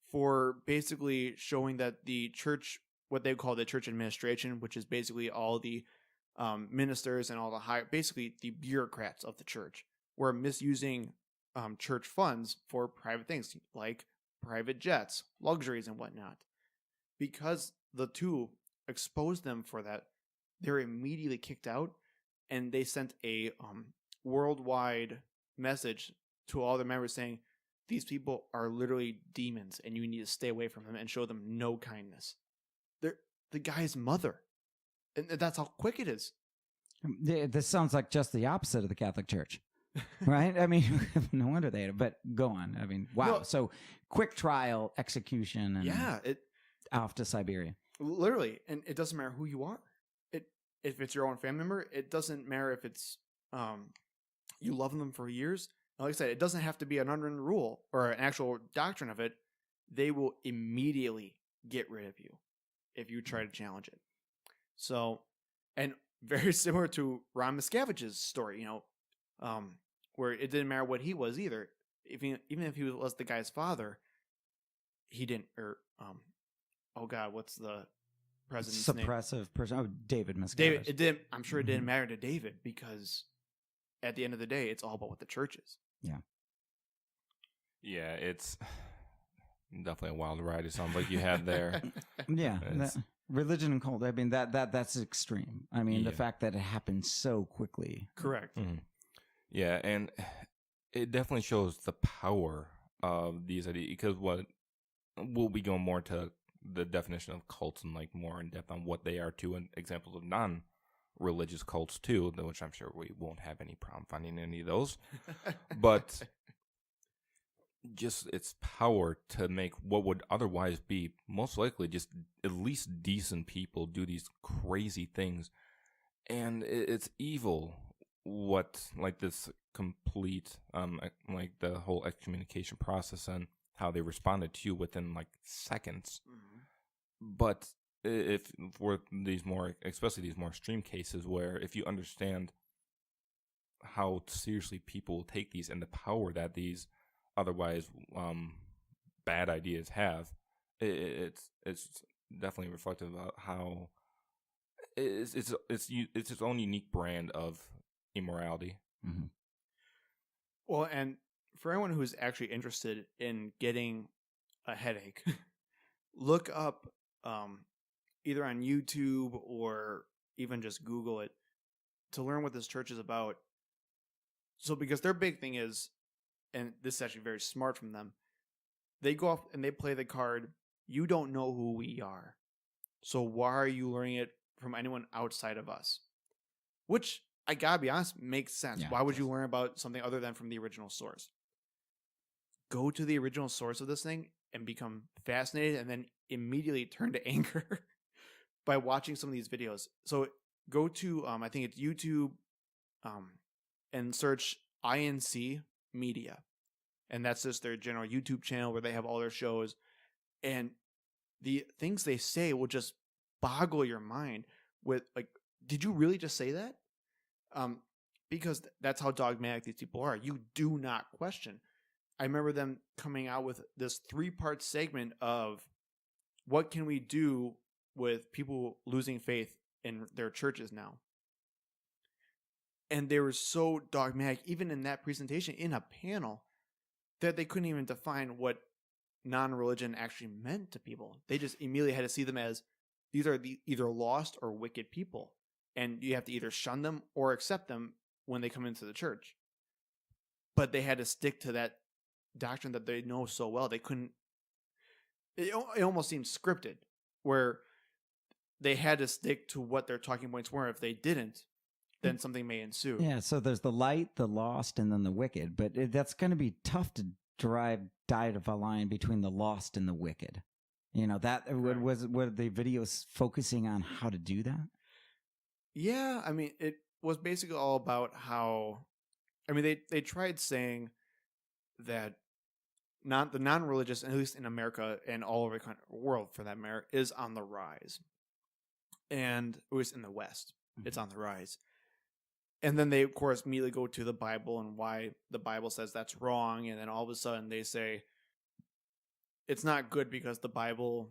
for basically showing that the church, what they call the church administration, which is basically all the ministers and all the basically the bureaucrats of the church, were misusing church funds for private things like private jets, luxuries, and whatnot. Because the two exposed them for that, they were immediately kicked out, and they sent a worldwide message to all their members saying, these people are literally demons and you need to stay away from them and show them no kindness. They're the guy's mother. And that's how quick it is. This sounds like just the opposite of the Catholic Church, right? I mean, no wonder they had it, but go on. I mean, wow. No, so quick trial, execution, and off to Siberia. Literally. And it doesn't matter who you are. If it's your own family member, it doesn't matter if it's you love them for years. Like I said, it doesn't have to be an unwritten rule or an actual doctrine of it. They will immediately get rid of you if you try to challenge it. So, and very similar to Ron Miscavige's story, where it didn't matter what he was either. Even if he was the guy's father, he didn't. Or oh God, what's the president's suppressive person? Oh, David Miscavige. David. It didn't. I'm sure it didn't matter to David, because at the end of the day, it's all about what the church is. Yeah. Yeah, it's definitely a wild ride. It sounds like you had there. Yeah, religion and cult. I mean, that's extreme. I mean, the fact that it happened so quickly. Correct. Mm-hmm. Yeah, and it definitely shows the power of these ideas, because we'll be going more to the definition of cults and like more in depth on what they are too, and examples of non-religious cults too, which I'm sure we won't have any problem finding any of those. But just its power to make what would otherwise be most likely just at least decent people do these crazy things. And it's evil what like this complete like the whole excommunication process and how they responded to you within like seconds. Mm-hmm. But if for these more, especially these more extreme cases, where if you understand how seriously people take these and the power that these otherwise bad ideas have, it's definitely reflective about how it's its own unique brand of immorality. Mm-hmm. Well, and for anyone who's actually interested in getting a headache, look up either on YouTube or even just Google it to learn what this church is about. So, because their big thing is, and this is actually very smart from them, they go off and they play the card, you don't know who we are. So why are you learning it from anyone outside of us? Which, I gotta be honest, makes sense. Yeah, why would you learn about something other than from the original source? Go to the original source of this thing and become fascinated, and then immediately turn to anger by watching some of these videos. So go to, I think it's YouTube, and search INC Media. And that's just their general YouTube channel where they have all their shows. And the things they say will just boggle your mind with, like, did you really just say that? Because that's how dogmatic these people are. You do not question. I remember them coming out with this 3-part segment of what can we do with people losing faith in their churches now. And they were so dogmatic, even in that presentation, in a panel, that they couldn't even define what non-religion actually meant to people. They just immediately had to see them as these are either lost or wicked people. And you have to either shun them or accept them when they come into the church. But they had to stick to that doctrine that they know so well. They couldn't. It almost seemed scripted, where they had to stick to what their talking points were. If they didn't, then something may ensue. Yeah, so there's the light, the lost, and then the wicked. But that's going to be tough to dive a line between the lost and the wicked. You know, that were the videos focusing on how to do that? Yeah, I mean, it was basically all about how, I mean, they tried saying that the non-religious, at least in America and all over the world for that matter, is on the rise. And at least in the West, it's on the rise. And then they, of course, immediately go to the Bible and why the Bible says that's wrong. And then all of a sudden they say it's not good because the Bible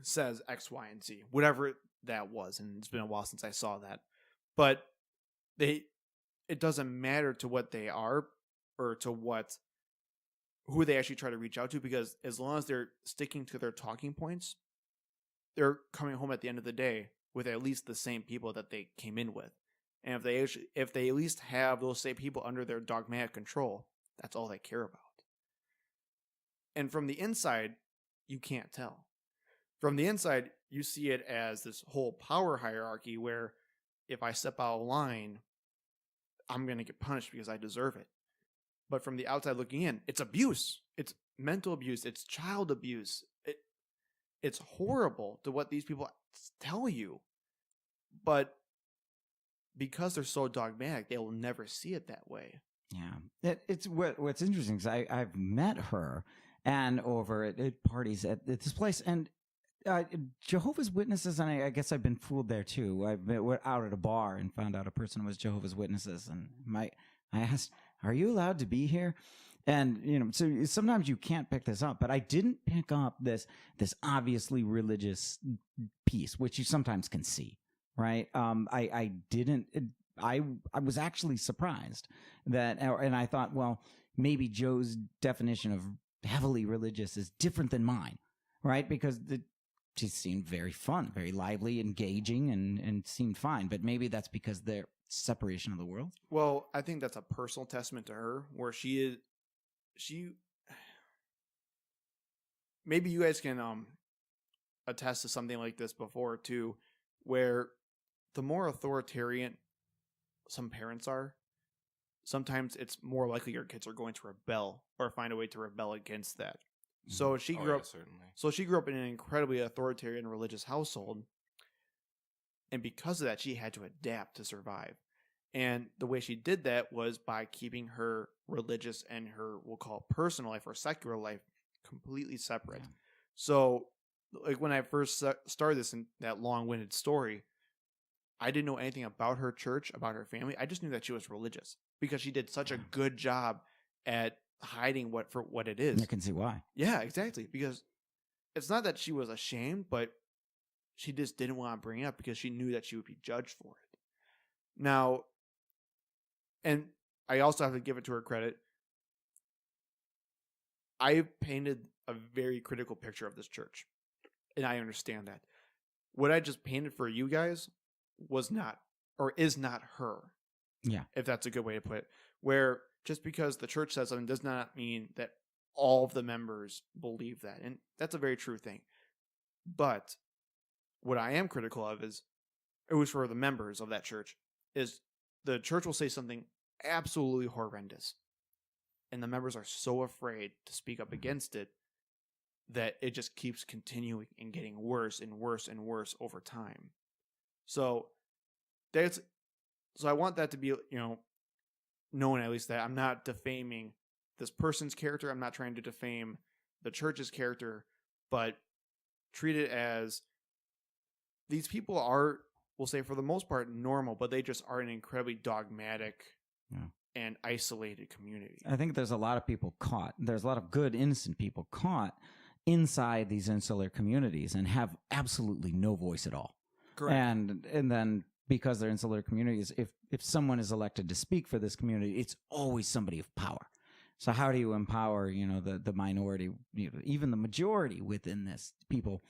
says X, Y, and Z, whatever that was. And it's been a while since I saw that. But it doesn't matter to what they are or to who they actually try to reach out to, because as long as they're sticking to their talking points, they're coming home at the end of the day with at least the same people that they came in with. And if they at least have those same people under their dogmatic control, that's all they care about. And from the inside, you can't tell. From the inside, you see it as this whole power hierarchy where if I step out of line, I'm going to get punished because I deserve it. But from the outside looking in, it's abuse. It's mental abuse. It's child abuse. It's horrible to what these people tell you. But because they're so dogmatic, they will never see it that way. Yeah. It's what's interesting is I've met her and over at parties at this place, and Jehovah's Witnesses, and I guess I've been fooled there too. I went out at a bar and found out a person was Jehovah's Witnesses, and I asked, "Are you allowed to be here?" And so sometimes you can't pick this up, but I didn't pick up this obviously religious piece, which you sometimes can see, right? I didn't. I was actually surprised that, and I thought, well, maybe Joe's definition of heavily religious is different than mine, right? Because she seemed very fun, very lively, engaging, and seemed fine. But maybe that's because they're separation of the world. Well, I think that's a personal testament to her, where she maybe you guys can attest to something like this before too, where the more authoritarian some parents are, sometimes it's more likely your kids are going to rebel or find a way to rebel against that. So she grew up. Certainly. So she grew up in an incredibly authoritarian religious household, and because of that, she had to adapt to survive. And the way she did that was by keeping her religious and her, we'll call it personal life or secular life, completely separate. Yeah. So, like when I first started this in that long-winded story, I didn't know anything about her church, about her family. I just knew that she was religious because she did such a good job at hiding what it is. You can see why. Yeah, exactly. Because it's not that she was ashamed, but she just didn't want to bring it up because she knew that she would be judged for it. Now, and I also have to give it to her credit. I painted a very critical picture of this church, and I understand that. What I just painted for you guys was not, or is not her. Yeah. If that's a good way to put it. Where just because the church says something does not mean that all of the members believe that. And that's a very true thing. But what I am critical of is, it was for the members of that church, is the church will say something absolutely horrendous. And the members are so afraid to speak up against it that it just keeps continuing and getting worse and worse and worse over time. So I want that to be, known at least, that I'm not defaming this person's character. I'm not trying to defame the church's character, but treat it as these people are, we'll say for the most part, normal, but they just are an incredibly dogmatic and isolated community. I think there's a lot of people caught. There's a lot of good, innocent people caught inside these insular communities and have absolutely no voice at all. Correct. And then because they're insular communities, if someone is elected to speak for this community, it's always somebody of power. So how do you empower, the minority, even the majority within this people?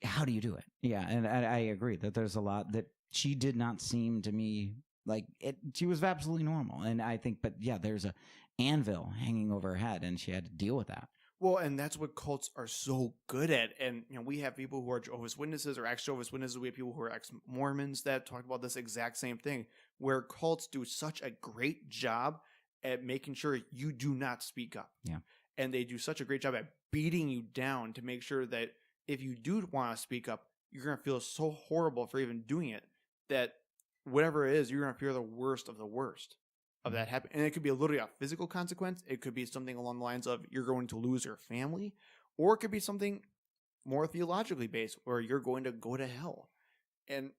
How do you do it? Yeah, and I agree that there's a lot that she did not seem to me like it. She was absolutely normal, and I think, but yeah, there's a anvil hanging over her head, and she had to deal with that. Well, and that's what cults are so good at. And, we have people who are Jehovah's Witnesses or ex-Jehovah's Witnesses. We have people who are ex-Mormons that talk about this exact same thing, where cults do such a great job at making sure you do not speak up. Yeah. And they do such a great job at beating you down to make sure that if you do want to speak up, you're going to feel so horrible for even doing it that whatever it is, you're going to fear the worst of that happening. And it could be literally a physical consequence. It could be something along the lines of you're going to lose your family, or it could be something more theologically based where you're going to go to hell. And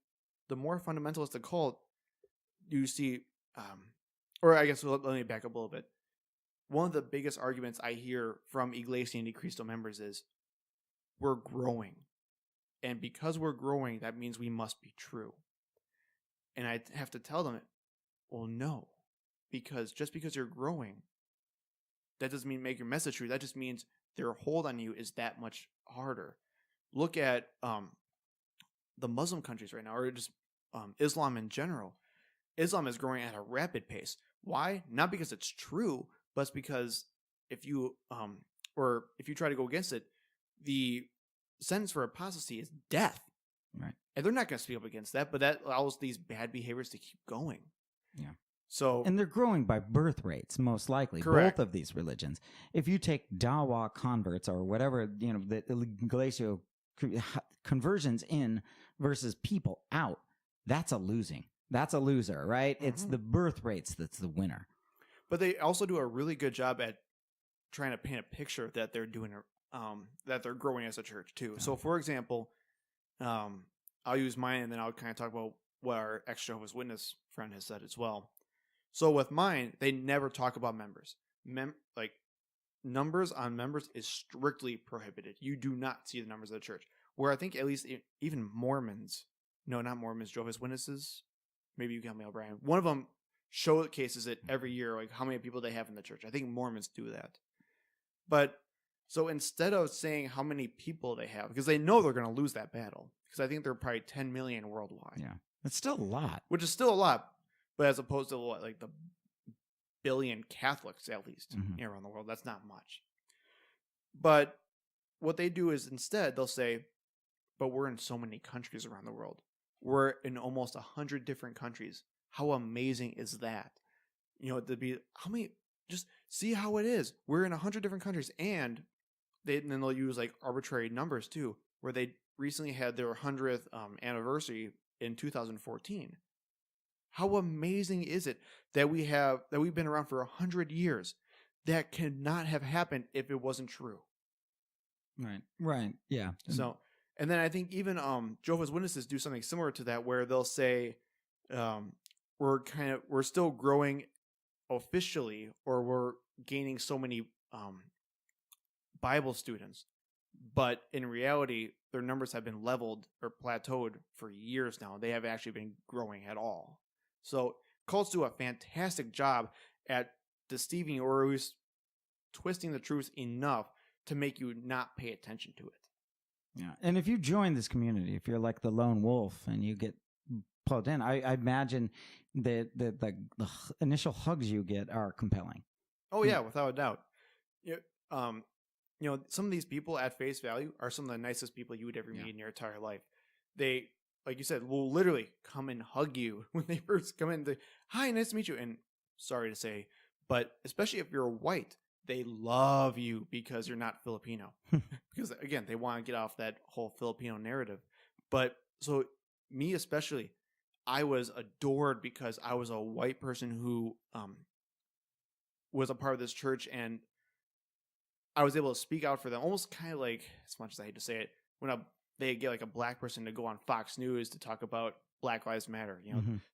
the more fundamentalist the cult, you see, or I guess let me back up a little bit. One of the biggest arguments I hear from Iglesia Ni Cristo members is, we're growing. And because we're growing, that means we must be true. And I have to tell them, well, no. Because just because you're growing, that doesn't mean make your message true. That just means their hold on you is that much harder. Look at the Muslim countries right now, or just Islam in general. Islam is growing at a rapid pace. Why? Not because it's true, but it's because if you try to go against it, the sentence for apostasy is death. Right. And they're not going to speak up against that, but that allows these bad behaviors to keep going. Yeah. So, and they're growing by birth rates, most likely. Correct. Both of these religions. If you take Dawa converts or whatever, the Iglesia conversions in versus people out, that's a loser, right? Mm-hmm. It's the birth rates that's the winner. But they also do a really good job at trying to paint a picture that they're doing, that they're growing as a church too. So, for example, I'll use mine, and then I'll kind of talk about what our ex-Jehovah's Witness friend has said as well. So with mine, they never talk about members. Numbers on members is strictly prohibited. You do not see the numbers of the church. Where I think at least even Mormons, no, not Mormons, Jehovah's Witnesses, maybe you can help me out, Brian. One of them showcases it every year, like how many people they have in the church. I think Mormons do that. But so instead of saying how many people they have, because they know they're going to lose that battle, because I think they're probably 10 million worldwide. Yeah, that's still a lot. Which is still a lot. But as opposed to like the billion Catholics, at least, around the world, that's not much. But what they do is instead they'll say, but we're in so many countries around the world. We're in almost 100 different countries. How amazing is that? To be, how many, just see how it is. We're in 100 different countries. And then they'll use like arbitrary numbers too, where they recently had their 100th anniversary in 2014. How amazing is it that we've been around for 100 years? That could not have happened if it wasn't true. Right. Yeah. So, and then I think even Jehovah's Witnesses do something similar to that, where they'll say, we're still growing officially, or we're gaining so many Bible students, but in reality, their numbers have been leveled or plateaued for years now. They haven't actually been growing at all. So cults do a fantastic job at deceiving you, or at least twisting the truth enough to make you not pay attention to it. Yeah. And if you join this community, if you're like the lone wolf and you get plugged in, I imagine that the initial hugs you get are compelling. Oh yeah, without a doubt. Some of these people at face value are some of the nicest people you would ever meet in your entire life. They, like you said, will literally come and hug you when they first come in. Hi, nice to meet you. And sorry to say, but especially if you're white, they love you because you're not Filipino. Because again, they want to get off that whole Filipino narrative. But so me especially, I was adored because I was a white person who was a part of this church, and I was able to speak out for them, almost kind of like, as much as I hate to say it, when they get like a black person to go on Fox News to talk about Black Lives Matter.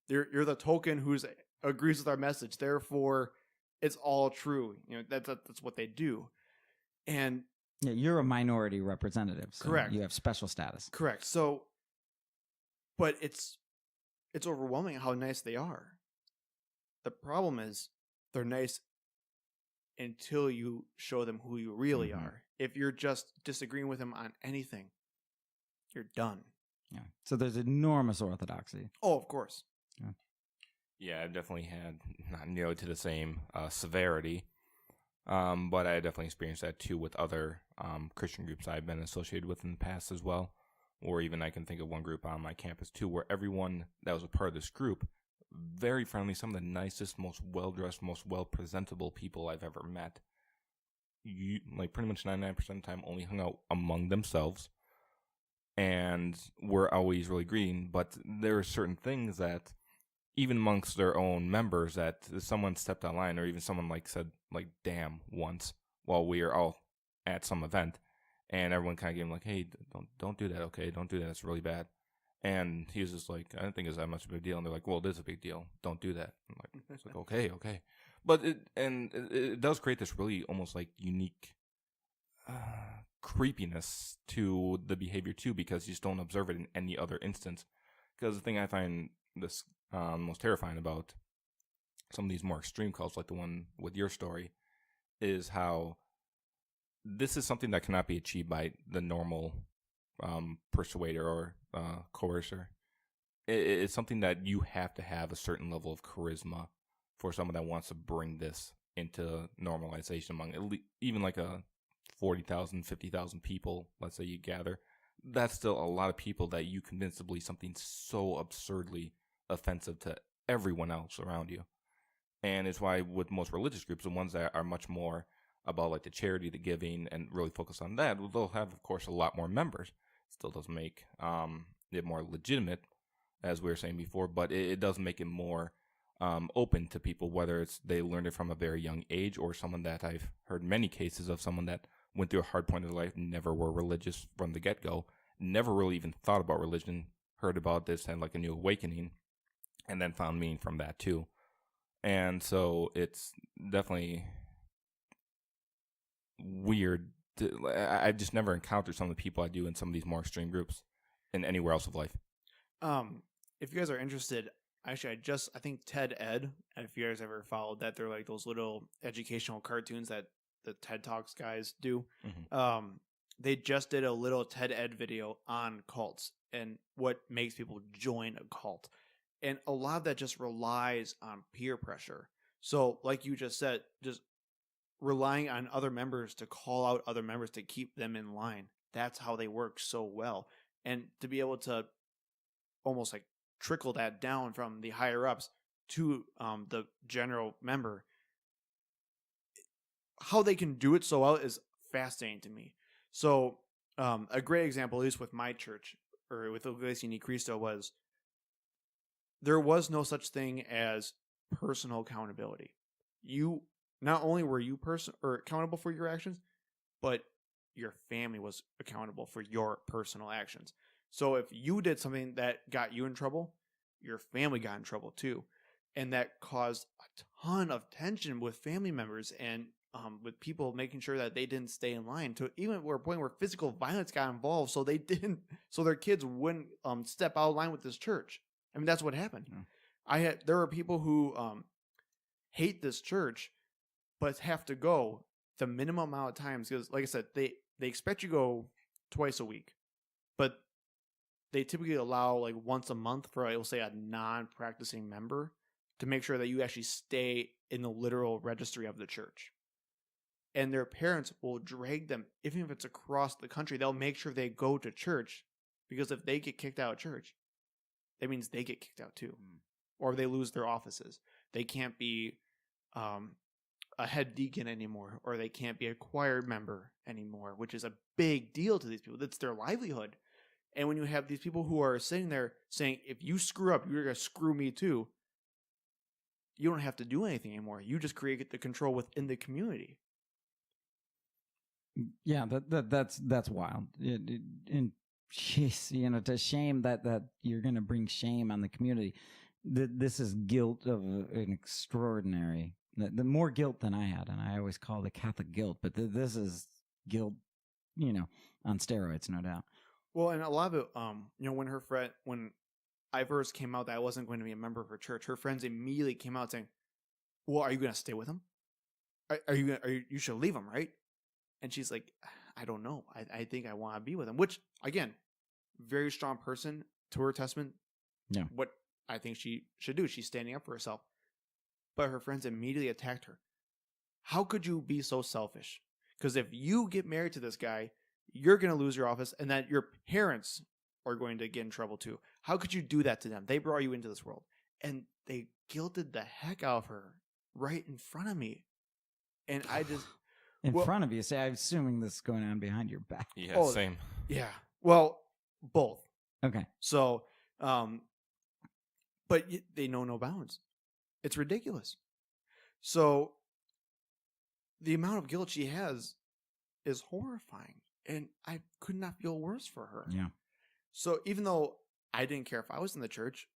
You're the token who agrees with our message, therefore it's all true. That's what they do. And yeah, you're a minority representative. So correct. You have special status. Correct. So, but it's overwhelming how nice they are. The problem is they're nice until you show them who you really are. If you're just disagreeing with them on anything, you're done. Yeah. So there's enormous orthodoxy. Oh, of course. Yeah, I've definitely had not nearly to the same severity, but I definitely experienced that too with other Christian groups I've been associated with in the past as well. Or even I can think of one group on my campus too, where everyone that was a part of this group, very friendly, some of the nicest, most well-dressed, most well-presentable people I've ever met. Like pretty much 99% of the time only hung out among themselves and were always really greeting. But there are certain things that even amongst their own members that someone stepped online, or even someone said damn once while we are all at some event, and everyone kind of gave him hey, don't do that, okay? Don't do that, it's really bad. And he was just I don't think it's that much of a big deal. And they're like, well, it is a big deal. Don't do that. I'm it's okay. But it does create this really almost unique creepiness to the behavior too, because you just don't observe it in any other instance. Because the thing I find this most terrifying about some of these more extreme cults, like the one with your story, is how this is something that cannot be achieved by the normal persuader or coercer. It's something that you have to have a certain level of charisma for someone that wants to bring this into normalization among even a 40,000, 50,000 people, let's say you gather. That's still a lot of people that you convince to believe something so absurdly offensive to everyone else around you. And it's why with most religious groups, the ones that are much more about the charity, the giving, and really focus on that, they'll have, of course, a lot more members. Still does make it more legitimate, as we were saying before, but it does make it more open to people, whether it's they learned it from a very young age, or someone that I've heard many cases of someone that went through a hard point in their life, never were religious from the get-go, never really even thought about religion, heard about this, had a new awakening, and then found meaning from that too. And so it's definitely weird. I've just never encountered some of the people I do in some of these more extreme groups in anywhere else of life. If you guys are interested, actually, I think TED Ed, if you guys ever followed that, they're those little educational cartoons that the TED Talks guys do. Mm-hmm. They just did a little TED Ed video on cults and what makes people join a cult. And a lot of that just relies on peer pressure. So like you just said, just relying on other members to call out other members to keep them in line. That's how they work so well. And to be able to almost trickle that down from the higher ups to the general member, how they can do it so well is fascinating to me. So a great example, at least with my church, or with Iglesia Ni Cristo, was there was no such thing as personal accountability. You not only were you accountable for your actions, but your family was accountable for your personal actions. So if you did something that got you in trouble, your family got in trouble too. And that caused a ton of tension with family members and with people making sure that they didn't stay in line, to even where a point where physical violence got involved, so their kids wouldn't step out of line with this church. I mean, that's what happened. Yeah. There are people who hate this church, but have to go the minimum amount of times, because, like I said, they expect you to go twice a week, but they typically allow like once a month for, I will say, a non-practicing member, to make sure that you actually stay in the literal registry of the church. And their parents will drag them, even if it's across the country. They'll make sure they go to church, because if they get kicked out of church, that means they get kicked out too, or they lose their offices. They can't be a head deacon anymore, or they can't be a choir member anymore, which is a big deal to these people. That's their livelihood. And when you have these people who are sitting there saying, if you screw up, you're going to screw me too, you don't have to do anything anymore. You just create the control within the community. Yeah, that's wild. And jeez, to shame that you're going to bring shame on the community. This is guilt of an extraordinary, the more guilt than I had, and I always call it Catholic guilt, but this is guilt, on steroids, no doubt. Well, and a lot of it, when I first came out that I wasn't going to be a member of her church, her friends immediately came out saying, "Well, are you going to stay with him? You should leave him, right?" And she's like, "I don't know. I think I want to be with him." Which, again, very strong person to her testament. Yeah. What I think she should do. She's standing up for herself. But her friends immediately attacked her. How could you be so selfish? Because if you get married to this guy, you're going to lose your office, and that your parents are going to get in trouble too. How could you do that to them? They brought you into this world. And they guilted the heck out of her right in front of me. And I just... In front of you? Say, I'm assuming this is going on behind your back. Yeah, same. Yeah. Well, both. Okay. So, but they know no bounds. It's ridiculous. So, the amount of guilt she has is horrifying. And I could not feel worse for her. Yeah. So, even though I didn't care if I was in the church,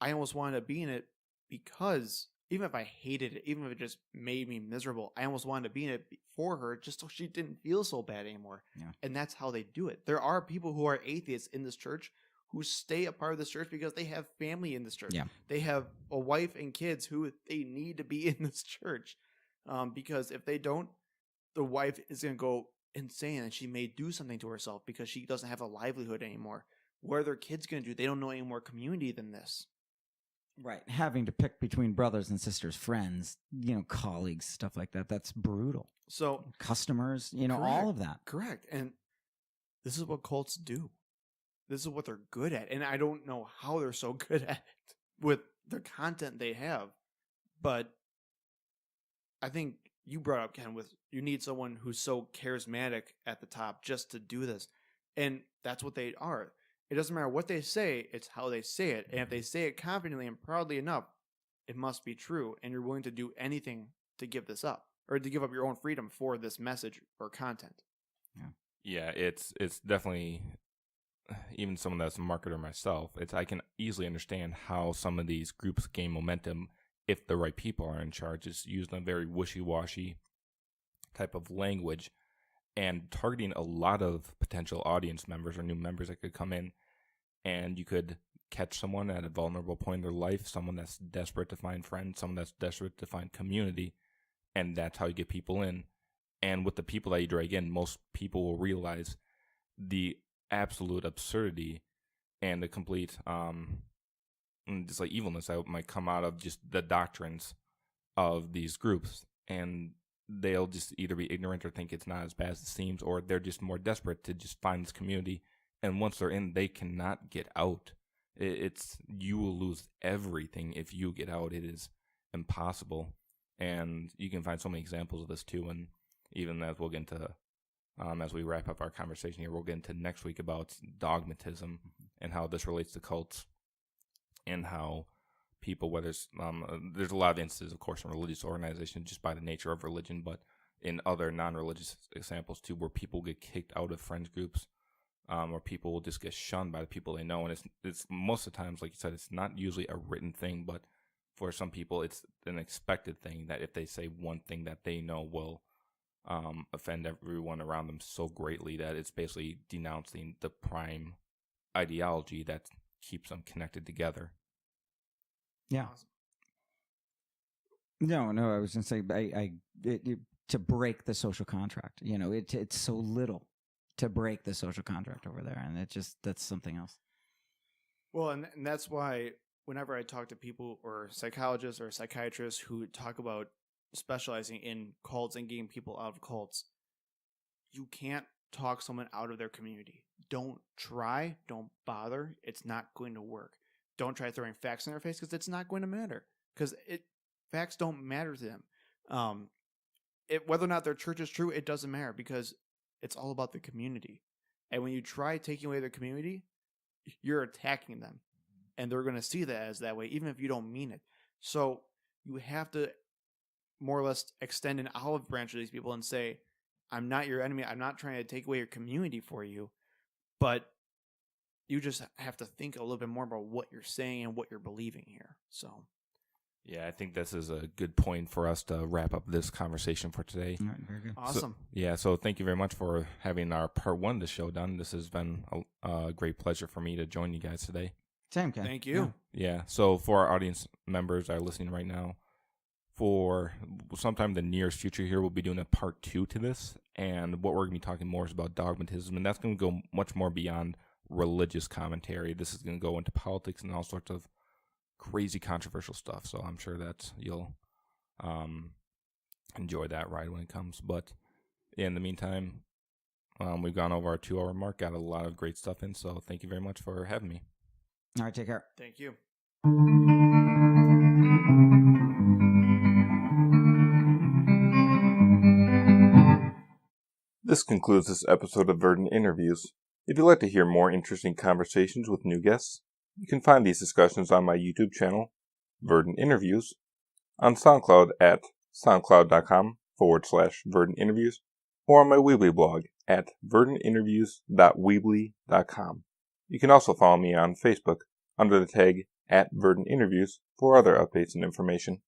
I almost wanted to be in it, because even if I hated it, even if it just made me miserable, I almost wanted to be in it for her, just so she didn't feel so bad anymore. Yeah. And that's how they do it. There are people who are atheists in this church who stay a part of this church because they have family in this church. Yeah. They have a wife and kids who they need to be in this church. Because if they don't, the wife is going to go insane, and she may do something to herself because she doesn't have a livelihood anymore. What are their kids going to do? They don't know any more community than this. Right. Having to pick between brothers and sisters, friends, colleagues, stuff like that. That's brutal. So customers, correct, all of that. Correct. And this is what cults do. This is what they're good at. And I don't know how they're so good at it with the content they have. But I think you brought up, Ken, you need someone who's so charismatic at the top just to do this. And that's what they are. It doesn't matter what they say, it's how they say it. And if they say it confidently and proudly enough, it must be true. And you're willing to do anything to give this up, or to give up your own freedom for this message or content. Yeah, it's definitely, even someone that's a marketer myself, I can easily understand how some of these groups gain momentum if the right people are in charge. It's used in a very wishy-washy type of language and targeting a lot of potential audience members or new members that could come in, and you could catch someone at a vulnerable point in their life, someone that's desperate to find friends, someone that's desperate to find community, and that's how you get people in. And with the people that you drag in, most people will realize the absolute absurdity and the complete just like evilness that might come out of just the doctrines of these groups, and they'll just either be ignorant or think it's not as bad as it seems, or they're just more desperate to just find this community, and once they're in, they cannot get out. You will lose everything if you get out. It is impossible, and you can find so many examples of this too. And even as we'll get into, as we wrap up our conversation here, we'll get into next week about dogmatism and how this relates to cults, and how people, whether it's, there's a lot of instances, of course, in religious organizations just by the nature of religion, but in other non-religious examples too, where people get kicked out of friends groups, or people will just get shunned by the people they know. And it's most of the times, like you said, it's not usually a written thing, but for some people, it's an expected thing that if they say one thing that they know will offend everyone around them so greatly that it's basically denouncing the prime ideology that keeps them connected together. Yeah. Awesome. No, I was going to say, to break the social contract, it's so little to break the social contract over there. And that's something else. Well, and that's why whenever I talk to people or psychologists or psychiatrists who talk about specializing in cults and getting people out of cults, you can't talk someone out of their community. Don't try. Don't bother. It's not going to work. Don't try throwing facts in their face because it's not going to matter. Because facts don't matter to them. Whether or not their church is true, it doesn't matter because it's all about the community. And when you try taking away their community, you're attacking them. And they're going to see that as that way, even if you don't mean it. So you have to more or less extend an olive branch to these people and say, I'm not your enemy. I'm not trying to take away your community for you. But you just have to think a little bit more about what you're saying and what you're believing here. So, yeah, I think this is a good point for us to wrap up this conversation for today. All right, very good. Awesome. So thank you very much for having our part 1 of the show done. This has been a great pleasure for me to join you guys today. Same, Ken. Thank you. Yeah. So for our audience members that are listening right now, for sometime in the nearest future here, we'll be doing a part 2 to this. And what we're going to be talking more is about dogmatism. And that's going to go much more beyond religious commentary. This is going to go into politics and all sorts of crazy controversial stuff. So I'm sure that you'll enjoy that ride when it comes. But in the meantime, we've gone over our 2-hour mark, got a lot of great stuff in. So thank you very much for having me. All right, take care. Thank you. This concludes this episode of Verdant Interviews. If you'd like to hear more interesting conversations with new guests, you can find these discussions on my YouTube channel, Verdant Interviews, on SoundCloud at soundcloud.com/Verdant Interviews, or on my Weebly blog at verdantinterviews.weebly.com. You can also follow me on Facebook under the tag @Verdant Interviews for other updates and information.